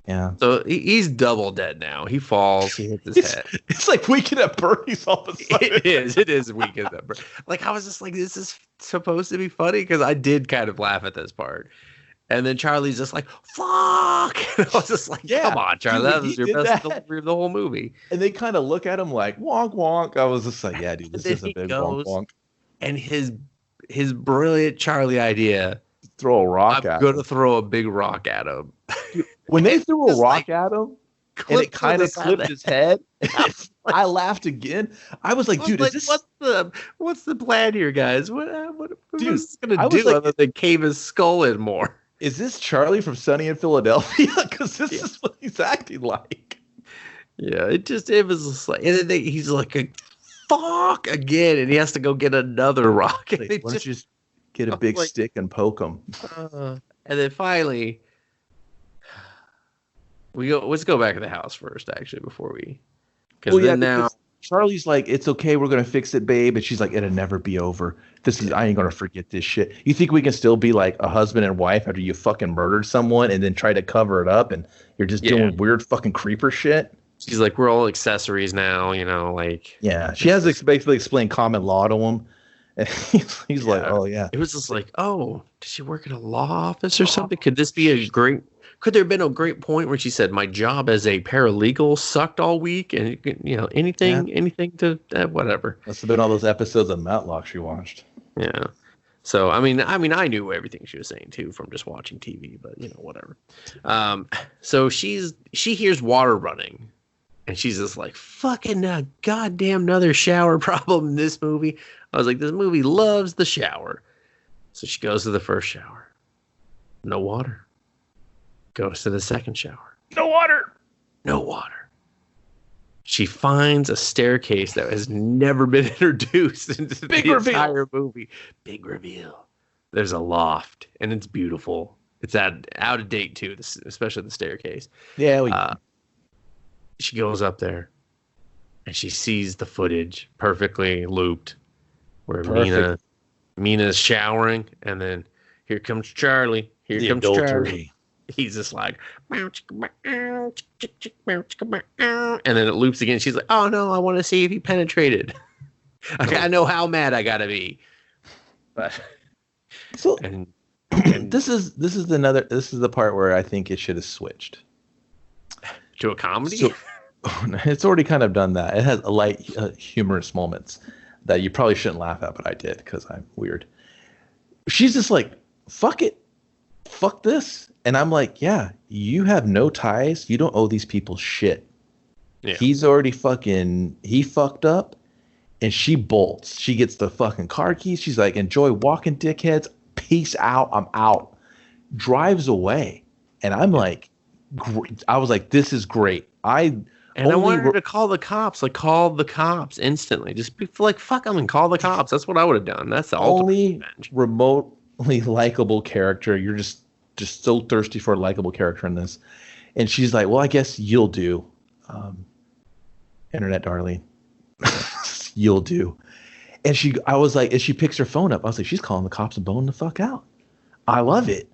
yeah. So he's double dead now. He falls. He hits his head. It's like Weekend at Bernie's all of a sudden. It is. It is Weekend at Bernie's. Like, I was just like, this is supposed to be funny because I did kind of laugh at this part. And then Charlie's just like, fuck. And I was just like, come on, Charlie. That was your best delivery of the whole movie. And they kind of look at him like, wonk, wonk. I was just like, yeah, dude, this is a big wonk, wonk. And his brilliant Charlie idea, throw a rock at him. I'm going to throw a big rock at him. When they threw a rock at him, and it kind of clipped his head, I laughed again. I was like, dude, what's the plan here, guys? What dude, is this going to do other than cave his skull in more? Is this Charlie from Sunny in Philadelphia? Because this is what he's acting like. Yeah, it was just like, and then he's like, fuck again, and he has to go get another rock. And why don't you just get a big stick and poke him? And then finally, let's go back to the house first, actually, before we. Because Charlie's like, it's okay, we're gonna fix it, babe, and she's like, it'll never be over. I ain't gonna forget this shit. You think we can still be like a husband and wife after you fucking murdered someone and then try to cover it up and you're just doing weird fucking creeper shit? She's like, we're all accessories now, like. Yeah, she has to basically explain common law to him. And he's like, oh yeah. It was just like, oh, does she work in a law office or something? Could there have been a great point where she said, my job as a paralegal sucked all week and, anything to whatever. Must have been all those episodes of Matlock she watched. Yeah. So, I mean, I knew everything she was saying too from just watching TV, but whatever. So she hears water running and she's just like, fucking goddamn another shower problem in this movie. I was like, this movie loves the shower. So she goes to the first shower. No water. Goes to the second shower. No water. No water. She finds a staircase that has never been introduced into the entire movie. Big reveal. There's a loft, and it's beautiful. It's out of date too, especially the staircase. Yeah. She goes up there, and she sees the footage perfectly looped, where Mina's showering, and then here comes Charlie. Here comes Charlie. He's just like, and then it loops again. She's like, oh no, I want to see if he penetrated. I know how mad I gotta be. But so and this is the part where I think it should have switched to a comedy. So, it's already kind of done that. It has a light, humorous moments that you probably shouldn't laugh at, but I did because I'm weird. She's just like, fuck it. Fuck this. And I'm like, yeah, you have no ties. You don't owe these people shit. Yeah. He's already he fucked up and she bolts. She gets the fucking car keys. She's like, enjoy walking, dickheads. Peace out. I'm out. Drives away. And I'm like, I was like, this is great. I wanted her to call the cops. Like, call the cops instantly. Just be like, fuck them and call the cops. That's what I would have done. That's the only remotely likable character. You're just so thirsty for a likable character in this. And she's like, well, I guess you'll do. Internet darling. You'll do. And I was like, as she picks her phone up, I was like, she's calling the cops and boning the fuck out. I love it.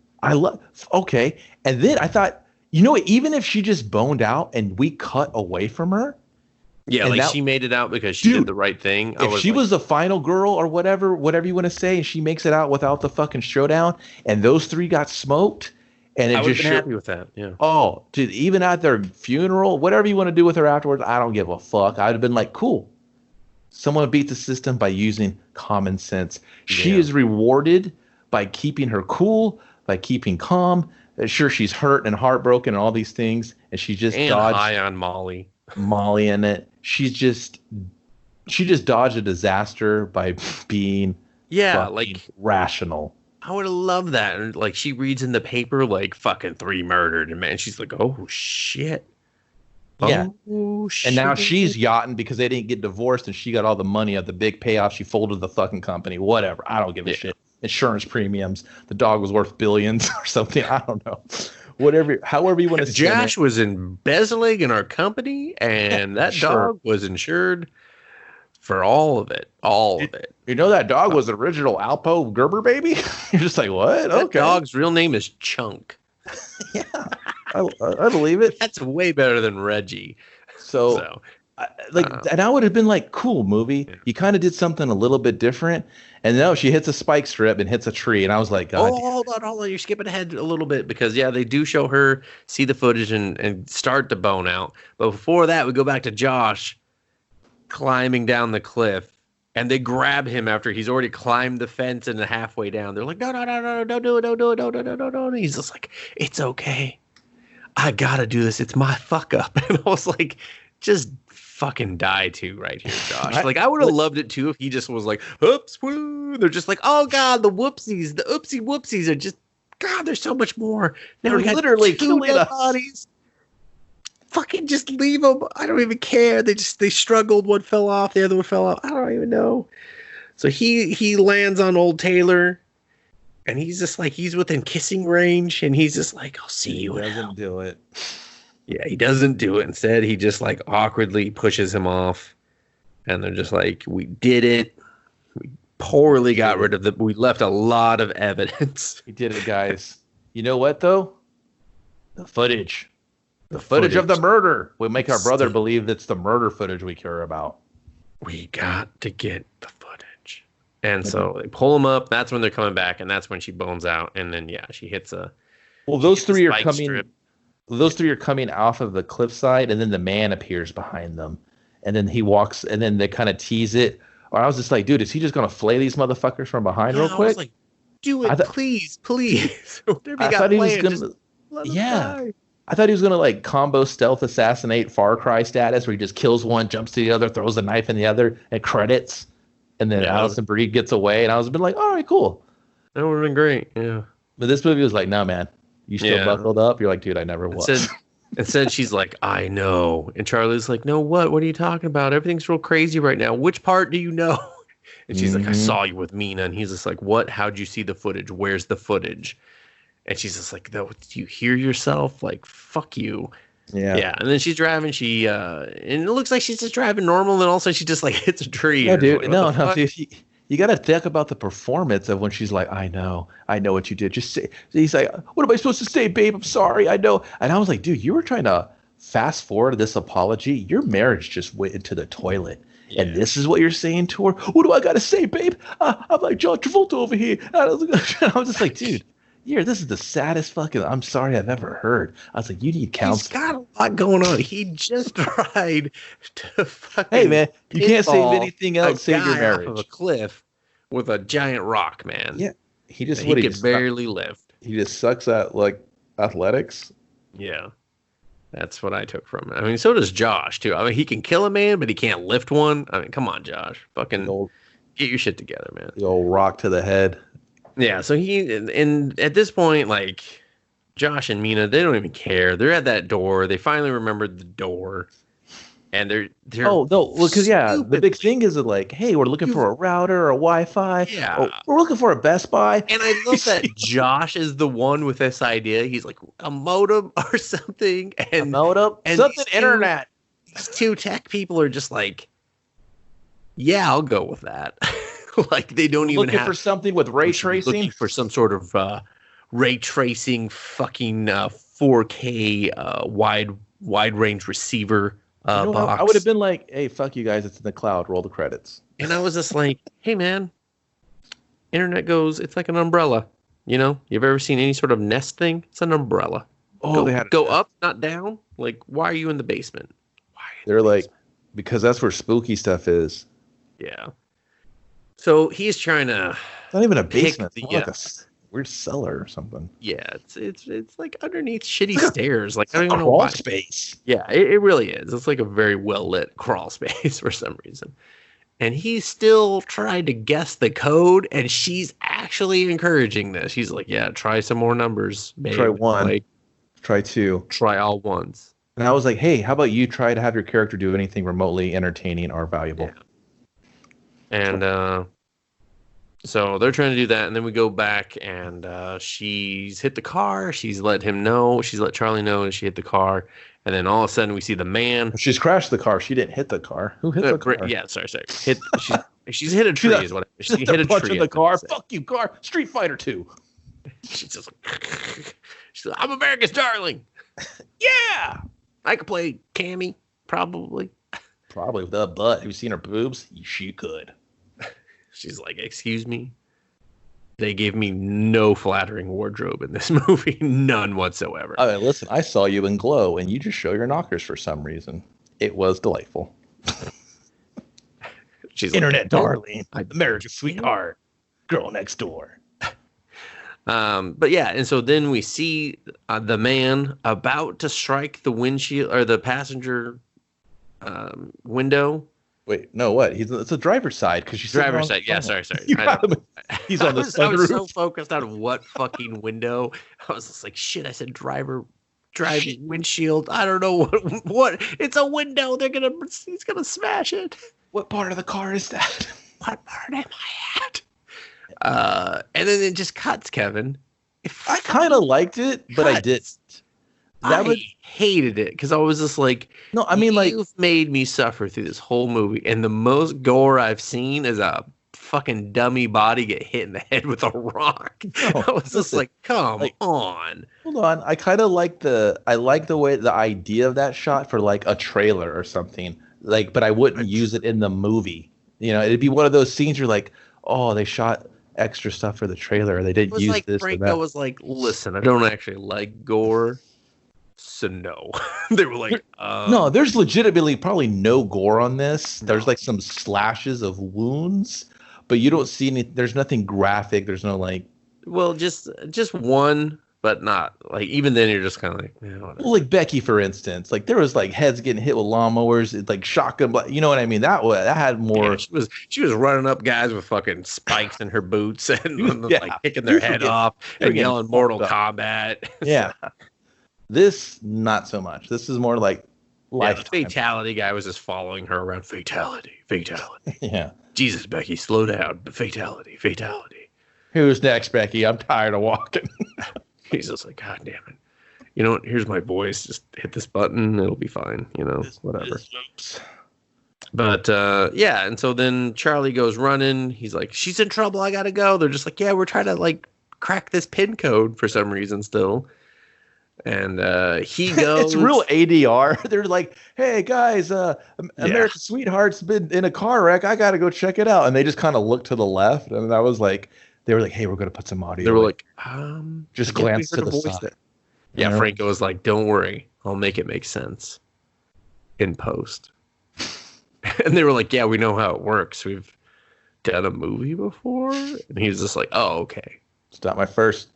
Okay. And then I thought, even if she just boned out and we cut away from her. Yeah, like she made it out because she did the right thing. If she was the final girl or whatever you want to say, and she makes it out without the fucking showdown, and those three got smoked, and I would be happy with that. Yeah. Oh, dude, even at their funeral, whatever you want to do with her afterwards, I don't give a fuck. I'd have been like, cool. Someone beat the system by using common sense. She is rewarded by keeping her cool, by keeping calm. Sure, she's hurt and heartbroken and all these things, and she just dodged high on Molly in it. She just dodged a disaster by being rational. I would have loved that. And like she reads in the paper like fucking 3 murdered, and man, she's like, oh shit. Yeah. Oh, shit. And now she's yachting because they didn't get divorced and she got all the money of the big payoff. She folded the fucking company. Whatever. I don't give a shit. Insurance premiums. The dog was worth billions or something. I don't know. However you want to say it. Josh was embezzling in our company and that dog was insured for all of it. All of it. You know that dog was the original Alpo Gerber baby? You're just like, what? That Okay. dog's real name is Chunk. Yeah. I believe it. That's way better than Reggie. So and I would have been like, cool movie. Yeah. You kind of did something a little bit different. And no, she hits a spike strip and hits a tree. And I was like, God. Oh, hold on. You're skipping ahead a little bit because, yeah, they do show her see the footage and start to bone out. But before that, we go back to Josh climbing down the cliff. And they grab him after he's already climbed the fence and halfway down. They're like, no, don't do it. No. And he's just like, it's okay. I got to do this. It's my fuck up. And I was like, just fucking die too right here, Josh. Like I would have loved it too if he just was like, oops, woo. They're just like, oh God, the whoopsies, the oopsie whoopsies are just, God, there's so much more. Now we got literally two killing dead bodies. Fucking just leave them. I don't even care. They struggled. One fell off. The other one fell off. I don't even know. So he lands on old Taylor. And he's just like, he's within kissing range. And he's just like, I'll see you. He doesn't do it. Yeah, he doesn't do it. Instead, he just like awkwardly pushes him off. And they're just like, we did it. We poorly got rid of we left a lot of evidence. We did it, guys. You know what, though? The footage. The footage of the murder. We make our brother believe it's the murder footage we care about. We got to get the footage. And so they pull him up. That's when they're coming back. And that's when she bones out. And then, yeah, she hits a... Well, those three are coming... Strip. Those three are coming off of the cliffside, and then the man appears behind them. And then he walks, and then they kind of tease it. Or I was just like, dude, is he just going to flay these motherfuckers from behind real quick? I was like, do it, please. I thought he was going to... Yeah. I thought he was going to like combo stealth assassinate Far Cry status where he just kills one, jumps to the other, throws the knife in the other, and credits. And then Allison Brie gets away. And I was been like, all right, cool. That would have been great. Yeah. But this movie was like, no, man. You still buckled up? You're like, dude, I never was. Instead, she's like, I know. And Charlie's like, no, what? What are you talking about? Everything's real crazy right now. Which part do you know? And she's like, I saw you with Mina. And he's just like, what? How'd you see the footage? Where's the footage? And she's just like, do you hear yourself? Like, fuck you. Yeah. Yeah. And then she's driving. And it looks like she's just driving normal. And then also she just like hits a tree. Yeah, dude. No, dude. You got to think about the performance of when she's like, I know what you did. Just say, he's like, what am I supposed to say, babe? I'm sorry. I know. And I was like, dude, you were trying to fast forward this apology. Your marriage just went into the toilet. Yeah. And this is what you're saying to her. What do I got to say, babe? I'm like John Travolta over here. And I was just like, dude. Yeah, this is the saddest fucking I'm sorry I've ever heard. I was like, you need counseling. He's got a lot going on. He just tried to fucking... Hey, man, you can't save anything else. Save your marriage. Off of a cliff with a giant rock, man. Yeah, he could barely lift. He just sucks at, like, athletics. Yeah, that's what I took from it. I mean, so does Josh, too. I mean, he can kill a man, but he can't lift one. I mean, come on, Josh. Fucking get your shit together, man. The old rock to the head. Yeah, so and at this point, like, Josh and Mina, they don't even care. They're at that door. They finally remembered the door. And they're oh, no, well, because, the big thing is that, like, hey, we're looking for a router or a Wi-Fi. Yeah. Oh, we're looking for a Best Buy. And I love that Josh is the one with this idea. He's like, a modem or something. And, a modem? And something internet. These two tech people are just like, yeah, I'll go with that. Like they don't even looking for something with ray tracing. Looking for some sort of ray tracing, fucking 4K wide range receiver box. I would have been like, "Hey, fuck you guys! It's in the cloud. Roll the credits." And I was just like, "Hey, man, internet goes. It's like an umbrella. You know, you've ever seen any sort of Nest thing? It's an umbrella. Oh, they had go up, not down. Like, why are you in the basement? Why? They're like, because that's where spooky stuff is. Yeah." So he's trying to. It's not even a basement. It's like a weird cellar or something. Yeah, it's like underneath shitty stairs. Like I don't even know why. Crawl space. Yeah, it really is. It's like a very well lit crawl space for some reason. And he's still trying to guess the code, and she's actually encouraging this. She's like, "Yeah, try some more numbers. Babe. Try one. Like, try two. Try all ones." And I was like, "Hey, how about you try to have your character do anything remotely entertaining or valuable?" Yeah. And So they're trying to do that, and then we go back, and she's hit the car. She's let him know. She's let Charlie know that she hit the car, and then all of a sudden we see the man. She's crashed the car. She didn't hit the car. Who hit the car? Yeah, sorry. She's hit a tree. Is what she hit a punch tree in the car. Fuck you, car. Street Fighter 2. She's just like, she's like, I'm America's darling. Yeah, I could play Cammy, probably. Probably with a butt. Have you seen her boobs? She could. She's like, excuse me? They gave me no flattering wardrobe in this movie. None whatsoever. I mean, listen, I saw you in Glow, and you just show your knockers for some reason. It was delightful. She's Internet like, darling, America's sweetheart, girl next door. But yeah, and so then we see the man about to strike the windshield or the passenger window. Wait, no, what? It's a driver's side because she's driver's side. Yeah, sorry. He's on the sunroof. I was so focused on what fucking window. I was just like, shit. I said driving windshield. I don't know what. It's a window. He's gonna smash it. What part of the car is that? What part am I at? And then it just cuts, Kevin. I kind of liked it, but I didn't. I hated it because I was just like, no, I mean, like, you've made me suffer through this whole movie, and the most gore I've seen is a fucking dummy body get hit in the head with a rock. No, I was just like, come on. Hold on. I kind of like the way the idea of that shot for like a trailer or something. Like, but I wouldn't use it in the movie. You know, it'd be one of those scenes you're like, oh, they shot extra stuff for the trailer. They didn't use like this. Franco was like, listen, I don't actually like gore. So no. They were like, no, there's legitimately probably no gore on this. There's like some slashes of wounds, but you don't see any. There's nothing graphic. There's no like. Well, just one, but not like even then. You're just kind of like, well, like Becky, for instance. Like there was like heads getting hit with lawnmowers. It's like shotgun. You know what I mean? That had more. Yeah, she was running up guys with fucking spikes in her boots and like kicking their head off and yelling Mortal Kombat. Yeah. This, not so much. This is more like the fatality guy was just following her around. Fatality. Yeah. Jesus, Becky, slow down. Fatality. Who's next, Becky? I'm tired of walking. He's just like, God damn it. You know what? Here's my voice. Just hit this button. It'll be fine. You know, whatever. But, yeah. And so then Charlie goes running. He's like, she's in trouble. I got to go. They're just like, yeah, we're trying to like crack this pin code for some reason still. And he goes. It's real ADR. They're like, "Hey guys, America's Sweetheart's been in a car wreck. I got to go check it out." And they just kind of look to the left, and I was like, "They were like, hey, we're going to put some audio." They were like, just glance to the side. Yeah, you know? Franco was like, "Don't worry, I'll make it make sense in post." And they were like, "Yeah, we know how it works. We've done a movie before." And he was just like, "Oh, okay." It's not my first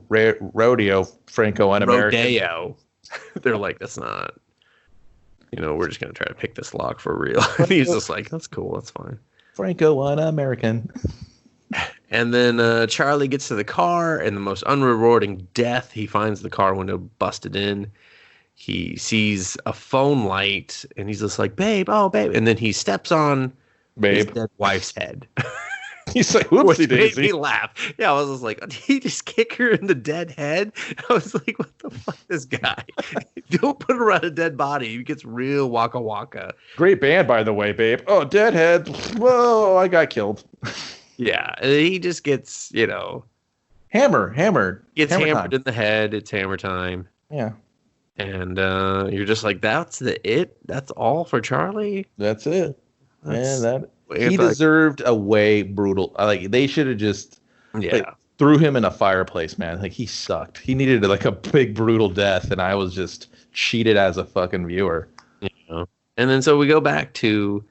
rodeo, Franco and American. Rodeo. They're like, that's not, you know, we're just going to try to pick this lock for real. And he's just like, that's cool. That's fine. Franco and American. And then Charlie gets to the car and the most unrewarding death. He finds the car window busted in. He sees a phone light and he's just like, babe, oh, babe. And then he steps on his dead wife's head. He's like, whoopsie daisy. Made me laugh. Yeah, I was just like, did he just kick her in the dead head? I was like, what the fuck, this guy? Don't put her on a dead body. He gets real waka waka. Great band, by the way, babe. Oh, Deadhead. Whoa, I got killed. Yeah, he just gets, you know. Hammered. Gets hammered in the head. It's hammer time. Yeah. And you're just like, that's That's all for Charlie? That's it. He deserved a way brutal. Like they should have just threw him in a fireplace, man. Like he sucked. He needed like a big brutal death, and I was just cheated as a fucking viewer. Yeah. And then so we go back to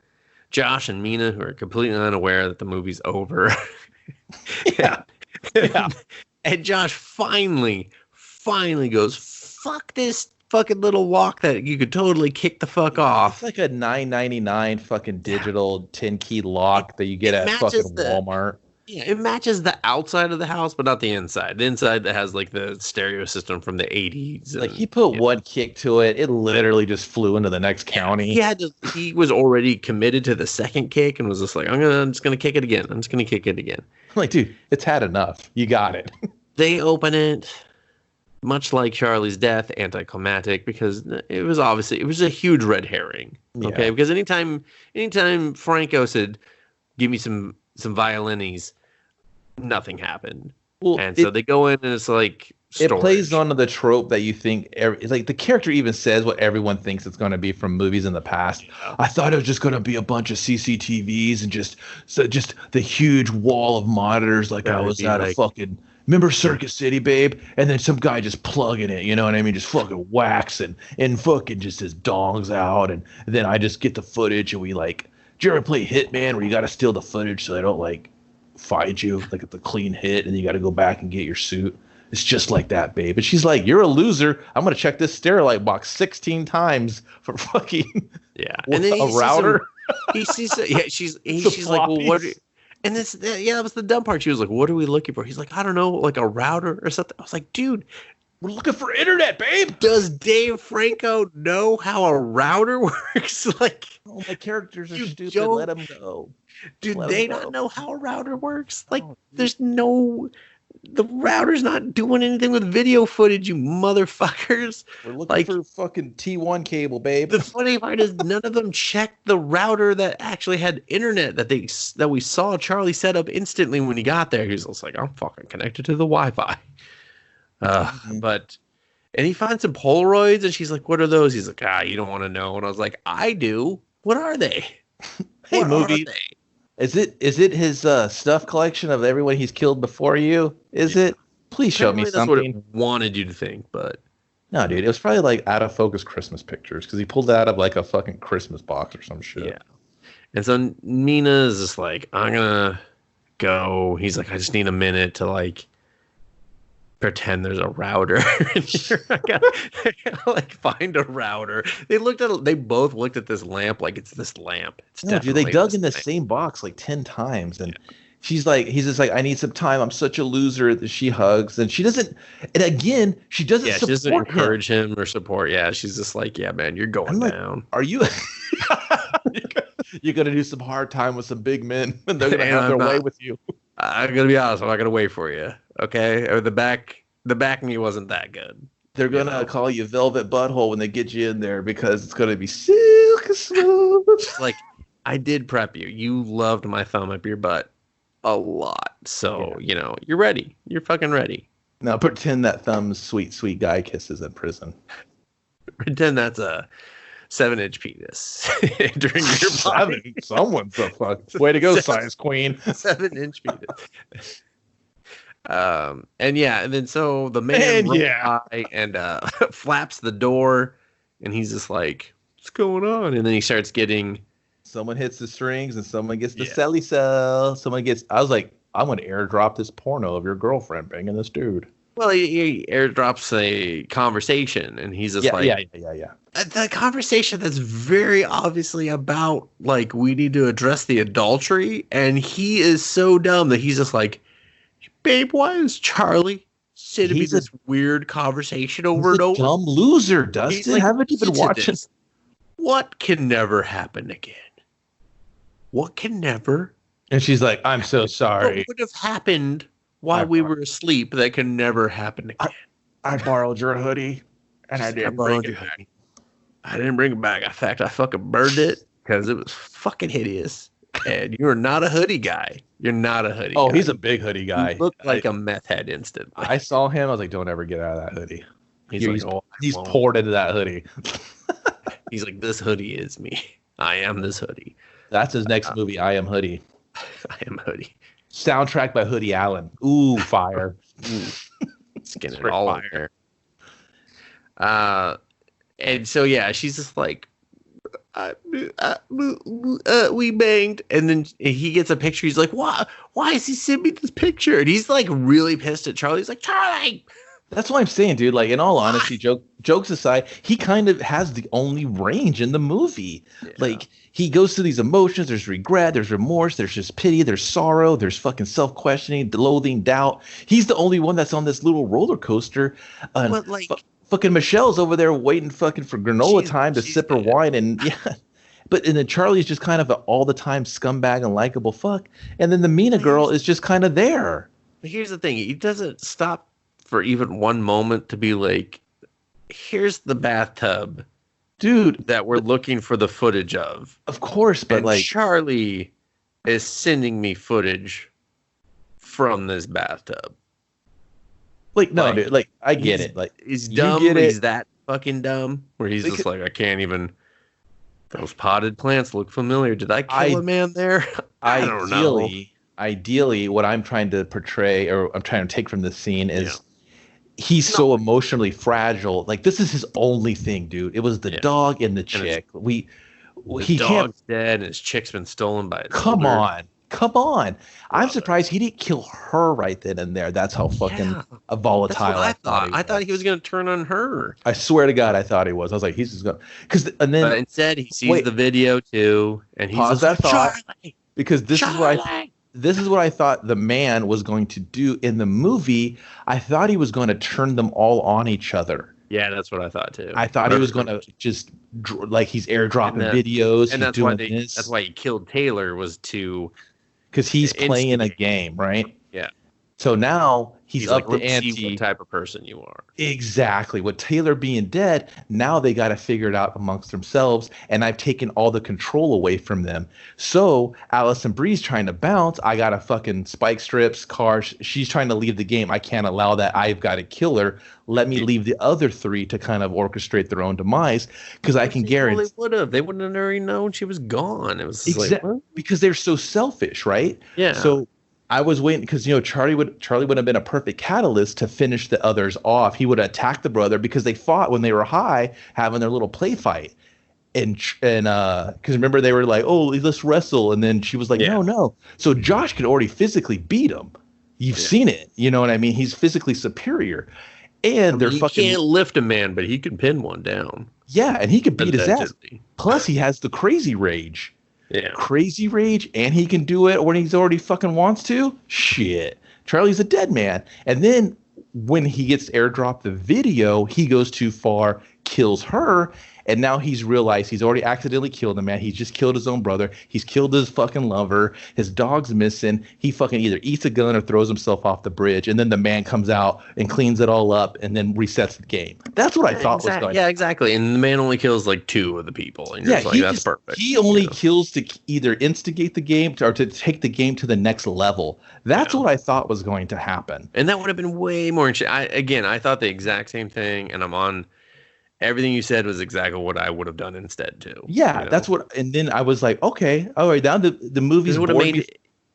Josh and Mina, who are completely unaware that the movie's over. Yeah. And Josh finally goes, fuck this fucking little walk that you could totally kick the fuck off. It's like a $9.99 fucking digital 10-key lock that you get at fucking Walmart. Yeah, it matches the outside of the house, but not the inside. The inside that has like the stereo system from the 80s. Like he put one kick to it. It literally just flew into the next county. He was already committed to the second kick and was just like, I'm just gonna kick it again. I'm just gonna kick it again. I'm like, dude, it's had enough. You got it. They open it, much like Charlie's death, anticlimactic, because it was a huge red herring. Okay, because anytime Franco said, "Give me some violinis," nothing happened. Well, so they go in and it's like storage. It plays on the trope that you think it's like the character even says what everyone thinks it's going to be from movies in the past. I thought it was just going to be a bunch of CCTVs and just the huge wall of monitors like I was at a fucking remember Circus City, babe? And then some guy just plugging it, you know what I mean? Just fucking waxing and fucking just his dongs out. And then I just get the footage and we like, do you ever play Hitman where you got to steal the footage so they don't like find you? Like it's a clean hit and you got to go back and get your suit. It's just like that, babe. And she's like, you're a loser. I'm going to check this Sterilite box 16 times for fucking and then a router. She's like, well, what? And that was the dumb part. She was like, what are we looking for? He's like, I don't know, like a router or something. I was like, dude, we're looking for internet, babe. Does Dave Franco know how a router works? Like, oh, my characters are stupid. Let them go. Do they not know how a router works? Like, the router's not doing anything with video footage, you motherfuckers. We're looking for fucking T1 cable, babe. The funny part is none of them checked the router that actually had internet that we saw Charlie set up instantly when he got there. He was just like, I'm fucking connected to the Wi-Fi. And he finds some Polaroids and she's like, what are those? He's like, you don't want to know. And I was like, I do. What are they? Hey, movie. Is it his stuff collection of everyone he's killed before you? Is it? Please show me something. That's what it wanted you to think, but no, dude. It was probably like out of focus Christmas pictures because he pulled it out of like a fucking Christmas box or some shit. Yeah. And so Nina is just like, I'm gonna go. He's like, I just need a minute to like pretend there's a router. I gotta like find a router. They both looked at this lamp like it's this lamp. It's dude, they dug in the same box like 10 times and he's just like, I need some time. I'm such a loser. She hugs and she doesn't encourage him or support. Yeah, she's just like, yeah, man, you're going down. Are you you're gonna do some hard time with some big men and they're gonna have their way with you. I'm gonna be honest, I'm not gonna wait for you. Okay? Or the back me wasn't that good. They're gonna call you Velvet Butthole when they get you in there because it's gonna be silky smooth. Like, I did prep you. You loved my thumb up your butt a lot. So, you're ready. You're fucking ready. Now pretend that thumb's sweet, sweet guy kisses in prison. Pretend that's a 7-inch penis entering your body. Someone's a fuck. Way to go, science queen. 7-inch penis. And then so the man runs by and flaps the door, and he's just like, "What's going on?" And then he starts getting. Someone hits the strings, and someone gets the celly cell. I was like, I'm gonna airdrop this porno of your girlfriend banging this dude. Well, he airdrops a conversation, and he's just yeah. The conversation that's very obviously about, like, we need to address the adultery, and he is so dumb that he's just like, babe, why is Charlie sending me this weird conversation over and over? Dumb loser, Dustin. Like, haven't you been watching? What can never happen again? What can never? And she's like, I'm so sorry. What would have happened while we were asleep that can never happen again? I borrowed your hoodie, and I didn't bring it back. I didn't bring it back. In fact, I fucking burned it because it was fucking hideous. And you're not a hoodie guy. You're not a hoodie guy. Oh, he's a big hoodie guy. He looked like a meth head instantly. I saw him. I was like, don't ever get out of that hoodie. He's won't. poured into that hoodie. He's like, this hoodie is me. I am this hoodie. That's his next movie, I Am Hoodie. I Am Hoodie. Soundtrack by Hoodie Allen. Ooh, fire. Skin it all on there. And so, she's just like, we banged. And then he gets a picture. He's like, why is he sending me this picture? And he's like really pissed at Charlie. He's like, Charlie, That's what I'm saying, dude. Like, in all honesty, jokes aside, he kind of has the only range in the movie. Yeah. Like, he goes through these emotions. There's regret, there's remorse, there's just pity, there's sorrow, there's fucking self-questioning, loathing, doubt. He's the only one that's on this little roller coaster. But like, fucking Michelle's over there waiting fucking for granola time to sip her wine, and and then Charlie's just kind of an all the time scumbag and likable fuck, and then the Mina girl is just kind of there. Here's the thing: he doesn't stop for even one moment to be like, here's the bathtub, dude, that we're looking for the footage of. Of course, but and Charlie is sending me footage from this bathtub. Like, no, dude, like, I get it. Like, he's dumb. He's that fucking dumb where he's just like, I can't even. Those potted plants look familiar. Did I kill a man there? I don't know. Ideally, what I'm trying to portray, or I'm trying to take from this scene, is he's so emotionally fragile. Like, this is his only thing, dude. It was the dog and the chick. His dog's dead, and his chick's been stolen by his Come on. I'm surprised he didn't kill her right then and there. That's how fucking volatile I thought. I thought he was going to turn on her. I swear to God, I thought he was. I was like, he's just going to. But instead, he sees the video too, and he's pause that thought. Charlie! Because this is what I thought the man was going to do in the movie. I thought he was going to turn them all on each other. Yeah, that's what I thought too. I thought he was going to just like he's airdropping videos, and that's why that's why he killed Taylor, was to because he's playing a game, right? Yeah. So now he's up like, to ante. See what type of person you are. Exactly. With Taylor being dead, now they got to figure it out amongst themselves, and I've taken all the control away from them. So Allison Bree's trying to bounce. I got to fucking spike strips, cars. She's trying to leave the game. I can't allow that. I've got to kill her. Let me leave the other three to kind of orchestrate their own demise, because I can guarantee they wouldn't have already known she was gone. It was because they're so selfish, right? Yeah. So I was waiting because Charlie would have been a perfect catalyst to finish the others off. He would attack the brother because they fought when they were high, having their little play fight, and because remember they were like, oh, let's wrestle, and then she was like, no. So Josh could already physically beat him. You've seen it, you know what I mean? He's physically superior, and he can't lift a man, but he can pin one down. Yeah, and he could beat his ass. Plus, he has the crazy rage. Yeah. Crazy rage, and he can do it when he's already fucking wants to. Shit. Charlie's a dead man. And then when he gets airdropped the video, he goes too far, kills her, and now he's realized he's already accidentally killed a man. He's just killed his own brother. He's killed his fucking lover. His dog's missing. He fucking either eats a gun or throws himself off the bridge, and then the man comes out and cleans it all up and then resets the game. That's what I thought was going on. Yeah, exactly. And the man only kills like 2 of the people, and you're just like, that's perfect. He only kills to either instigate the game or to take the game to the next level. That's what I thought was going to happen. And that would have been way more interesting. I thought the exact same thing, and I'm on. Everything you said was exactly what I would have done instead too. Yeah, that's what. And then I was like, okay, all right. Now the movie's would have made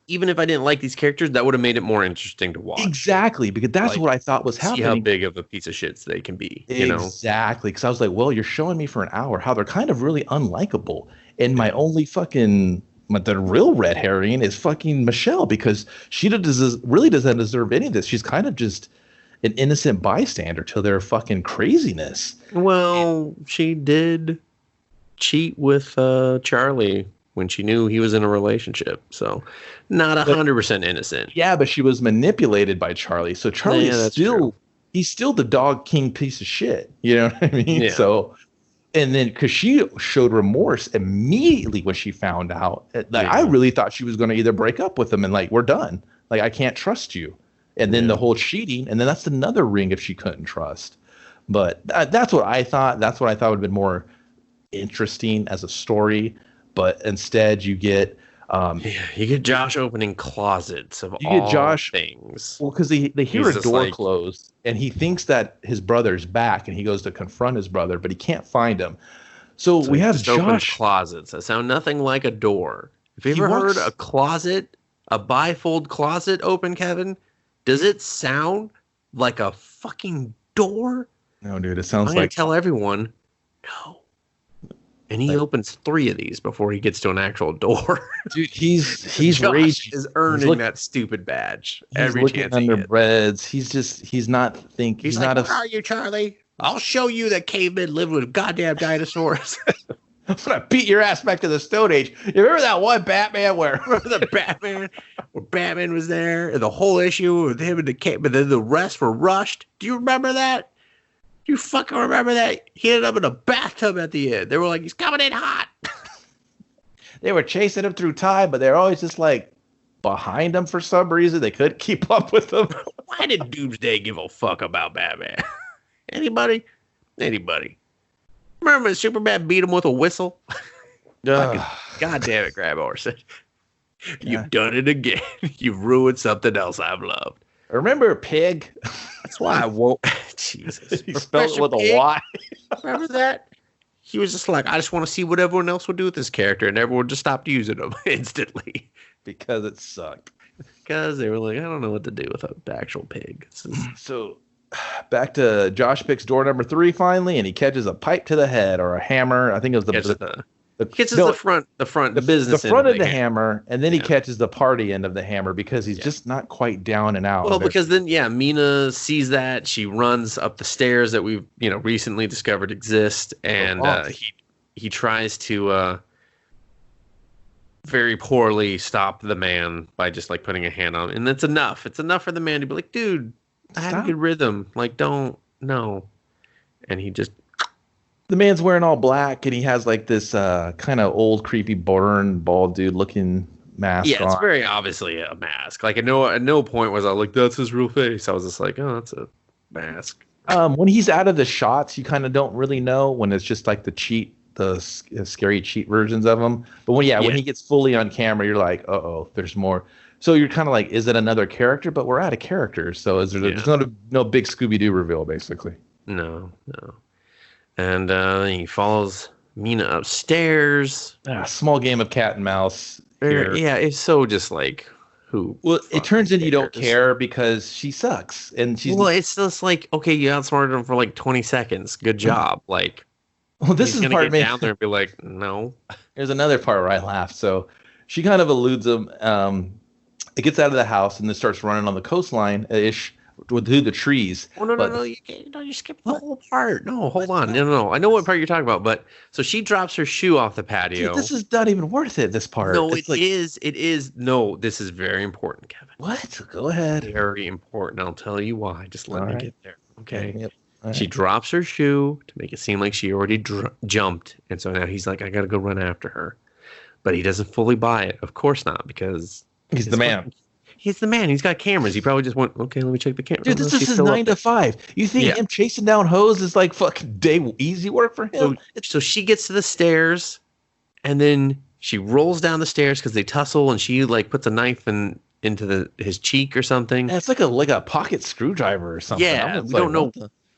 even if I didn't like these characters, that would have made it more interesting to watch. Exactly, because that's what I thought was happening. See how big of a piece of shits they can be. Exactly, because I was like, well, you're showing me for an hour how they're kind of really unlikable, and my only fucking. But the real red herring is fucking Michelle, because she really doesn't deserve any of this. She's kind of just an innocent bystander to their fucking craziness. Well, she did cheat with Charlie when she knew he was in a relationship. So not 100% innocent. Yeah, but she was manipulated by Charlie. So Charlie he's still the dog king piece of shit. You know what I mean? Yeah. So, and then because she showed remorse immediately when she found out, I really thought she was going to either break up with him and like, we're done. Like, I can't trust you. And then the whole cheating, and then that's another ring if she couldn't trust. But that's what I thought. That's what I thought would have been more interesting as a story. But instead, you get you get Josh opening closets of things. Well, because they hear a door close, and he thinks that his brother's back, and he goes to confront his brother, but he can't find him. So we have Josh closets that sound nothing like a door. Have you ever heard a closet, a bifold closet open, Kevin? Does it sound like a fucking door? No, dude. It sounds I'm gonna tell everyone. No. And he opens 3 of these before he gets to an actual door. Dude, he's Josh raging. is earning that stupid badge every looking chance under he gets. breads. He's not thinking. He's like, where are you, Charlie? I'll show you that cavemen lived with goddamn dinosaurs. I'm gonna beat your ass back to the Stone Age. You remember that one Batman where the Batman was there, and the whole issue with him and the cave, but then the rest were rushed. Do you remember that? You fucking remember that? He ended up in a bathtub at the end. They were like, he's coming in hot. They were chasing him through time, but they're always just like behind him for some reason. They couldn't keep up with him. Why did Doomsday give a fuck about Batman? Anybody? Remember when Superman beat him with a whistle? God damn it, Grab Orson. You've done it again. You've ruined something else I've loved. Remember Pig? That's why I won't. Jesus. He spelled it with a Y. Remember that? He was just like, I just want to see what everyone else would do with this character, and everyone just stopped using him instantly. Because it sucked. Because they were like, I don't know what to do with the actual pig. So back to Josh picks door number 3 finally, and he catches a pipe to the head or a hammer. I think it was the business the front of the hammer, and then he catches the party end of the hammer because he's just not quite down and out. Well, because then Mina sees that, she runs up the stairs that we've recently discovered exist, and he tries to very poorly stop the man by just like putting a hand on him, and that's enough. It's enough for the man to be like, dude, I have a good rhythm, like don't no, and he just. The man's wearing all black, and he has like this kind of old, creepy, bald dude looking mask. Yeah, it's very obviously a mask. Like at no point was I like, that's his real face. I was just like, oh, that's a mask. When he's out of the shots, you kind of don't really know when it's just like the scary cheat versions of him. But when he gets fully on camera, you're like, uh-oh, there's more. So you're kind of like, is it another character? But we're out of characters, so there's no big Scooby-Doo reveal, basically. No. And he follows Mina upstairs. Small game of cat and mouse. Here. Yeah, it's so just like who. Well, it turns into you don't care because she sucks, and she's. Well, it's just like, okay, you outsmarted him for like 20 seconds. Good job. Like, well, this is part of me down there and be like, no. There's another part where I laughed. So she kind of eludes him. It gets out of the house and then starts running on the coastline ish. Through the trees. Oh, no, you can't. No, you skipped the whole part. No, hold on. No. I know what part you're talking about, but so she drops her shoe off the patio. Dude, this is not even worth it, this part. No, it is. No, this is very important, Kevin. What? Go ahead. Very important. I'll tell you why. Just let me get there. Okay. Yep. She drops her shoe to make it seem like she already jumped. And so now he's like, I got to go run after her. But he doesn't fully buy it. Of course not, because he's the man. He's the man. He's got cameras. He probably just went, okay, let me check the camera. Dude, this is his 9 to 5. You think him chasing down hoes is like fucking easy work for him? So she gets to the stairs, and then she rolls down the stairs because they tussle, and she like puts a knife into his cheek or something. Yeah, it's like a pocket screwdriver or something. Yeah, we don't know.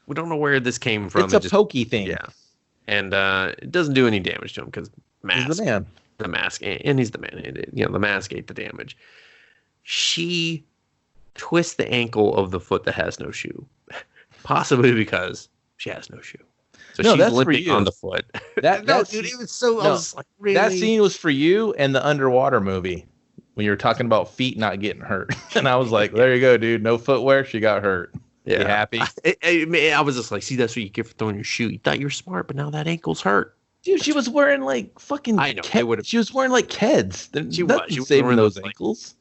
We don't know where this came from. It's a pokey thing. Yeah, and it doesn't do any damage to him because he's the man. The mask, and he's the man. The mask ate the damage. She twists the ankle of the foot that has no shoe, possibly because she has no shoe. So she's limping on the foot. Dude, it was so. I was like, really? That scene was for you and the underwater movie when you were talking about feet not getting hurt, and I was like, there you go, dude. No footwear. She got hurt. Yeah. You happy? I was just like, see, that's what you get for throwing your shoe. You thought you were smart, but now that ankle's hurt. Dude, she was wearing like fucking. I know. She was wearing like Keds. She was saving those ankles.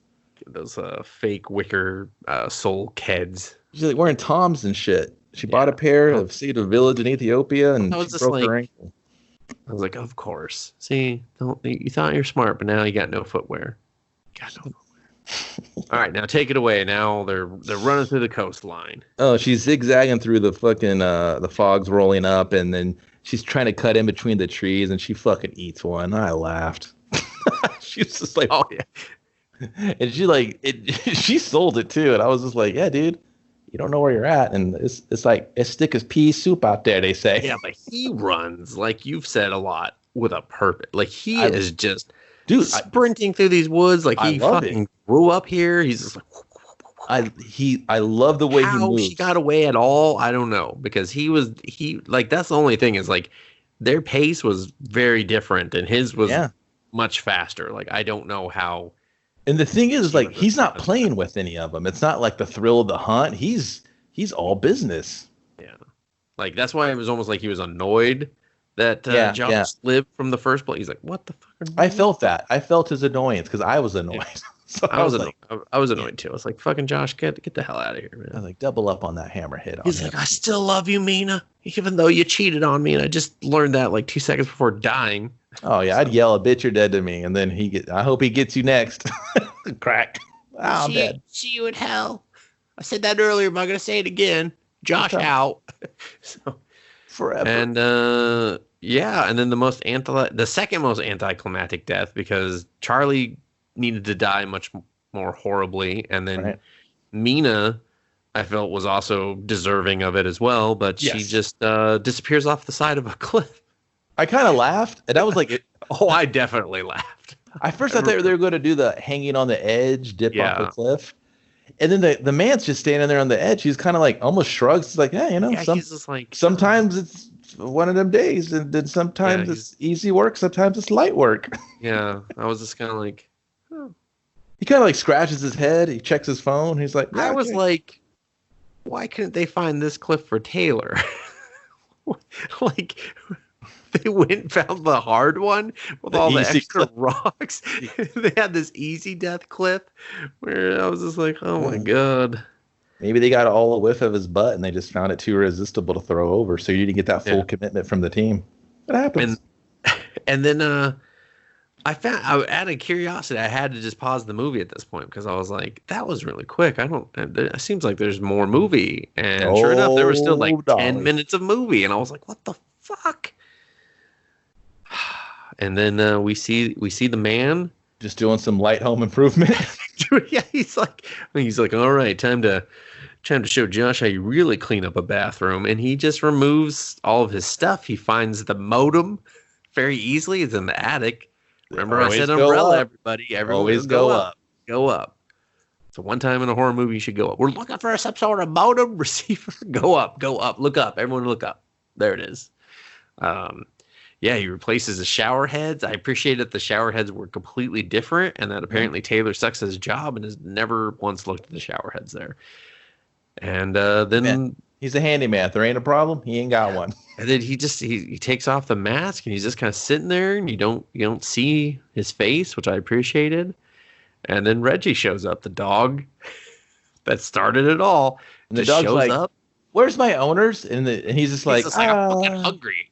Those fake wicker sole Keds. She's like wearing Toms and shit. She bought a pair of Cedar Village in Ethiopia, and she broke her ankle. I was like, of course. See, you thought you're smart, but now you got no footwear. All right, now take it away. Now they're running through the coastline. Oh, she's zigzagging through the fucking the fog's rolling up, and then she's trying to cut in between the trees, and she fucking eats one. I laughed. She's just like, oh yeah. And she sold it too, and I was just like, yeah, dude, you don't know where you're at, and it's like it's thick as pea soup out there, they say. Yeah, but he runs, like you've said a lot, with a purpose. Like he is just sprinting through these woods, like he fucking grew up here. He's just like, I love the way he moves. How she got away at all, I don't know, because he that's the only thing is like their pace was very different, and his was Yeah. much faster. Like, I don't know how. And the thing is, like, he's not playing with any of them. It's not like the thrill of the hunt. He's all business. Yeah. Like, that's why it was almost like he was annoyed that Josh lived from the first place. He's like, what the fuck? I felt that. I felt his annoyance because I was annoyed. Yeah. So I was annoyed. I was annoyed too. I was like, fucking Josh, get the hell out of here, man. I was like, double up on that hammerhead. He's like, I still love you, Mina, even though you cheated on me. And I just learned that like 2 seconds before dying. Oh, yeah. I'd yell, bitch, you're dead to me. And then I hope he gets you next. Crack. Oh, I'm dead. See you in hell. I said that earlier, but I'm going to say it again. Josh out. So, forever. And and then the second most anticlimactic death, because Charlie needed to die much more horribly, and then Mina, I felt, was also deserving of it as well, but she just disappears off the side of a cliff. I kind of laughed, and I was like, I definitely laughed. I first thought they were going to do the hanging on the edge, dip off the cliff. And then the man's just standing there on the edge. He's kind of like almost shrugs. He's like, he's just like, sometimes it's one of them days, and then sometimes it's easy work, sometimes it's light work. Yeah, I was just kind of like, oh. He kind of like scratches his head. He checks his phone. He's like, I was like, why couldn't they find this cliff for Taylor? Like, they went and found the hard one with all the extra rocks. They had this easy death cliff where I was just like, oh my God. Maybe they got all a whiff of his butt and they just found it too irresistible to throw over. So you didn't get that full commitment from the team. It happens. And then out of curiosity, I had to just pause the movie at this point because I was like, that was really quick. It seems like there's more movie. And sure enough, there was still like 10 minutes of movie. And I was like, what the fuck? And then we see the man just doing some light home improvement. Yeah, he's like, all right, time to show Josh how you really clean up a bathroom. And he just removes all of his stuff. He finds the modem very easily. It's in the attic. Remember, I said umbrella, everybody. Everyone always go up. Go up. So one time in a horror movie, you should go up. We're looking for some sort of modem receiver. Go up. Look up. Everyone look up. There it is. He replaces the shower heads. I appreciate that the shower heads were completely different, and that apparently Taylor sucks at his job and has never once looked at the shower heads there. And then he's a handyman. If there ain't a problem, he ain't got one. And then he takes off the mask and he's just kind of sitting there, and you don't see his face, which I appreciated. And then Reggie shows up, the dog that started it all. And the dog shows up. Where's my owners? And he's just like, I'm fucking hungry.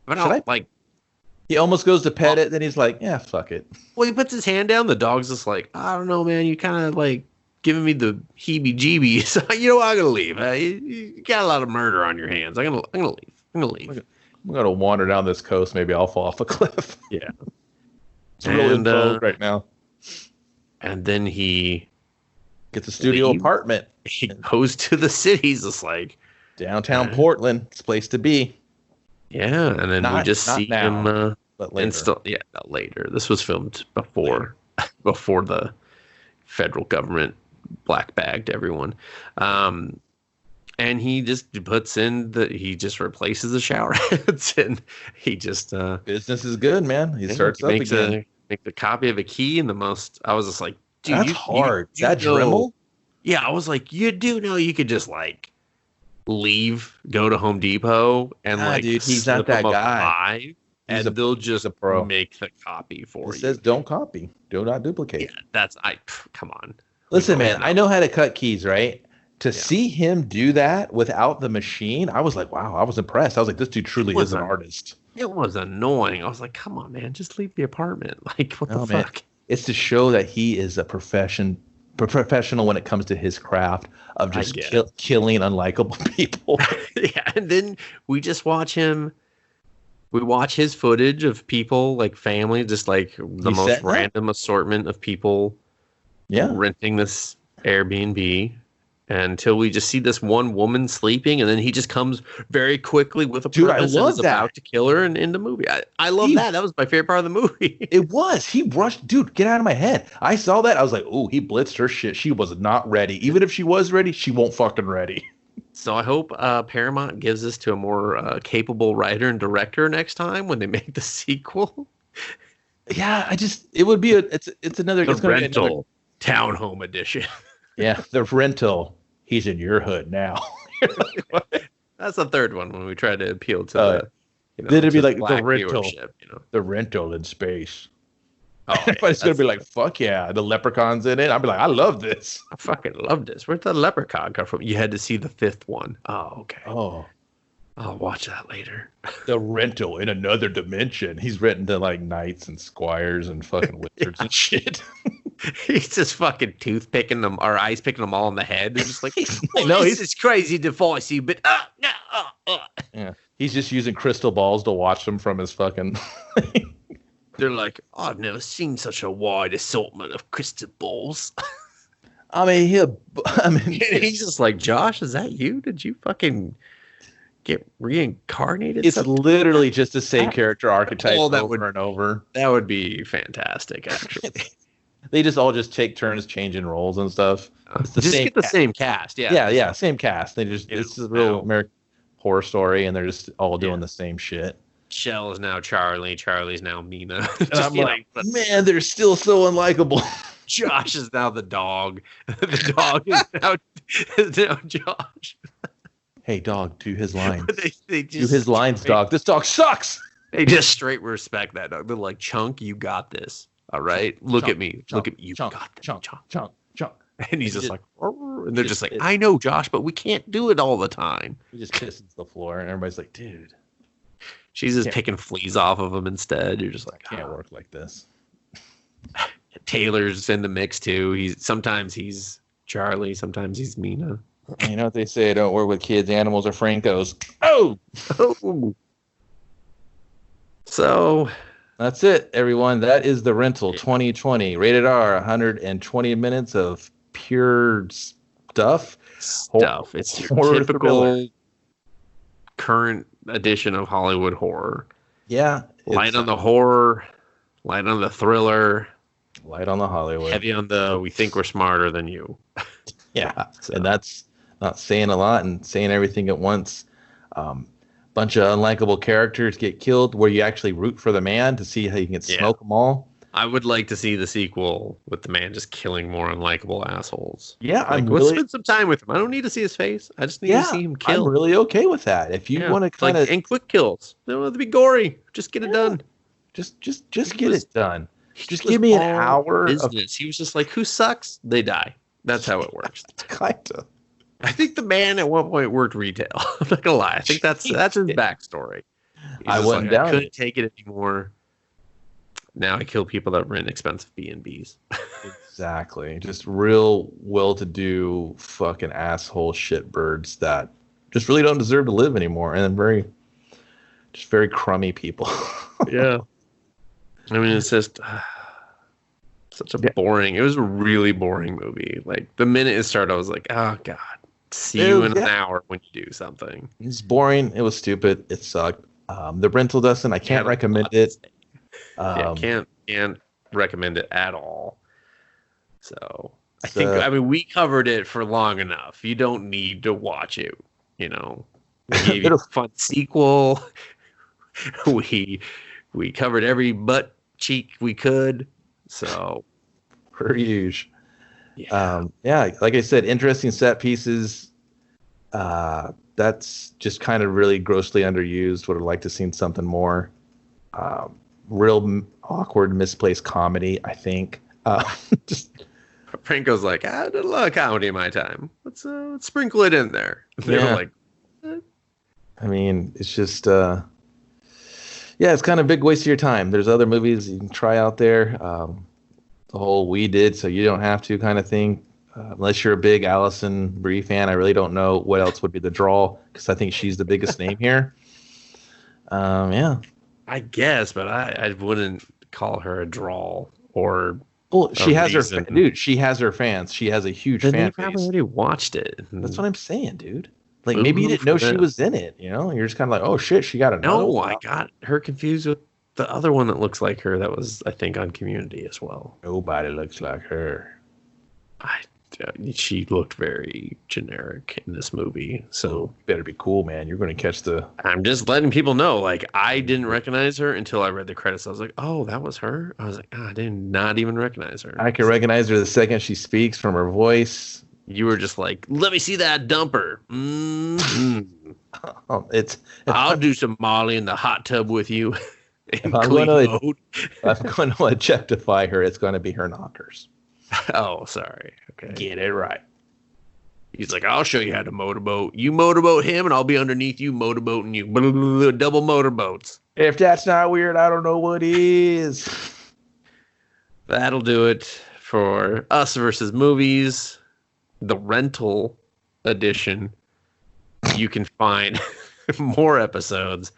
But he almost goes to pet it, then he's like, yeah, fuck it. Well, he puts his hand down. The dog's just like, I don't know, man. You kind of like giving me the heebie-jeebies. You know what? I'm gonna leave. You got a lot of murder on your hands. I'm gonna leave. I'm gonna wander down this coast. Maybe I'll fall off a cliff. Yeah, it's really in vogue right now. And then he gets a studio apartment. He goes to the city. He's just like downtown Portland. It's a place to be. Yeah, and then we just see him. But later. Not later. This was filmed before the federal government black bagged everyone. And he just he just replaces the shower heads, and he just business is good, man. He starts up again. Make the copy of a key in the most. I was just like, dude, that's hard. That Dremel? Yeah, I was like, you do know you could just like leave, go to Home Depot, and dude, he's not that guy. And they'll just make the copy for you. It says don't copy, do not duplicate. Yeah, come on. Listen, man, I know how to cut keys, right? To see him do that without the machine, I was like, wow, I was impressed. I was like, this dude truly is an artist. It was annoying. I was like, come on, man, just leave the apartment. Like, what the fuck? It's to show that he is a professional when it comes to his craft of just killing unlikable people. Yeah, and then we just watch him. We watch his footage of people, like family, just like the most random assortment of people renting this Airbnb until we just see this one woman sleeping, and then he just comes very quickly with a purpose and is about to kill her and in the movie. I love that. That was my favorite part of the movie. It was. He rushed. Dude, get out of my head. I saw that. I was like, oh, he blitzed her shit. She was not ready. Even if she was ready, she won't fucking ready. So I hope Paramount gives this to a more capable writer and director next time when they make the sequel. Yeah, it would be it's another The it's gonna rental be another, townhome edition. yeah, the rental. He's in your hood now. That's the third one when we try to appeal to then it'd be to like the black rental, viewership, the rental in space. Oh, yeah, Everybody's gonna be like, "Fuck yeah!" The leprechauns in it. I'll be like, "I love this." I fucking love this. Where'd the leprechaun come from? You had to see the fifth one. Oh, okay. Oh, I'll watch that later. the rental in another dimension. He's written to like knights and squires and fucking wizards and shit. He's just fucking toothpicking them or ice picking them all in the head. They're just like, no, this is crazy divisive, but yeah, he's just using crystal balls to watch them from his fucking. They're like, I've never seen such a wide assortment of crystal balls. I mean, He's just like, Josh, is that you? Did you fucking get reincarnated? It's literally just the same character archetype over and over. That would be fantastic, actually. They just all take turns changing roles and stuff. It's the just same get the same cast, yeah, same cast. They just it's a real American Horror Story, and they're just all doing the same shit. Shell is now Charlie. Charlie's now Mina. And I'm like, man, they're still so unlikable. Josh is now the dog. The dog is now Josh. Hey, dog, do his lines. They do his lines, dog. This dog sucks. They just straight respect that dog. They're like, Chunk, you got this. All right? Look at me. Look at me. You got this. Chunk. And he's just like, and they're just like, I know, Josh, but we can't do it all the time. He just pisses the floor, and everybody's like, dude. She's just picking fleas off of him instead. You're just like, can't work like this. Taylor's in the mix too. Sometimes he's Charlie, sometimes he's Mina. You know what they say? Don't work with kids, animals, or Francos. Oh! So that's it, everyone. That is The Rental 2020. Rated R, 120 minutes of pure stuff. It's your typical current edition of Hollywood horror. Yeah. Light on the horror, light on the thriller, light on the Hollywood, heavy on the we think we're smarter than you. Yeah. So. And that's not saying a lot and saying everything at once. Bunch of unlikable characters get killed where you actually root for the man to see how you can smoke them all. I would like to see the sequel with the man just killing more unlikable assholes. Yeah, let's spend some time with him. I don't need to see his face. I just need to see him kill. I'm really okay with that. If you want to kind of and quick kills, they don't have to be gory. Just get it done. Just get it done. Just give me an hour. Business. He was just like, who sucks? They die. That's how it works. Kinda. I think the man at one point worked retail. I'm not gonna lie. I think that's his backstory. I wasn't down. I couldn't take it anymore. Now I kill people that rent expensive B&Bs. Exactly. Just real well-to-do fucking asshole shitbirds that just really don't deserve to live anymore, and very crummy people. Yeah. I mean, it's just such a boring. It was a really boring movie. Like the minute it started, I was like, oh god, see you in an hour when you do something. It's boring. It was stupid. It sucked. The Rental, Dustin, I can't recommend it. Can't recommend it at all. So I think we covered it for long enough. You don't need to watch it. You know, we gave you a fun sequel. We covered every butt cheek we could. So per usual. Yeah. Like I said, interesting set pieces. That's just kind of really grossly underused. Would have liked to seen something more. Real awkward, misplaced comedy, I think. Just Franco's like, I did a lot of comedy in my time. Let's sprinkle it in there. They're like, I mean, it's just it's kind of a big waste of your time. There's other movies you can try out there. The whole We Did So You Don't Have To kind of thing. Unless you're a big Alison Brie fan, I really don't know what else would be the draw, because I think she's the biggest name here. I guess, but I wouldn't call her a draw or. Well, she has her dude. She has her fans. She has a huge fan base. Probably already watched it. That's what I'm saying, dude. Like maybe you didn't know she was in it. You know, you're just kind of like, oh shit, she got another. No, I got her confused with the other one that looks like her. That was, I think, on Community as well. Nobody looks like her. she looked very generic in this movie. So better be cool, man. You're going to catch the. I'm just letting people know. Like, I didn't recognize her until I read the credits. I was like, oh, that was her. I was like, I did not even recognize her. I can recognize her the second she speaks from her voice. You were just like, let me see that dumper. Mm-hmm. I'll do some Molly in the hot tub with you. If I'm going to objectify her, it's going to be her knockers. Oh, sorry. Okay. Get it right. He's like, I'll show you how to motorboat. You motorboat him, and I'll be underneath you motorboating you. Blah, blah, blah, double motorboats. If that's not weird, I don't know what is. That'll do it for Us versus Movies, the rental edition. You can find more episodes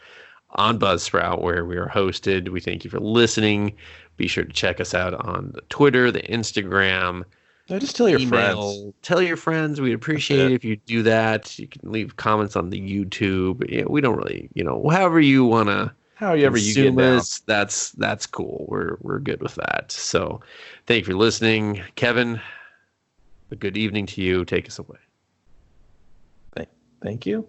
on Buzzsprout, where we are hosted. We thank you for listening. Be sure to check us out on the Twitter, the Instagram. No, just tell your friends. Tell your friends. We'd appreciate it if you do that. You can leave comments on the YouTube. Yeah, we don't really, however you want to. However you get down. That's cool. We're good with that. So, thank you for listening, Kevin. A good evening to you. Take us away. Thank you.